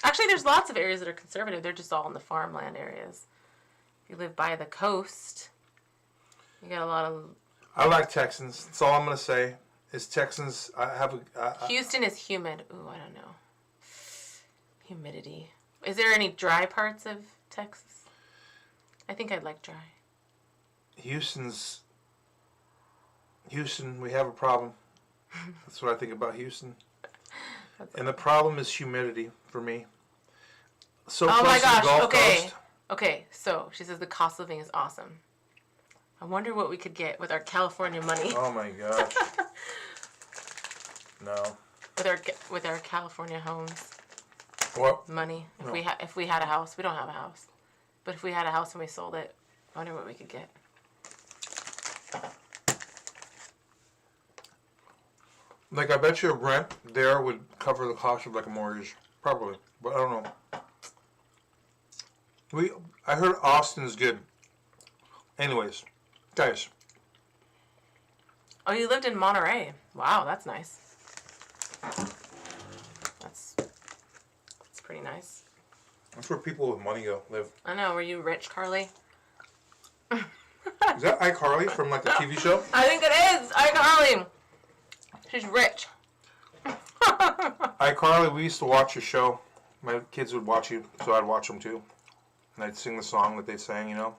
Actually, there's lots of areas that are conservative. They're just all in the farmland areas. If you live by the coast, you got a lot of... I like Texans. That's all I'm going to say. Is Texans, Houston is humid. Ooh, I don't know. Humidity. Is there any dry parts of Texas? I think I'd like dry. Houston, we have a problem. That's what I think about Houston. And the problem is humidity for me. So oh my gosh, okay. Coast. Okay, so she says the cost of living is awesome. I wonder what we could get with our California money. Oh my gosh. No. With our California homes. What? Money. No. If we had a house, we don't have a house. But if we had a house and we sold it, I wonder what we could get. Like, I bet you rent there would cover the cost of like a mortgage. Probably. But I don't know. I heard Austin's good. Anyways, guys. Oh, you lived in Monterey. Wow, that's nice. That's pretty nice. That's where people with money go live. I know. Were you rich, Carly? Is that iCarly from like the TV show? I think it is. iCarly. She's rich. iCarly, we used to watch a show. My kids would watch you, so I'd watch them too. And I'd sing the song that they sang, you know.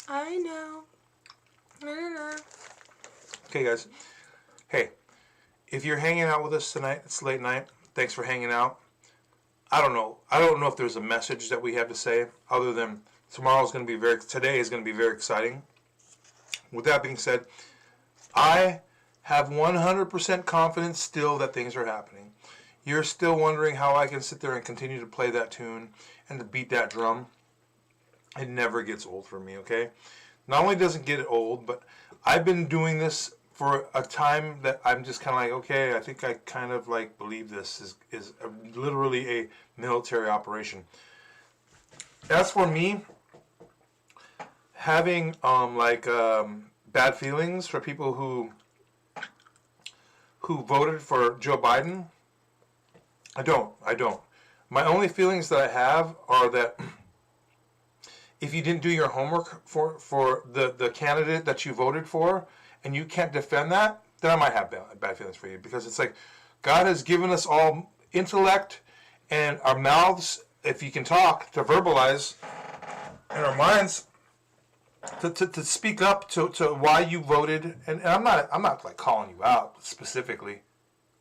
I know. Okay, guys. Hey, if you're hanging out with us tonight, it's late night. Thanks for hanging out. I don't know if there's a message that we have to say other than today is going to be very exciting. With that being said, I have 100% confidence still that things are happening. You're still wondering how I can sit there and continue to play that tune and to beat that drum. It never gets old for me, okay? Not only doesn't get old, but I've been doing this for a time that I'm just kind of like, okay, I think I kind of like believe this is literally a military operation. As for me, having bad feelings for people who voted for Joe Biden, I don't. My only feelings that I have are that if you didn't do your homework for the candidate that you voted for and you can't defend that, then I might have bad feelings for you, because it's like God has given us all intellect and our mouths if you can talk, to verbalize in our minds, to speak up to why you voted, and I'm not like calling you out specifically.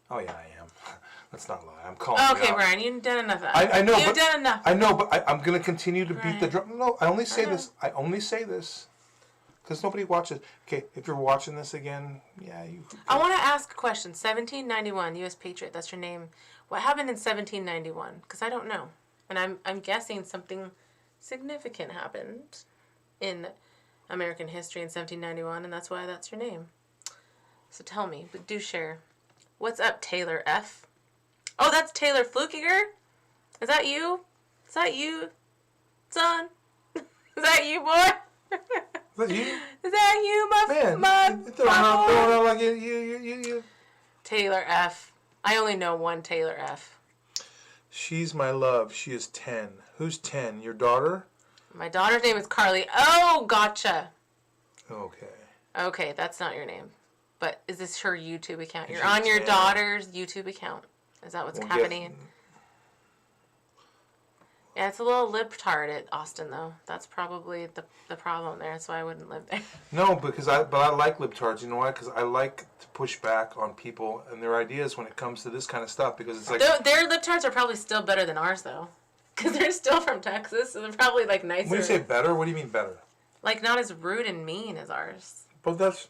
Oh yeah, I am. Let's not lie. I'm calling you out. Okay, Brian, you've done enough. I know. You've done enough. I know, but I'm going to continue to beat the Brian. drum. No, I only say this. I only say this because nobody watches. Okay, if you're watching this again, yeah, you. I want to ask a question. 1791, U.S. Patriot. That's your name. What happened in 1791? Because I don't know, and I'm guessing something significant happened in American history in 1791, and that's why that's your name. So tell me, but do share. What's up, Taylor F? Oh, that's Taylor Flukiger? Is that you? Is that you, son? Is that you, boy? Is that you? Is that you, Man, my throwing out like you. Taylor F. I only know one Taylor F. She's my love. She is 10. Who's 10? Your daughter? My daughter's name is Carly. Oh, gotcha. Okay. Okay, that's not your name. But is this her YouTube account? And You're on she's your 10. daughter's YouTube account. Is that what's Well, happening? Yeah, it's a little libtard at Austin, though. That's probably the problem there. That's why I wouldn't live there. No, because I like libtards. You know why? Because I like to push back on people and their ideas when it comes to this kind of stuff. Because it's like Their libtards are probably still better than ours, though. Because they're still from Texas, so they're probably, like, nicer. when you say better, what do you mean better? Like, not as rude and mean as ours. But that's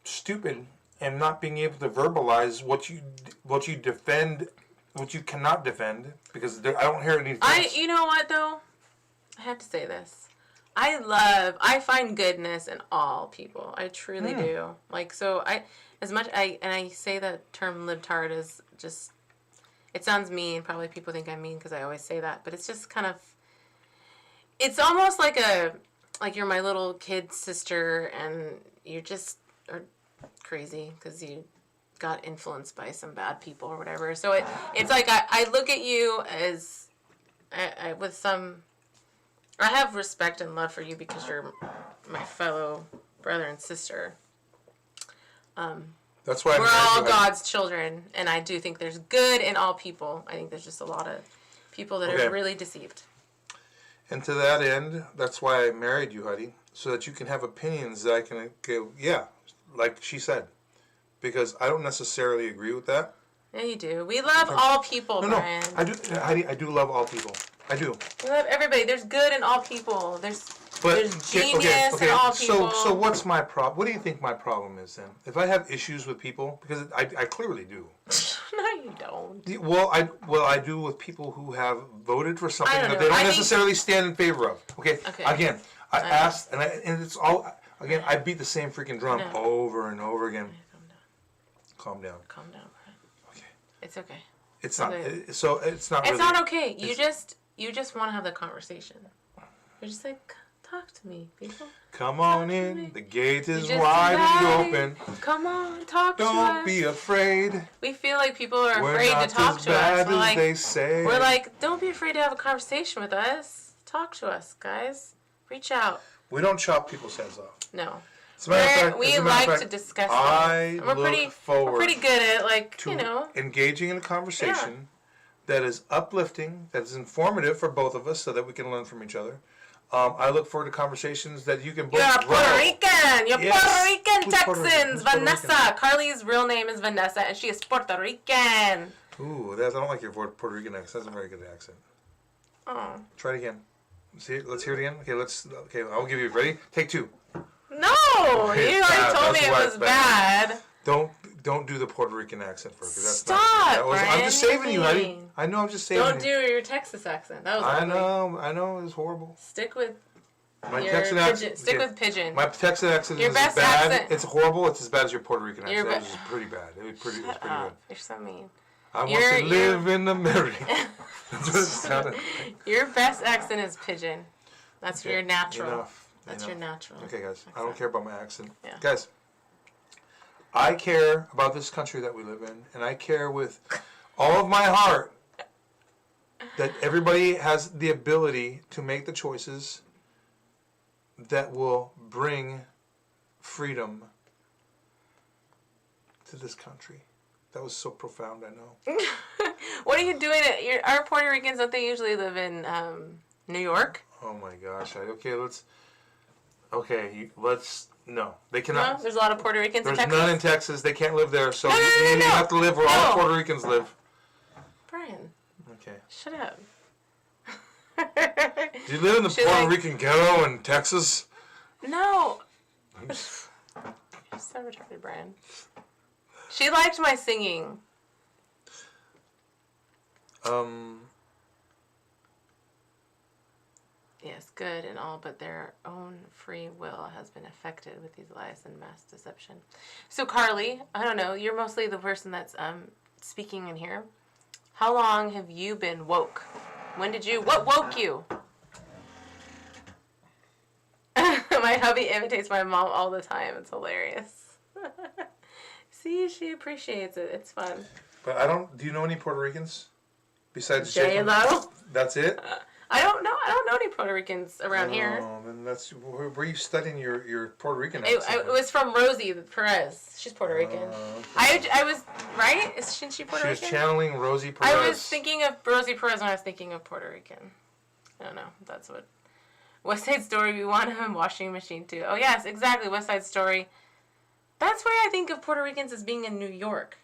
stupid, and not being able to verbalize what you defend, what you cannot defend, because I don't hear any. You know what though? I have to say this. I find goodness in all people. I truly do. Like, so I say the term libtard is just, it sounds mean. Probably people think I'm mean because I always say that, but it's just kind of, it's almost like you're my little kid sister and you just are crazy because you got influenced by some bad people or whatever. So it's like I look at you as I with some, I have respect and love for you because you're my fellow brother and sister. That's why we're all God's children, and I do think there's good in all people. I think there's just a lot of people that are really deceived. And to that end, that's why I married you, Huddy, so that you can have opinions that I can go, yeah, like she said. Because I don't necessarily agree with that. Yeah, you do. We love all people, no, Brian. I do, Heidi, I do love all people. I do. We love everybody. There's good in all people. There's genius in all people. So what's my problem? What do you think my problem is then? If I have issues with people, because I clearly do. No, you don't. Well, I do with people who have voted for something that they don't necessarily stand in favor of. Okay. Again, I asked, and it's all. Again, I beat the same freaking drum over and over again. Calm down. Calm down, Brian. Okay. It's okay. It's not. So it's not. It's really, not okay. You just want to have the conversation. You're just like, talk to me, people. Come on in. The gate is wide and open. Come on, talk to us. Don't be afraid. We feel like people are We're afraid not to talk as to us. bad We're as like, they say. we're like, don't be afraid to have a conversation with us. Talk to us, guys. Reach out. We don't chop people's heads off. No. As a matter of fact, We like to discuss things. We're pretty good at, like, to engaging in a conversation that is uplifting, that is informative for both of us, so that we can learn from each other. I look forward to conversations that you can both. You're Puerto Rican. You're Yes. Puerto Rican Who's Puerto Rican? Texans. Who's Puerto Vanessa. Rican? Carly's real name is Vanessa, and she is Puerto Rican. Ooh, I don't like your Puerto Rican accent. That's a very good accent. Oh. Try it again. Let's hear it again. Okay, I'll give you. Ready? Take two. No, you already told me it was bad. Don't do the Puerto Rican accent first. That's Stop, not good. I'm just saving you, honey. I know. I'm just saving you. Don't do your Texas accent. That was ugly. I know. It was horrible. Stick with my your Texan accent. Stick with pigeon. My Texan accent Your is best bad. accent. It's horrible. It's as bad as your Puerto Rican accent. Your It was pretty bad. It was pretty good. You're so mean. I want to live in America. That's what it sounded like. Your best accent is pigeon. That's your natural. That's Enough. your natural. Okay, guys. accent. I don't care about my accent. Yeah. Guys, I care about this country that we live in, and I care with all of my heart that everybody has the ability to make the choices that will bring freedom to this country. That was so profound, I know. What are you doing? Our Puerto Ricans, don't they usually live in New York? Oh my gosh. Let's. No, they cannot. No, there's a lot of Puerto Ricans in There's Texas. none in Texas. They can't live there. So No. you have to live where all Puerto Ricans live. Brian. Okay. Shut up. Do you live in the Puerto Rican ghetto in Texas? No. You're so retarded, Brian. She liked my singing. Yes, good and all, but their own free will has been affected with these lies and mass deception. So, Carly, I don't know. You're mostly the person that's speaking in here. How long have you been woke? What woke you? My hubby imitates my mom all the time. It's hilarious. See, she appreciates it. It's fun. But do you know any Puerto Ricans? Besides J-Lo? That's it? I don't know any Puerto Ricans around here. Oh, then where are you studying your Puerto Rican It accent? was from Rosie Perez. She's Puerto Rican. Okay. I was, right? Isn't she Puerto Rican? She was channeling Rosie Perez. I was thinking of Rosie Perez when I was thinking of Puerto Rican. I don't know. That's what. West Side Story, we want a washing machine too. Oh, yes, exactly. West Side Story. That's why I think of Puerto Ricans as being in New York.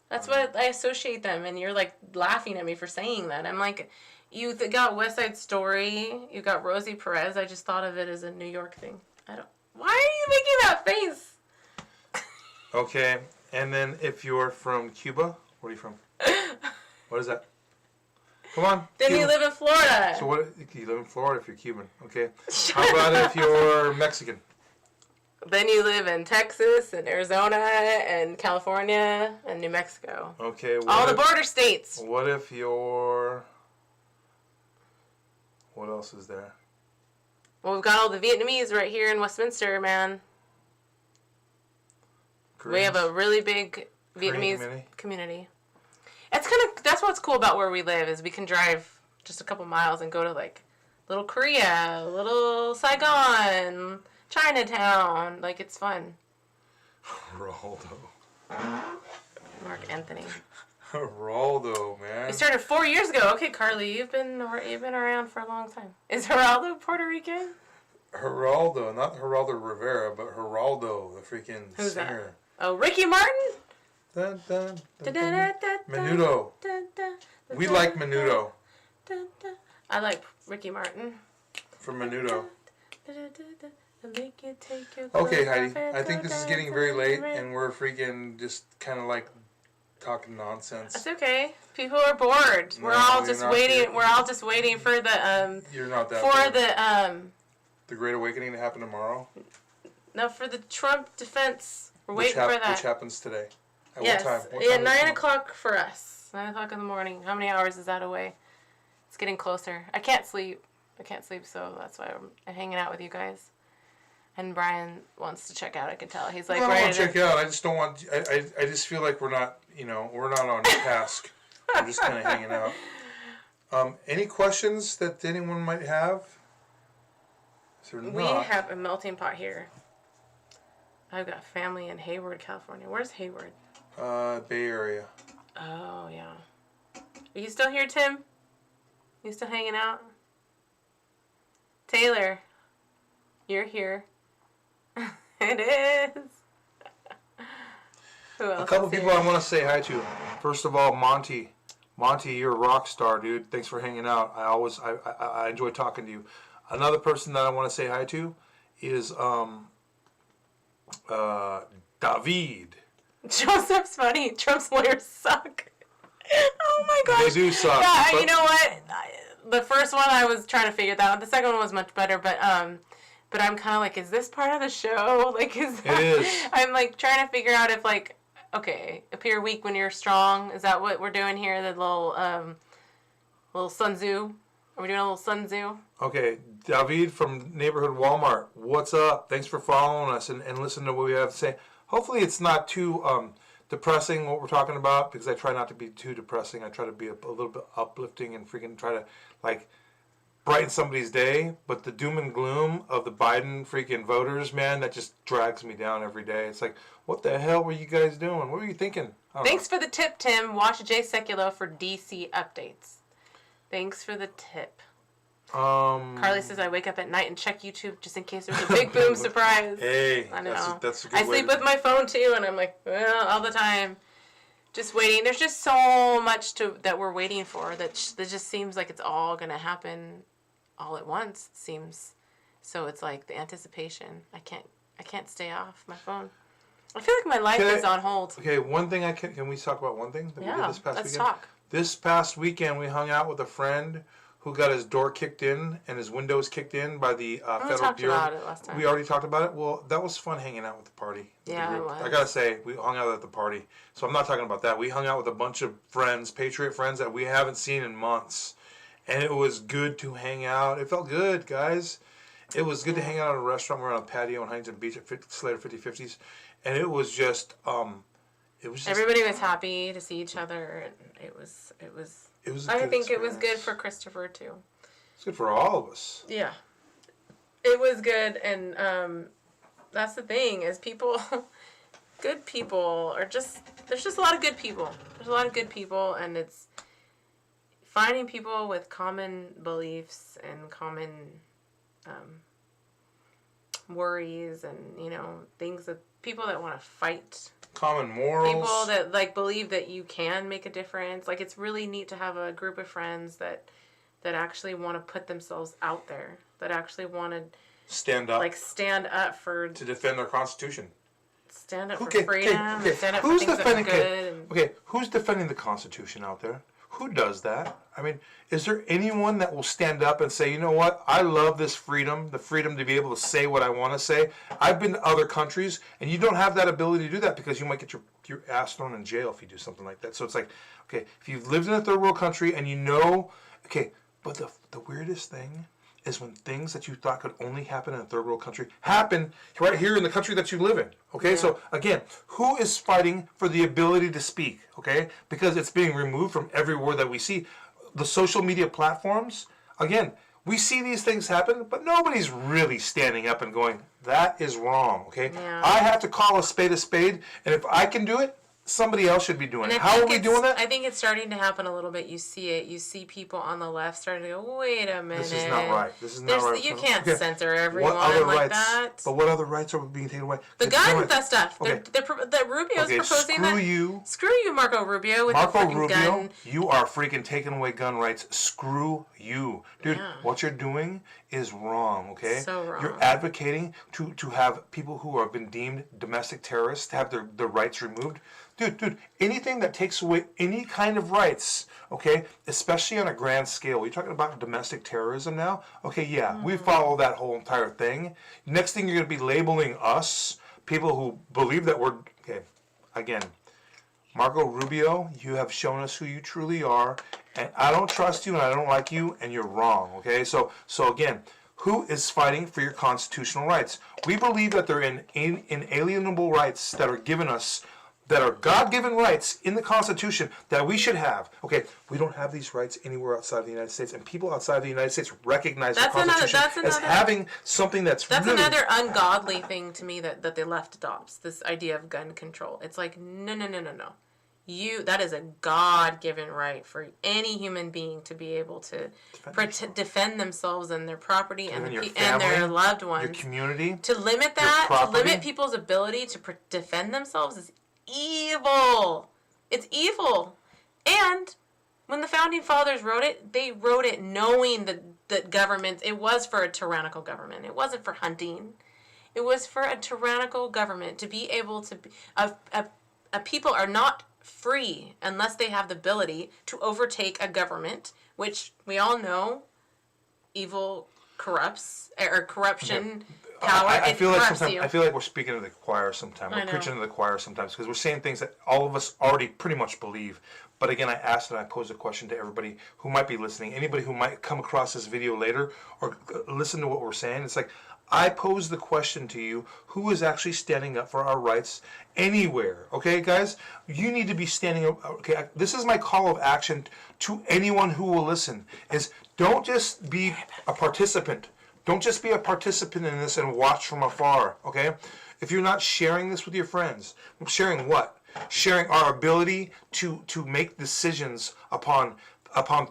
That's what I associate them, and you're like laughing at me for saying that. I'm like, you got West Side Story, you got Rosie Perez. I just thought of it as a New York thing. Why are you making that face? Okay, and then if you're from Cuba, where are you from? What is that? Come on. Then Cuba. you live in Florida. So what? You live in Florida if you're Cuban. Okay. How about if you're Mexican? Then you live in Texas and Arizona and California and New Mexico. Okay. All the border states. What if you're... What else is there? Well, we've got all the Vietnamese right here in Westminster, man. Koreans? We have a really big Vietnamese community. That's what's cool about where we live is we can drive just a couple miles and go to like little Korea, little Saigon, Chinatown. Like, it's fun. Geraldo. Mark Anthony. Geraldo, man. We started 4 years ago. Okay, Carly, you've been around for a long time. Is Geraldo Puerto Rican? Geraldo, not Geraldo Rivera, but Geraldo, the freaking Who's singer. That? Oh, Ricky Martin? Dun, dun, dun, dun. Menudo. We like Menudo. I like Ricky Martin. From Menudo. Okay, Heidi. I think this is getting very late, and we're freaking just kind of like talking nonsense. That's okay. People are bored. No, we're all you're just not waiting. here. We're all just waiting for the You're not that. for bored. the The Great Awakening to happen tomorrow. no, for the Trump defense. We're waiting for that. Which happens today. At Yes. what time? What Yeah, time 9 o'clock for us. 9 o'clock in the morning. How many hours is that away? It's getting closer. I can't sleep, so that's why I'm hanging out with you guys. And Brian wants to check out. I can tell. He's like, I don't ready want to check out. I just don't want. I just feel like we're not. We're not on task. We're just kind of hanging out. Any questions that anyone might have? We have a melting pot here. I've got family in Hayward, California. Where's Hayward? Bay Area. Oh, yeah. Are you still here, Tim? You still hanging out? Taylor, you're here. It is. Who else? A couple people I want to say hi to. First of all, Monty. Monty, you're a rock star, dude. Thanks for hanging out. I enjoy talking to you. Another person that I want to say hi to is David. Joseph's funny. Trump's lawyers suck. Oh my gosh. They do suck. Yeah, you know what? The first one I was trying to figure that out. The second one was much better, but I'm kind of like, is this part of the show? Like, is that... It is. I'm like trying to figure out if like, okay, appear weak when you're strong. Is that what we're doing here? The little Sun Tzu. Are we doing a little Sun Tzu? Okay, David from Neighborhood Walmart. What's up? Thanks for following us and listening to what we have to say. Hopefully it's not too depressing what we're talking about, because I try not to be too depressing. I try to be a little bit uplifting and freaking try to like brighten somebody's day. But the doom and gloom of the Biden freaking voters, man, that just drags me down every day. It's like, what the hell were you guys doing? What were you thinking? Thanks for the tip, Tim. Watch Jay Sekulow for DC updates. Thanks for the tip. Carly says I wake up at night and check YouTube just in case there's a big boom surprise. Hey, I know. That's a good I way sleep with my phone too, and I'm like, well, all the time, just waiting. There's just so much that we're waiting for that just seems like it's all gonna happen all at once. It seems so. It's like the anticipation. I can't stay off my phone. I feel like my life is on hold. Okay, one thing can we talk about one thing that we did this past let's weekend? talk. This past weekend, we hung out with a friend who got his door kicked in and his windows kicked in by the Federal Bureau. We talked about it last time. We already talked about it. Well, that was fun hanging out with the party. Yeah, it was. I gotta say, we hung out at the party. So I'm not talking about that. We hung out with a bunch of friends, Patriot friends that we haven't seen in months. And it was good to hang out. It felt good, guys. It was good to hang out at a restaurant. We were on a patio in Huntington Beach at Slater 5050s. And it was just, everybody was happy to see each other. And it was I think it was good for Christopher too. It's good for all of us. Yeah. It was good, and that's the thing is people, good people are there's just a lot of good people. There's a lot of good people, and it's finding people with common beliefs and common worries and, things that people that want to fight. Common morals. People that believe that you can make a difference. Like, it's really neat to have a group of friends that actually want to put themselves out there. That actually want to stand up. Stand up for to defend their Constitution. Stand up for freedom. Okay. Stand up Who's for things that are good. Okay, who's defending the Constitution out there? Who does that? I mean, is there anyone that will stand up and say, you know what, I love this freedom, the freedom to be able to say what I want to say. I've been to other countries, and you don't have that ability to do that because you might get your ass thrown in jail if you do something like that. So it's like, okay, if you've lived in a third world country and okay, but the weirdest thing is when things that you thought could only happen in a third world country happen right here in the country that you live in. Okay, so again, who is fighting for the ability to speak? Okay, because it's being removed from everywhere that we see. The social media platforms, again, we see these things happen, but nobody's really standing up and going, that is wrong, okay? Yeah. I have to call a spade, and if I can do it, somebody else should be doing it. How are we doing that? I think it's starting to happen a little bit. You see it. You see people on the left starting to go, wait a minute. This is not right. This is not right. You can't censor everyone that. But what other rights are being taken away? The gun stuff. Okay. That Rubio's proposing that. Screw you. Screw you, Marco Rubio, with Marco the freaking Rubio, gun. you are freaking taking away gun rights. Screw you. Dude, what you're doing is wrong, okay? So wrong. You're advocating to have people who have been deemed domestic terrorists to have their rights removed. Dude, anything that takes away any kind of rights, okay, especially on a grand scale. We're talking about domestic terrorism now. Okay, yeah, we follow that whole entire thing. Next thing you're going to be labeling us, people who believe that we're, okay, again, Marco Rubio, you have shown us who you truly are, and I don't trust you and I don't like you, and you're wrong, okay? So again, who is fighting for your constitutional rights? We believe that they're inalienable rights that are given us, that are God-given rights in the Constitution that we should have. Okay, we don't have these rights anywhere outside of the United States, and people outside of the United States recognize the Constitution as having something that's really... That's another ungodly thing to me that the left adopts, this idea of gun control. It's like, no. That is a God-given right for any human being to be able to defend themselves and their property and their loved ones. Your community. To limit that, to limit people's ability to defend themselves is evil. It's evil. And when the founding fathers wrote it, they wrote it knowing that government, it was for a tyrannical government. It wasn't for hunting. It was for a tyrannical government to be able to be, a people are not free unless they have the ability to overtake a government, which we all know evil corrupts, or corruption. Power, I feel like we're speaking to the choir sometimes. We're preaching to the choir sometimes because we're saying things that all of us already pretty much believe. But again, I asked and I posed a question to everybody who might be listening, anybody who might come across this video later or listen to what we're saying. It's like, I pose the question to you, who is actually standing up for our rights anywhere? Okay, guys? You need to be standing up. Okay, this is my call of action to anyone who will listen, is don't just be a participant. Don't just be a participant in this and watch from afar, okay? If you're not sharing this with your friends, sharing what? sharing our ability to make decisions upon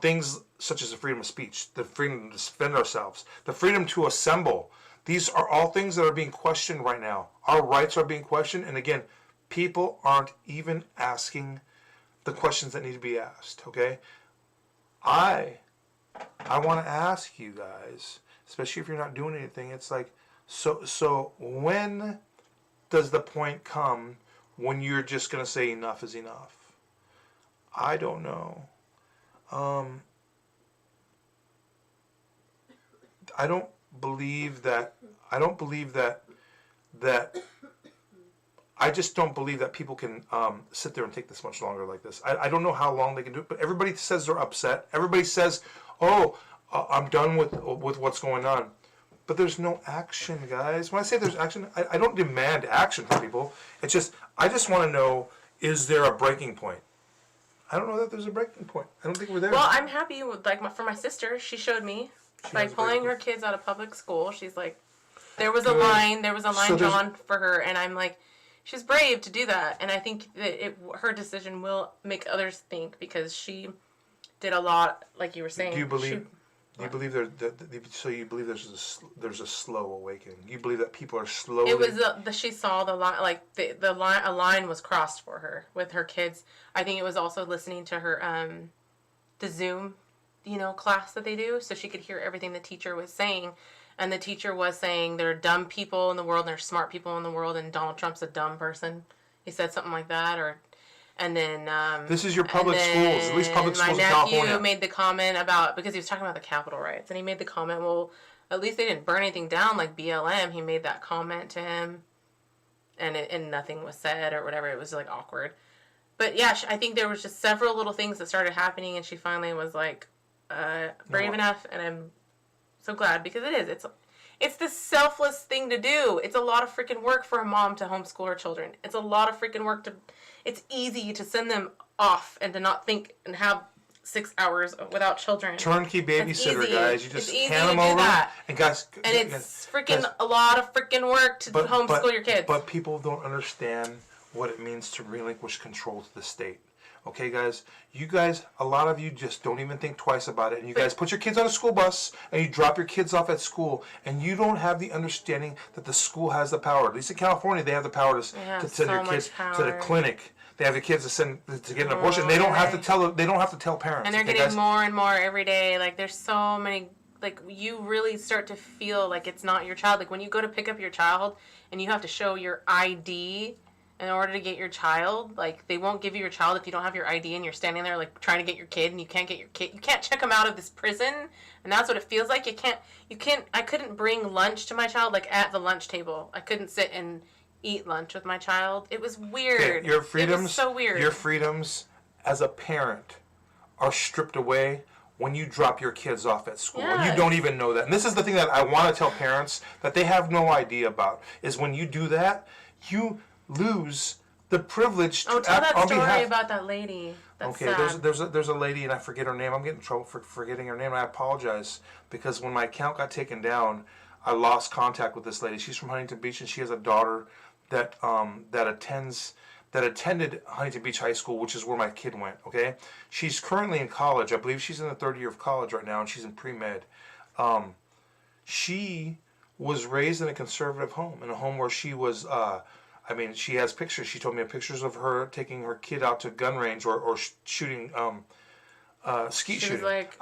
things such as the freedom of speech, the freedom to defend ourselves, the freedom to assemble. These are all things that are being questioned right now. Our rights are being questioned, and again, people aren't even asking the questions that need to be asked. Okay, I want to ask you guys, especially if you're not doing anything. It's like, so when does the point come when you're just gonna say enough is enough? I don't know. I don't believe that. I don't believe that. I just don't believe that people can sit there and take this much longer like this. I don't know how long they can do it, but everybody says they're upset. Everybody says, "Oh, I'm done with what's going on," but there's no action, guys. When I say there's action, I don't demand action from people. It's just I just want to know: is there a breaking point? I don't know that there's a breaking point. I don't think we're there. Well, I'm happy with for my sister. She showed me pulling her kids out of public school. She's like, there was a line drawn for her, and I'm like, she's brave to do that, and I think that her decision will make others think because she did a lot, like you were saying. Do you believe? You believe there's a slow awakening? You believe that people are slowly? It was she saw the line, like the line, a line was crossed for her with her kids. I think it was also listening to her the Zoom, class that they do, so she could hear everything the teacher was saying, and the teacher was saying there are dumb people in the world and there are smart people in the world, and Donald Trump's a dumb person. He said something like that, and then this is your public schools, at least public schools in California. My nephew made the comment because he was talking about the Capitol riots, and he made the comment, well, at least they didn't burn anything down like BLM. He made that comment to him, and nothing was said or whatever. It was like awkward. But yeah, I think there was just several little things that started happening, and she finally was like brave enough, and I'm so glad because it's the selfless thing to do. It's a lot of freaking work for a mom to homeschool her children. It's a lot of freaking work it's easy to send them off and to not think and have 6 hours without children. Turnkey babysitter, guys. You just hand them over. And it's freaking a lot of freaking work to homeschool your kids. But people don't understand what it means to relinquish control to the state. Okay, guys? A lot of you just don't even think twice about it. And you guys put your kids on a school bus and you drop your kids off at school, and you don't have the understanding that the school has the power. At least in California, they have the power to send your kids to the clinic. They have the kids to get an abortion. They don't have to tell. They don't have to tell parents. And they're getting more and more every day. Like there's so many. Like you really start to feel like it's not your child. Like when you go to pick up your child and you have to show your ID in order to get your child. Like they won't give you your child if you don't have your ID and you're standing there like trying to get your kid and you can't get your kid. You can't check them out of this prison, and that's what it feels like. You can't. I couldn't bring lunch to my child like at the lunch table. I couldn't sit and eat lunch with my child. It was weird. Your freedoms, it was so weird. Your freedoms as a parent are stripped away when you drop your kids off at school. Yes. And you don't even know that. And this is the thing that I want to tell parents that they have no idea about, is when you do that, you lose the privilege to tell that story about that lady. That's okay, sad. there's a lady, and I forget her name. I'm getting in trouble for forgetting her name, and I apologize, because when my account got taken down, I lost contact with this lady. She's from Huntington Beach, and she has a daughter that attended Huntington Beach High School, which is where my kid went. Okay, she's currently in college. I believe she's in the third year of college right now, and she's in pre-med. She was raised in a conservative home, in a home where she was. She has pictures. She told me pictures of her taking her kid out to gun range or shooting. Skeet shooting. She was like,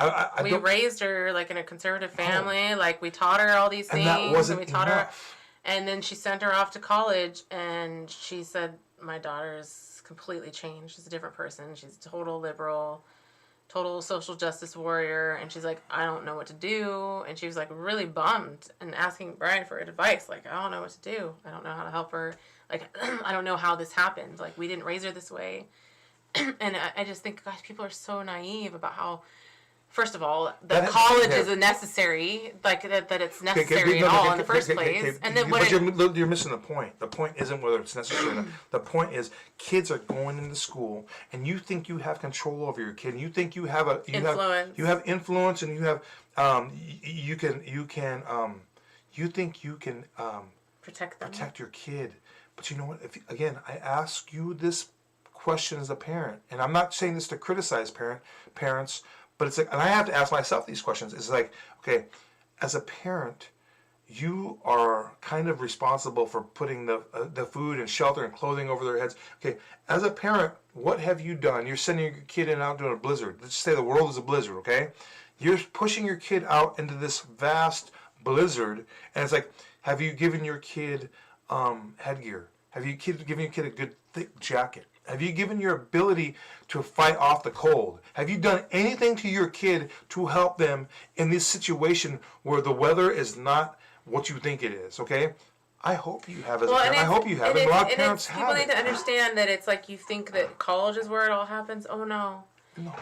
we raised her like in a conservative family. Like we taught her all these things, and that wasn't we taught enough. her. And then she sent her off to college, and she said, my daughter's completely changed. She's a different person. She's a total liberal, total social justice warrior. And she's like, I don't know what to do. And she was like really bummed and asking Brian for advice. Like, I don't know what to do. I don't know how to help her. Like, I don't know how this happened. Like, we didn't raise her this way. And I just think, gosh, people are so naive about how, first of all, that college is a necessary, like that it's necessary at all in the first place. And then you're missing the point. The point isn't whether it's necessary or not. The point is, kids are going into school, and you think you have control over your kid. And you think you have influence. You have influence, and you have you think you can protect them. Protect your kid. But you know what? I ask you this question as a parent, and I'm not saying this to criticize parents, but it's like, and I have to ask myself these questions. It's like, okay, as a parent, you are kind of responsible for putting the food and shelter and clothing over their heads. Okay, as a parent, what have you done? You're sending your kid in out doing a blizzard. Let's say the world is a blizzard, okay? You're pushing your kid out into this vast blizzard, and it's like, have you given your kid headgear? Have you given your kid a good thick jacket? Have you given your ability to fight off the cold? Have you done anything to your kid to help them in this situation where the weather is not what you think it is, okay? I hope you have as a parent. I hope you have. And a lot of parents have. People need to understand that it's like you think that college is where it all happens. Oh, no.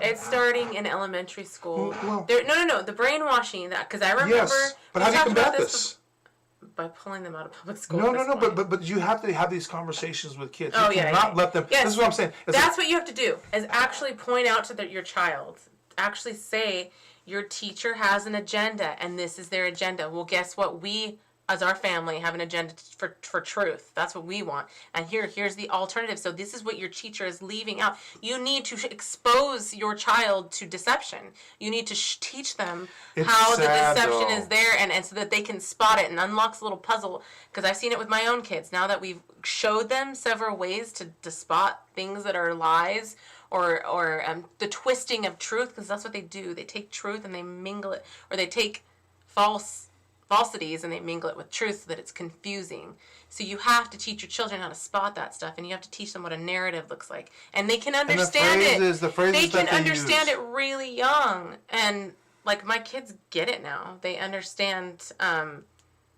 It's starting in elementary school. Well, no. The brainwashing, because I remember. Yes, but how do you combat this? By pulling them out of public school. No, but you have to have these conversations with kids. Oh, you cannot let them. Yes. This is what I'm saying. That's what you have to do, is actually point out to your child. Actually say, your teacher has an agenda, and this is their agenda. Well, guess what? We, as our family, have an agenda for truth. That's what we want. And here's the alternative. So this is what your teacher is leaving out. You need to expose your child to deception. You need to teach them how the deception is there, and so that they can spot it and unlocks a little puzzle. Because I've seen it with my own kids. Now that we've showed them several ways to spot things that are lies, or the twisting of truth, because that's what they do. They take truth and they mingle it, or they take falsities and they mingle it with truth so that it's confusing. So you have to teach your children how to spot that stuff, and you have to teach them what a narrative looks like, and they can understand it. They can understand it really young, and like my kids get it now. They understand.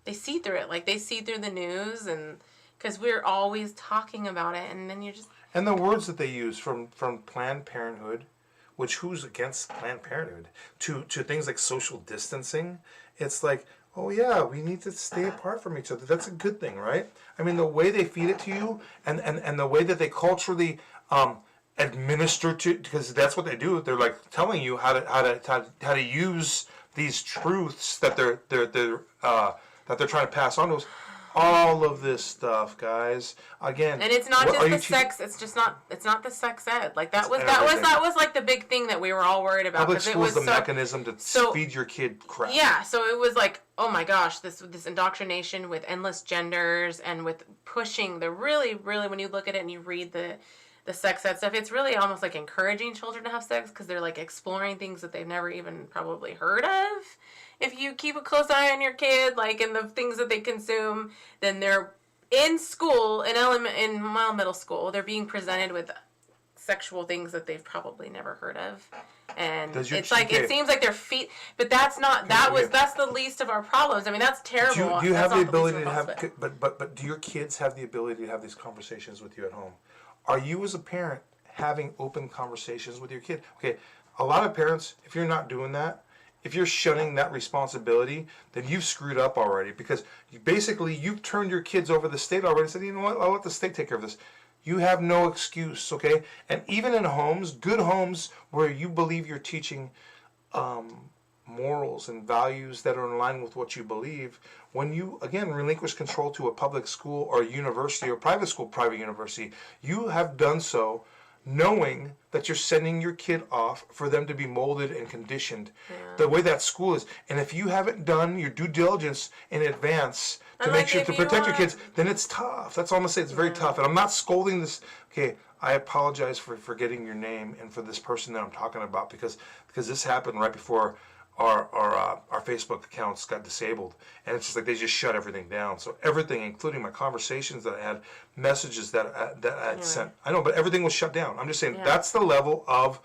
They see through it, like they see through the news, and because we're always talking about it, and then you're just. And the words that they use from Planned Parenthood, which who's against Planned Parenthood, to things like social distancing, it's like, oh yeah, we need to stay apart from each other. That's a good thing, right? I mean, the way they feed it to you, and the way that they culturally administer to, because that's what they do. They're like telling you how to use these truths that they're trying to pass on to us. All of this stuff, guys. Again, and it's not just the sex. It's just not. It's not the sex ed. Like that was like the big thing that we were all worried about. Public school is the mechanism to feed your kid crap. Yeah. So it was like, oh my gosh, this indoctrination with endless genders and with pushing the really when you look at it and you read the sex ed stuff, it's really almost like encouraging children to have sex, because they're like exploring things that they've never even probably heard of. If you keep a close eye on your kid, like in the things that they consume, then they're in school, in middle school, they're being presented with sexual things that they've probably never heard of. And it's like, it seems like their feet, but that's not, that's the least of our problems. I mean, that's terrible. Do you have the ability to have, but do your kids have the ability to have these conversations with you at home? Are you as a parent having open conversations with your kid? Okay, a lot of parents, if you're not doing that, if you're shunning that responsibility, then you've screwed up already, because you've turned your kids over to the state already and said, you know what, I'll let the state take care of this. You have no excuse, okay? And even in homes, good homes where you believe you're teaching morals and values that are in line with what you believe, when you, again, relinquish control to a public school or university or private school, private university, you have done so knowing that you're sending your kid off for them to be molded and conditioned the way that school is. And if you haven't done your due diligence in advance to make sure to protect your kids, then it's tough. That's all I'm going to say. It's very tough. And I'm not scolding this. Okay, I apologize for forgetting your name and for this person that I'm talking about, because this happened right before our Facebook accounts got disabled, and it's just like they just shut everything down. So everything, including my conversations that I had, messages that I had sent, I know, but everything was shut down. I'm just saying that's the level of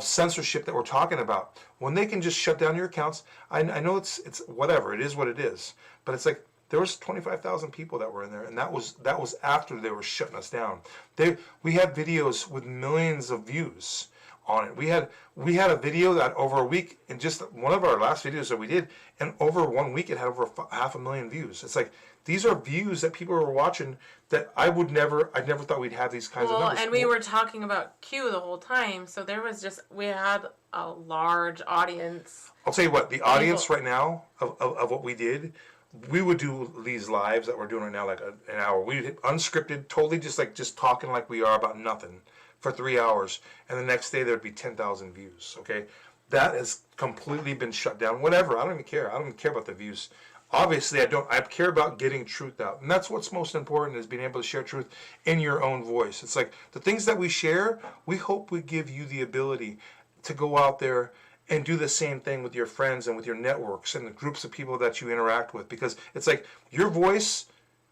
censorship that we're talking about. When they can just shut down your accounts, I know it's whatever, it is what it is, but it's like there was 25,000 people that were in there, and that was after they were shutting us down. We had videos with millions of views on it. We had a video that over a week, in just one of our last videos that we did, and over 1 week it had over 500,000 views. It's like, these are views that people were watching that I never thought we'd have these kinds of numbers. And we were talking about Q the whole time, so we had a large audience. I'll tell you what, the audience right now of what we did, we would do these lives that we're doing right now, like an hour. We did unscripted, totally just talking like we are about nothing for 3 hours, and the next day there'd be 10,000 views. Okay, that has completely been shut down. Whatever, I don't even care. I don't even care about the views. Obviously, I don't. I care about getting truth out, and that's what's most important, is being able to share truth in your own voice. It's like the things that we share. We hope we give you the ability to go out there and do the same thing with your friends and with your networks and the groups of people that you interact with, because it's like your voice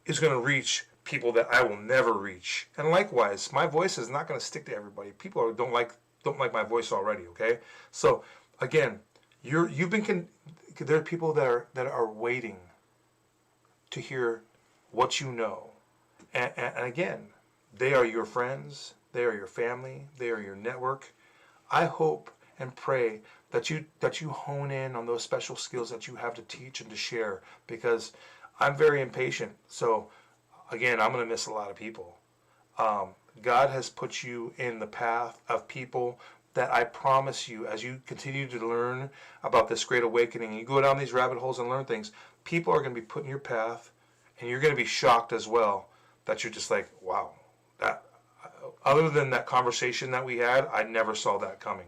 is going to reach people that I will never reach, and likewise, my voice is not going to stick to everybody. People don't like my voice already. Okay, so again, you've been. There are people that are waiting to hear what you know, and again, they are your friends, they are your family, they are your network. I hope and pray that you hone in on those special skills that you have to teach and to share, because I'm very impatient. So again, I'm going to miss a lot of people. God has put you in the path of people that I promise you, as you continue to learn about this great awakening, you go down these rabbit holes and learn things, people are going to be put in your path, and you're going to be shocked as well, that you're just like, wow, that, other than that conversation that we had, I never saw that coming.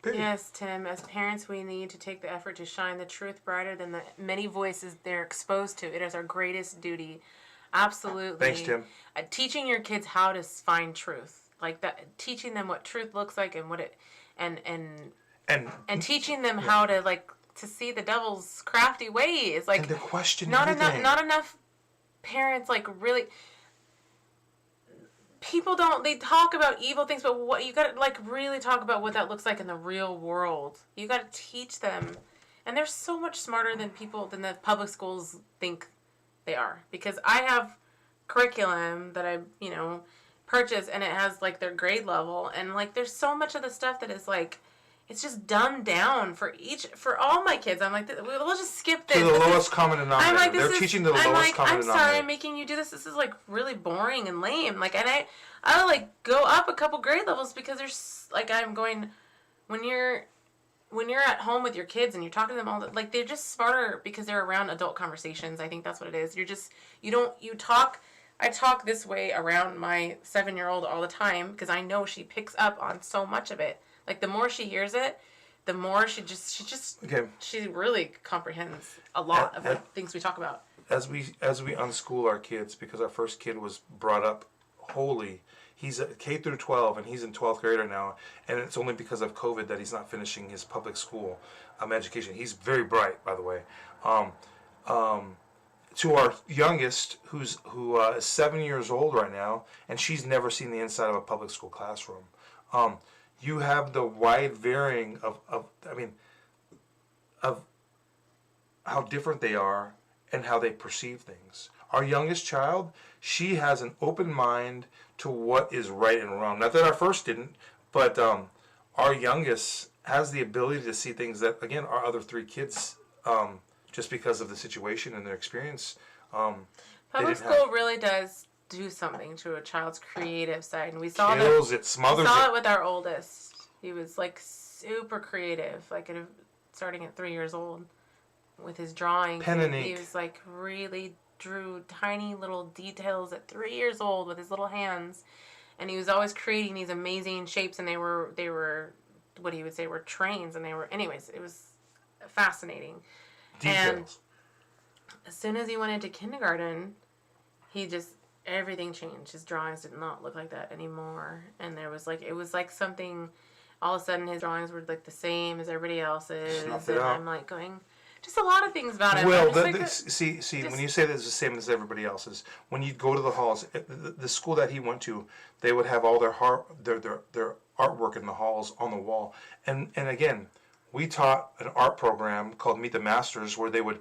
Period. Yes, Tim. As parents, we need to take the effort to shine the truth brighter than the many voices they're exposed to. It is our greatest duty. Absolutely. Thanks, Tim. Teaching your kids how to find truth. Like that, teaching them what truth looks like and what it, and teaching them how to to see the devil's crafty ways. Like, and to question not everything. Not enough parents really. People don't. They talk about evil things, but what you got to really talk about what that looks like in the real world. You got to teach them, and they're so much smarter than the public schools think they are. Because I have curriculum that I purchase, and it has their grade level, and there's so much of the stuff that is it's just dumbed down for all my kids. I'm like, we'll just skip this. To the lowest common denominator. I'm like, they're teaching to the lowest common denominator. I'm sorry, I'm making you do this. This is really boring and lame. And I'll go up a couple grade levels, because there's I'm going, when you're at home with your kids and you're talking to them all they're just smarter because they're around adult conversations. I think that's what it is. I talk this way around my 7-year-old all the time, because I know she picks up on so much of it. The more she hears it, the more she really comprehends a lot of the things we talk about. As we unschool our kids, because our first kid was brought up wholly. He's K through 12, and he's in 12th grade right now, and it's only because of COVID that he's not finishing his public school education. He's very bright, by the way. To our youngest, who is 7 years old right now, and she's never seen the inside of a public school classroom. You have the wide varying of how different they are and how they perceive things. Our youngest child, she has an open mind to what is right and wrong. Not that our first didn't, but our youngest has the ability to see things that, again, our other 3 kids, just because of the situation and their experience, public school really does do something to a child's creative side, and we saw it smothers it with our oldest. He was super creative, starting at 3 years old with his drawing. Pen and ink. He was really drew tiny little details at 3 years old with his little hands, and he was always creating these amazing shapes, and they were what he would say were trains, and they were, anyways, it was fascinating. Details. And as soon as he went into kindergarten, everything changed. His drawings did not look like that anymore, and there was it was something. All of a sudden, his drawings were the same as everybody else's, and I'm going, just a lot of things about him. Well, see, when you say that it's the same as everybody else's, when you go to the halls, the school that he went to, they would have all their artwork in the halls on the wall, and again, we taught an art program called Meet the Masters, where they would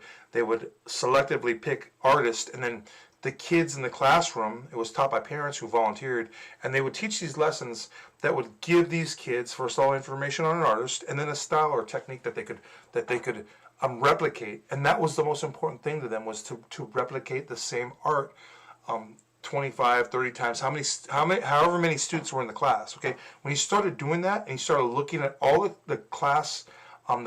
selectively pick artists, and then the kids in the classroom, it was taught by parents who volunteered, and they would teach these lessons that would give these kids, first of all, information on an artist, and then a style or technique that they could replicate. And that was the most important thing to them, was to replicate the same art 25, 30 times, however many students were in the class. Okay, when he started doing that, and he started looking at all the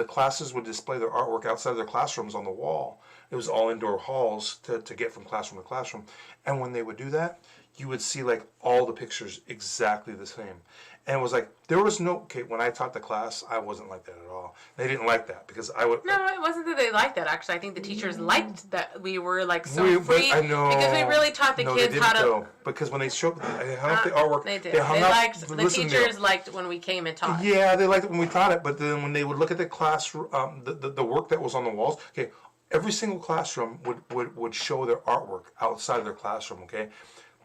classes would display their artwork outside of their classrooms on the wall. It was all indoor halls to get from classroom to classroom. And when they would do that, you would see like all the pictures exactly the same. And it was like, there was no, okay, when I taught the class, I wasn't like that at all. They didn't like that because I would. No, it wasn't that they liked that. Actually, I think the teachers liked that we were like so But free I know, because we really taught the no, kids they how didn't, to. though, because when they showed, they hung up the artwork. They did. They hung They up. liked the listen to me. teachers liked when we came and taught. Yeah, they liked it when we taught it, but then when they would look at the classroom, the work that was on the walls. Okay, every single classroom would show their artwork outside of their classroom. Okay,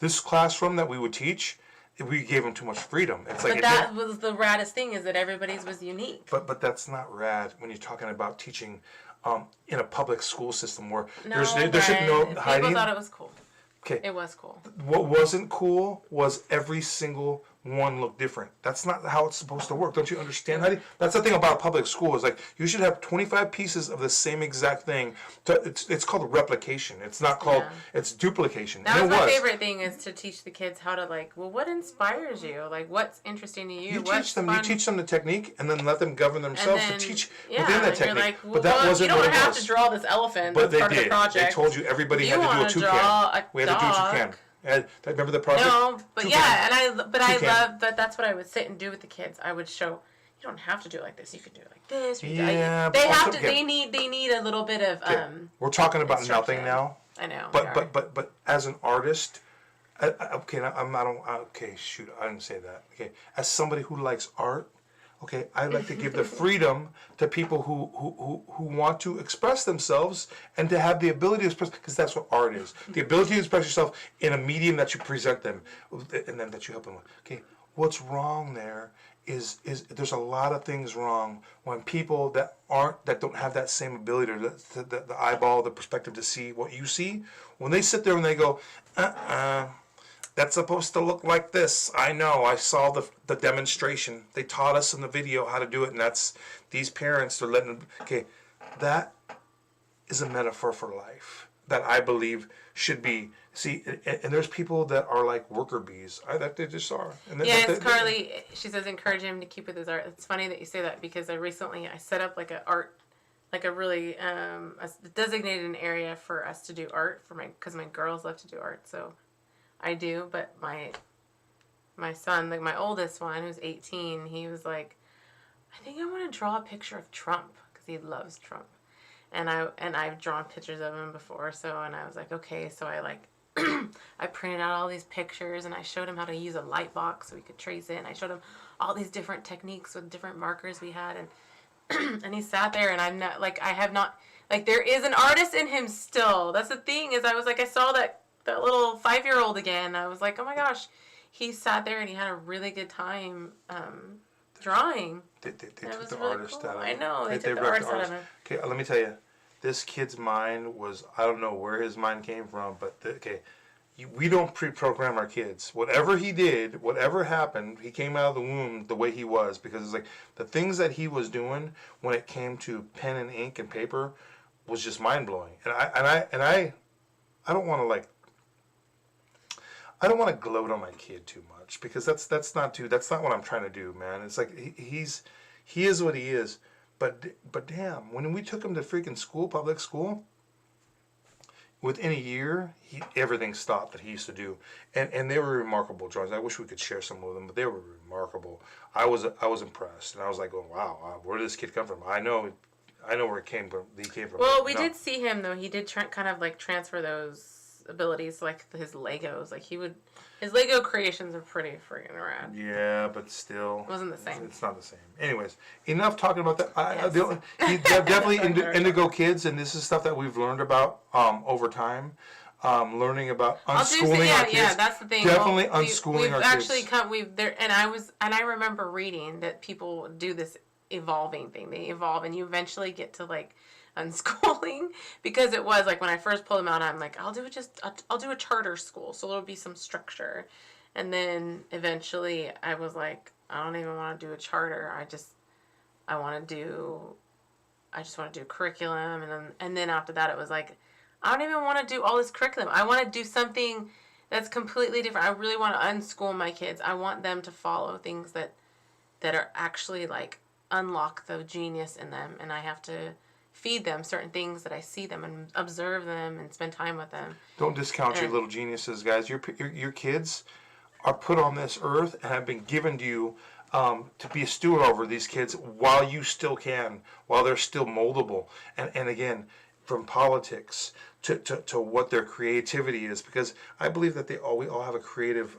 this classroom that we would teach, we gave them too much freedom. It's like But that was the raddest thing, is that everybody's was unique. But that's not rad when you're talking about teaching in a public school system where No, there should no People hiding. thought it was cool. Okay, It was cool. what wasn't cool was every single one looked different. That's not how it's supposed to work. Don't you understand, Heidi? That's the thing about public school is like you should have 25 pieces of the same exact thing. It's called replication. It's not called, it's duplication. That And was it my was. favorite thing, is to teach the kids how to like, well, what inspires you? Like, what's interesting to you? You What's teach them. fun? You teach them the technique, and then let them govern themselves then, to teach yeah, within that you're technique. like, well, but that well, wasn't you what don't it have was. to draw this elephant. But That's part they of did. the project. They told you everybody You had to do a wanna toucan. draw a We had to do a dog. toucan. Remember the project? No, but Toucan. yeah, and I Toucan. love that. That's what I would sit and do with the kids. I would show, you don't have to do it like this. You can do it like this. Yeah, they but have also, to. They need a little bit of Okay, we're talking about nothing instruction. now. I know. we are. But as an artist, okay, I don't. Okay, shoot, I didn't say that. Okay, as somebody who likes art, okay, I like to give the freedom to people who want to express themselves and to have the ability to express, because that's what art is. The ability to express yourself in a medium that you present them, and then that you help them with. Okay, what's wrong there is there's a lot of things wrong when people that don't have that same ability, or the eyeball, the perspective to see what you see, when they sit there and they go, that's supposed to look like this. I know. I saw the demonstration. They taught us in the video how to do it, and that's these parents are letting. Okay, that is a metaphor for life that I believe should be. See, and there's people that are like worker bees. That they just are. And Yeah, it's Carly. She says encourage him to keep with his art. It's funny that you say that, because I set up like a really a designated an area for us to do art because my girls love to do art, so I do. But my son, like my oldest one, who's 18, he was like, I think I want to draw a picture of Trump because he loves Trump, and I've drawn pictures of him before, and I was like, okay, so I like. I printed out all these pictures and I showed him how to use a light box so we could trace it, and I showed him all these different techniques with different markers we had, and and he sat there, and I'm not like, I have not, like, there is an artist in him still. That's the thing, is I was like, I saw that little 5-year-old again. I was like, oh my gosh, he sat there and he had a really good time drawing. They It took was the really artist cool. out of I him. know, they took the wrecked artist out of him. Okay, let me tell you, this kid's mind was, I don't know where his mind came from, but we don't pre-program our kids. Whatever he did, whatever happened, he came out of the womb the way he was, because it's like the things that he was doing when it came to pen and ink and paper was just mind-blowing. And I don't want to like, I don't want to gloat on my kid too much, because that's not what I'm trying to do, man. It's like he is what he is. But damn, when we took him to freaking school, public school, within a year, everything stopped that he used to do, and they were remarkable drawings. I wish we could share some of them, but they were remarkable. I was impressed, and I was like, oh wow, where did this kid come from? I know where it came from. He came from. Well, we did see him though. He did kind of like transfer those abilities, like his Legos. Like his Lego creations are pretty freaking rad. Yeah, but still, It wasn't the same. It's not the same. Anyways, enough talking about that. Yes. He definitely Indigo Kids, and this is stuff that we've learned about over time. Learning about unschooling our kids. Yeah, that's the thing. Definitely unschooling our kids. We've actually and I remember reading that people do this evolving thing. They evolve, and you eventually get to like unschooling, because it was like when I first pulled them out, I'm like, I'll do a charter school, so there'll be some structure, and then eventually I was like, I don't even want to do a charter. I just want to do curriculum, and then after that it was like, I don't even want to do all this curriculum. I want to do something that's completely different. I really want to unschool my kids. I want them to follow things that are actually like unlock the genius in them, and I have to feed them certain things that I see them and observe them and spend time with them. Don't discount your little geniuses, guys. Your kids are put on this earth and have been given to you to be a steward over these kids while you still can, while they're still moldable. And again, from politics to what their creativity is, because I believe that we all have a creative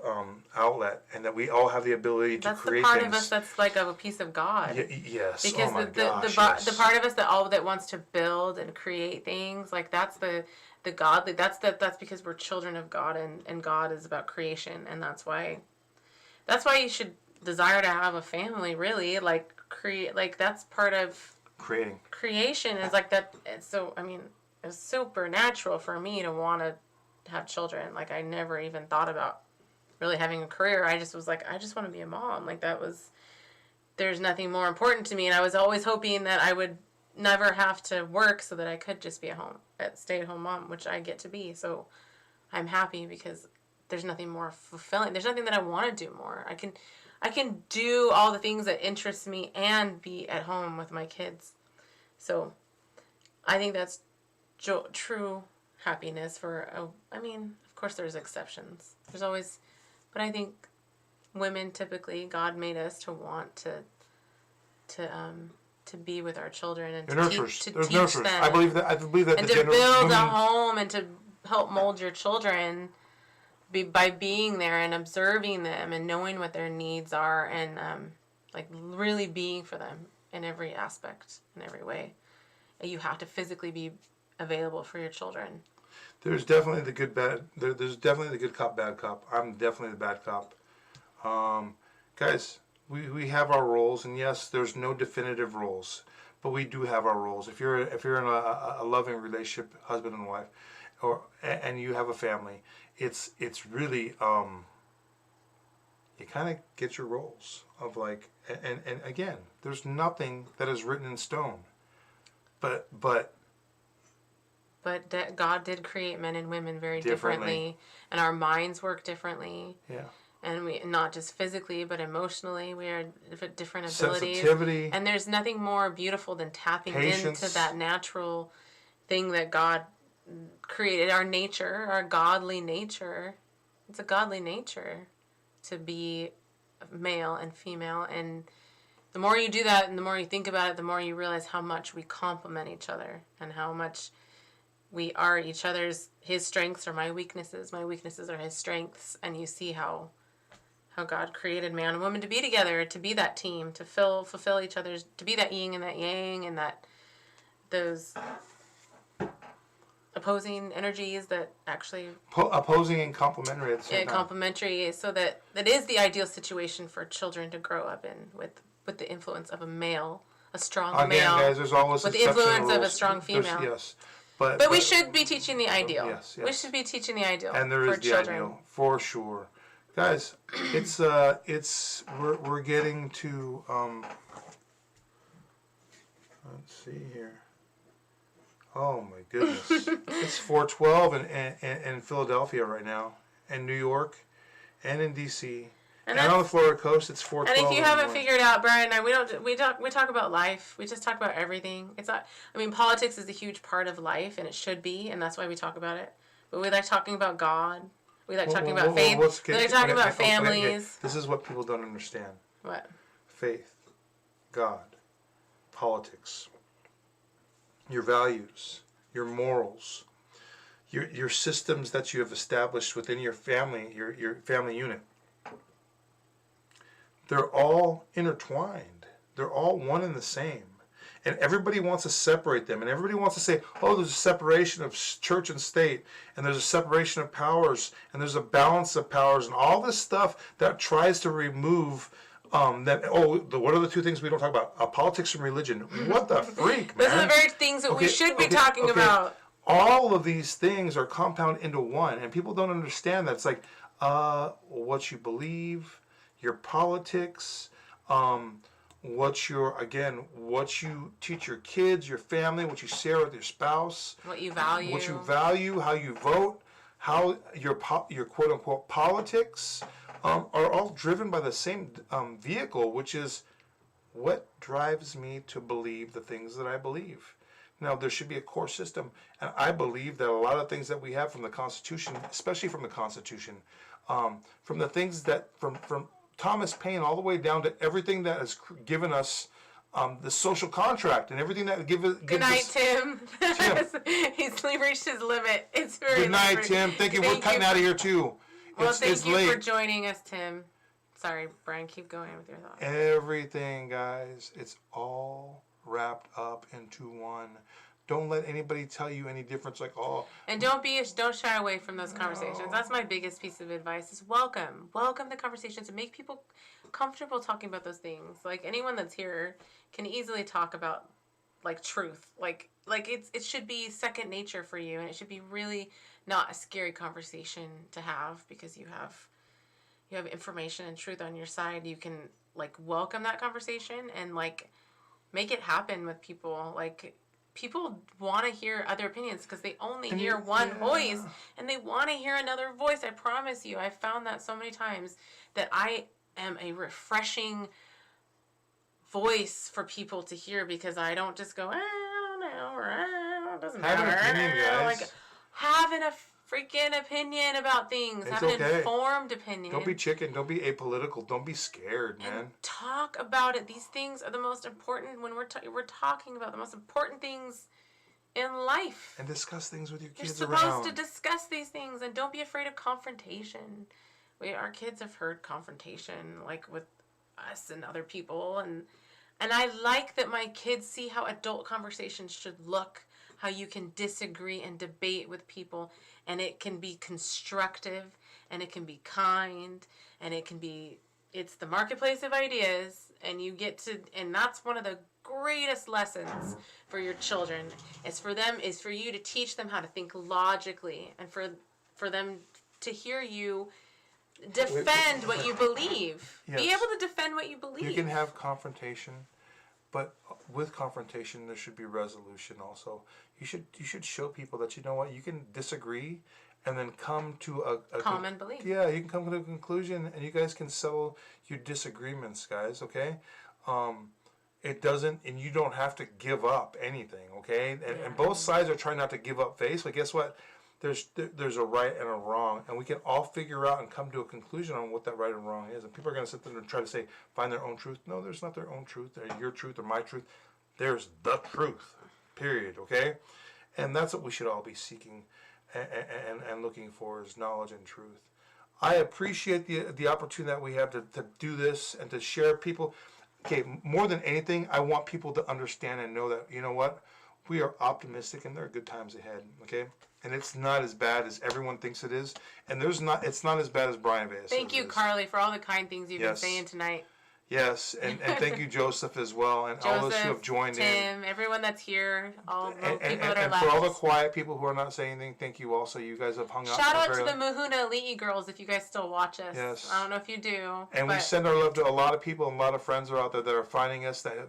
outlet, and that we all have the ability to create That's the part things. of us that's like a piece of God. Yes. Because oh my gosh, the part of us that wants to build and create things, like that's the godly. That's because we're children of God, and God is about creation, and that's why you should desire to have a family. Really, like create, like that's part of creation is like that. So I mean, it's super natural for me to want to have children. Like I never even thought about really having a career. I just was like, I just want to be a mom. Like there's nothing more important to me. And I was always hoping that I would never have to work so that I could just be a stay-at-home mom, which I get to be. So I'm happy because there's nothing more fulfilling. There's nothing that I want to do more. I can do all the things that interest me and be at home with my kids. So I think that's true happiness I mean, of course there's exceptions. There's always, but I think women typically, God made us to want to be with our children and to teach them. I believe that and to build a home and to help mold your children by being there and observing them and knowing what their needs are, and like really being for them in every aspect, in every way. You have to physically be available for your children. There's definitely the good bad. There's definitely the good cop, bad cop. I'm definitely the bad cop. Guys, we have our roles, and yes, there's no definitive roles, but we do have our roles. If you're in a loving relationship, husband and wife, and you have a family, it's really you kind of get your roles of like, and again, there's nothing that is written in stone, but God did create men and women very differently, and our minds work differently. Yeah. And we not just physically, but emotionally, we are different abilities. Sensitivity. And there's nothing more beautiful than tapping Patience. into that natural thing that God created. Our nature, our godly nature. It's a godly nature to be male and female. And the more you do that, and the more you think about it, the more you realize how much we complement each other, and how much we are each other's. His strengths are my weaknesses are his strengths, and you see how God created man and woman to be together, to be that team, to fulfill each other's, to be that yin and that yang, and that those opposing energies that actually opposing and complementary at the same time. Complementary, so that is the ideal situation for children to grow up in, with the influence of a male, a strong Again, male, guys, there's always with the influence of a strong female. Yes. But we should be teaching the ideal. Yes. We should be teaching the ideal and there for is the children. ideal for sure, guys. We're getting to let's see here. Oh my goodness, it's 4:12 in Philadelphia right now, and New York, and in DC. And on the Florida coast, it's 4:12. And if you haven't figured out, Brian and I, we talk about life. We just talk about everything. It's not. I mean, politics is a huge part of life, and it should be, and that's why we talk about it. But we like talking about God. We like talking about faith. We like talking about families. This is what people don't understand. What? Faith, God, politics, your values, your morals, your systems that you have established within your family, your family unit. They're all intertwined. They're all one and the same. And everybody wants to separate them. And everybody wants to say, oh, there's a separation of church and state. And there's a separation of powers. And there's a balance of powers. And all this stuff that tries to remove what are the two things we don't talk about? Politics and religion. What the freak, man? Those are the very things that we should be talking about. All of these things are compound into one. And people don't understand that. It's like what you believe, your politics, what you teach your kids, your family, what you share with your spouse, what you value, how you vote, how your quote unquote politics are all driven by the same vehicle, which is what drives me to believe the things that I believe. Now, there should be a core system, and I believe that a lot of things that we have from the Constitution, especially from the Constitution, from the things that from Thomas Paine all the way down to everything that has given us the social contract and everything that gives Good night, us. Tim. Tim. He's reached his limit. It's very Good night, late. Tim. Thank you. We're cutting out of here too. Well, It's thank you late. for joining us, Tim. Sorry, Brian. Keep going with your thoughts. Everything, guys, it's all wrapped up into one. Don't let anybody tell you any difference. Like, oh, And don't shy away from those conversations. That's my biggest piece of advice: is welcome the conversations and make people comfortable talking about those things. Like anyone that's here can easily talk about like truth. Like it should be second nature for you, and it should be really not a scary conversation to have because you have information and truth on your side. You can like welcome that conversation and like make it happen with people. Like people want to hear other opinions because they only hear one voice, and they want to hear another voice. I promise you, I've found that so many times that I am a refreshing voice for people to hear because I don't just go, I don't know, or it doesn't have matter. an opinion, guys. Like having a freaking opinion about things, It's have an okay. informed opinion. Don't be chicken. Don't be apolitical. Don't be scared, man. And talk about it. These things are the most important when we're talking about the most important things in life. And discuss things with your You're kids supposed around. to discuss these things, and don't be afraid of confrontation. Our kids have heard confrontation, like with us and other people, and I like that my kids see how adult conversations should look, how you can disagree and debate with people, and it can be constructive, and it can be kind, and it's the marketplace of ideas, and and that's one of the greatest lessons for your children. Is for you to teach them how to think logically, and for them to hear you defend what you believe. Yes. Be able to defend what you believe. You can have confrontation, but with confrontation there should be resolution also. You should show people that, you know what, you can disagree and then come to a common belief. Yeah, you can come to a conclusion and you guys can settle your disagreements, guys, okay? It doesn't, and you don't have to give up anything, okay? And both sides are trying not to give up face, but guess what? There's a right and a wrong, and we can all figure out and come to a conclusion on what that right and wrong is. And people are going to sit there and try to say, find their own truth. No, there's not their own truth. There's your truth or my truth. There's the truth, period, okay? And that's what we should all be seeking and looking for, is knowledge and truth. I appreciate the opportunity that we have to do this and to share people. Okay, more than anything, I want people to understand and know that, you know what, we are optimistic and there are good times ahead, okay? And it's not as bad as everyone thinks it is. And it's not as bad as Brian Vea says. Thank you, Carly, for all the kind things you've been Yes. saying tonight. Yes, and thank you, Joseph, as well, and all those who have joined Tim, everyone that's here, all the people that are and left. for all the quiet people who are not saying anything, thank you also. You guys have hung out. Shout out for to very the Muhuna Elite girls if you guys still watch us. Yes. I don't know if you do. And we but send our love to a lot of people, and a lot of friends are out there that are finding us, that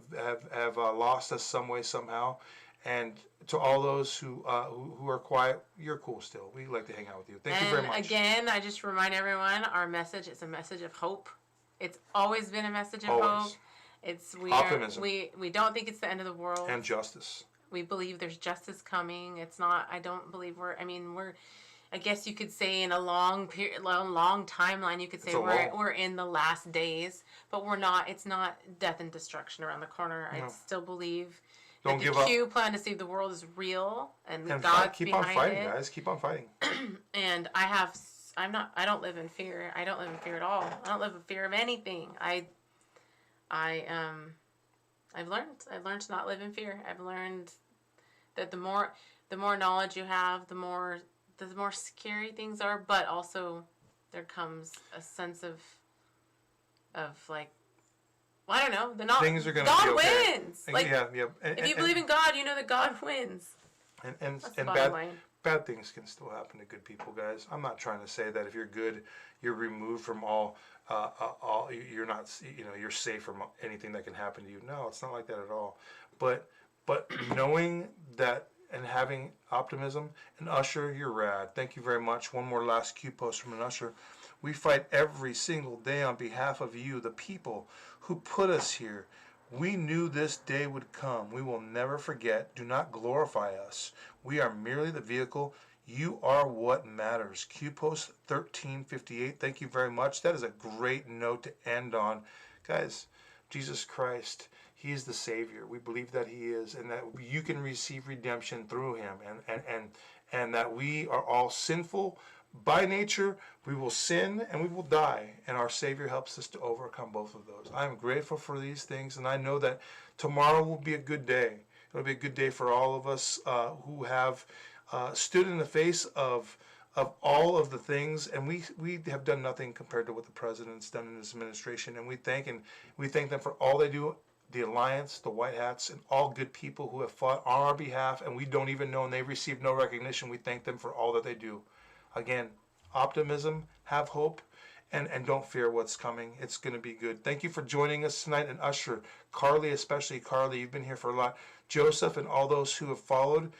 have lost us some way, somehow. And to all those who are quiet, you're cool still. We like to hang out with you. Thank you very much. And again, I just remind everyone, our message is a message of hope. It's always been a message of hope. Optimism. We don't think it's the end of the world. And justice. We believe there's justice coming. It's not. I don't believe we're. I guess you could say in a long period, long timeline. You could say we're in the last days, but we're not. It's not death and destruction around the corner. No. I still believe that the Q plan to save the world is real, and God's keep behind on fighting, it. guys. Keep on fighting. And I don't live in fear. I don't live in fear at all. I don't live in fear of anything. I've learned to not live in fear. I've learned that the more knowledge you have, the more scary things are, but also there comes a sense of like, well, I don't know, things are going to God be okay. wins. Like, yeah. If you believe in God, you know that God wins. And That's the bottom line. Bad things can still happen to good people, guys. I'm not trying to say that if you're good, you're removed from all you're not, you're safe from anything that can happen to you. No, it's not like that at all. But knowing that and having optimism, and Usher, you're rad. Thank you very much. One more last Q post from an Usher. We fight every single day on behalf of you, the people who put us here. We knew this day would come. We will never forget. Do not glorify us. We are merely the vehicle. You are what matters. Q Post 1358. Thank you very much. That is a great note to end on. Guys, Jesus Christ, He is the Savior. We believe that He is, and that you can receive redemption through Him, and that we are all sinful by nature. We will sin and we will die, and our Savior helps us to overcome both of those. I am grateful for these things, and I know that tomorrow will be a good day. It'll be a good day for all of us who have stood in the face of all of the things, and we have done nothing compared to what the president's done in his administration, and we thank them for all they do. The Alliance, the White Hats, and all good people who have fought on our behalf, and we don't even know, and they receive no recognition. We thank them for all that they do. Again, optimism, have hope, and don't fear what's coming. It's going to be good. Thank you for joining us tonight, and Usher, Carly, especially Carly, you've been here for a lot. Joseph and all those who have followed.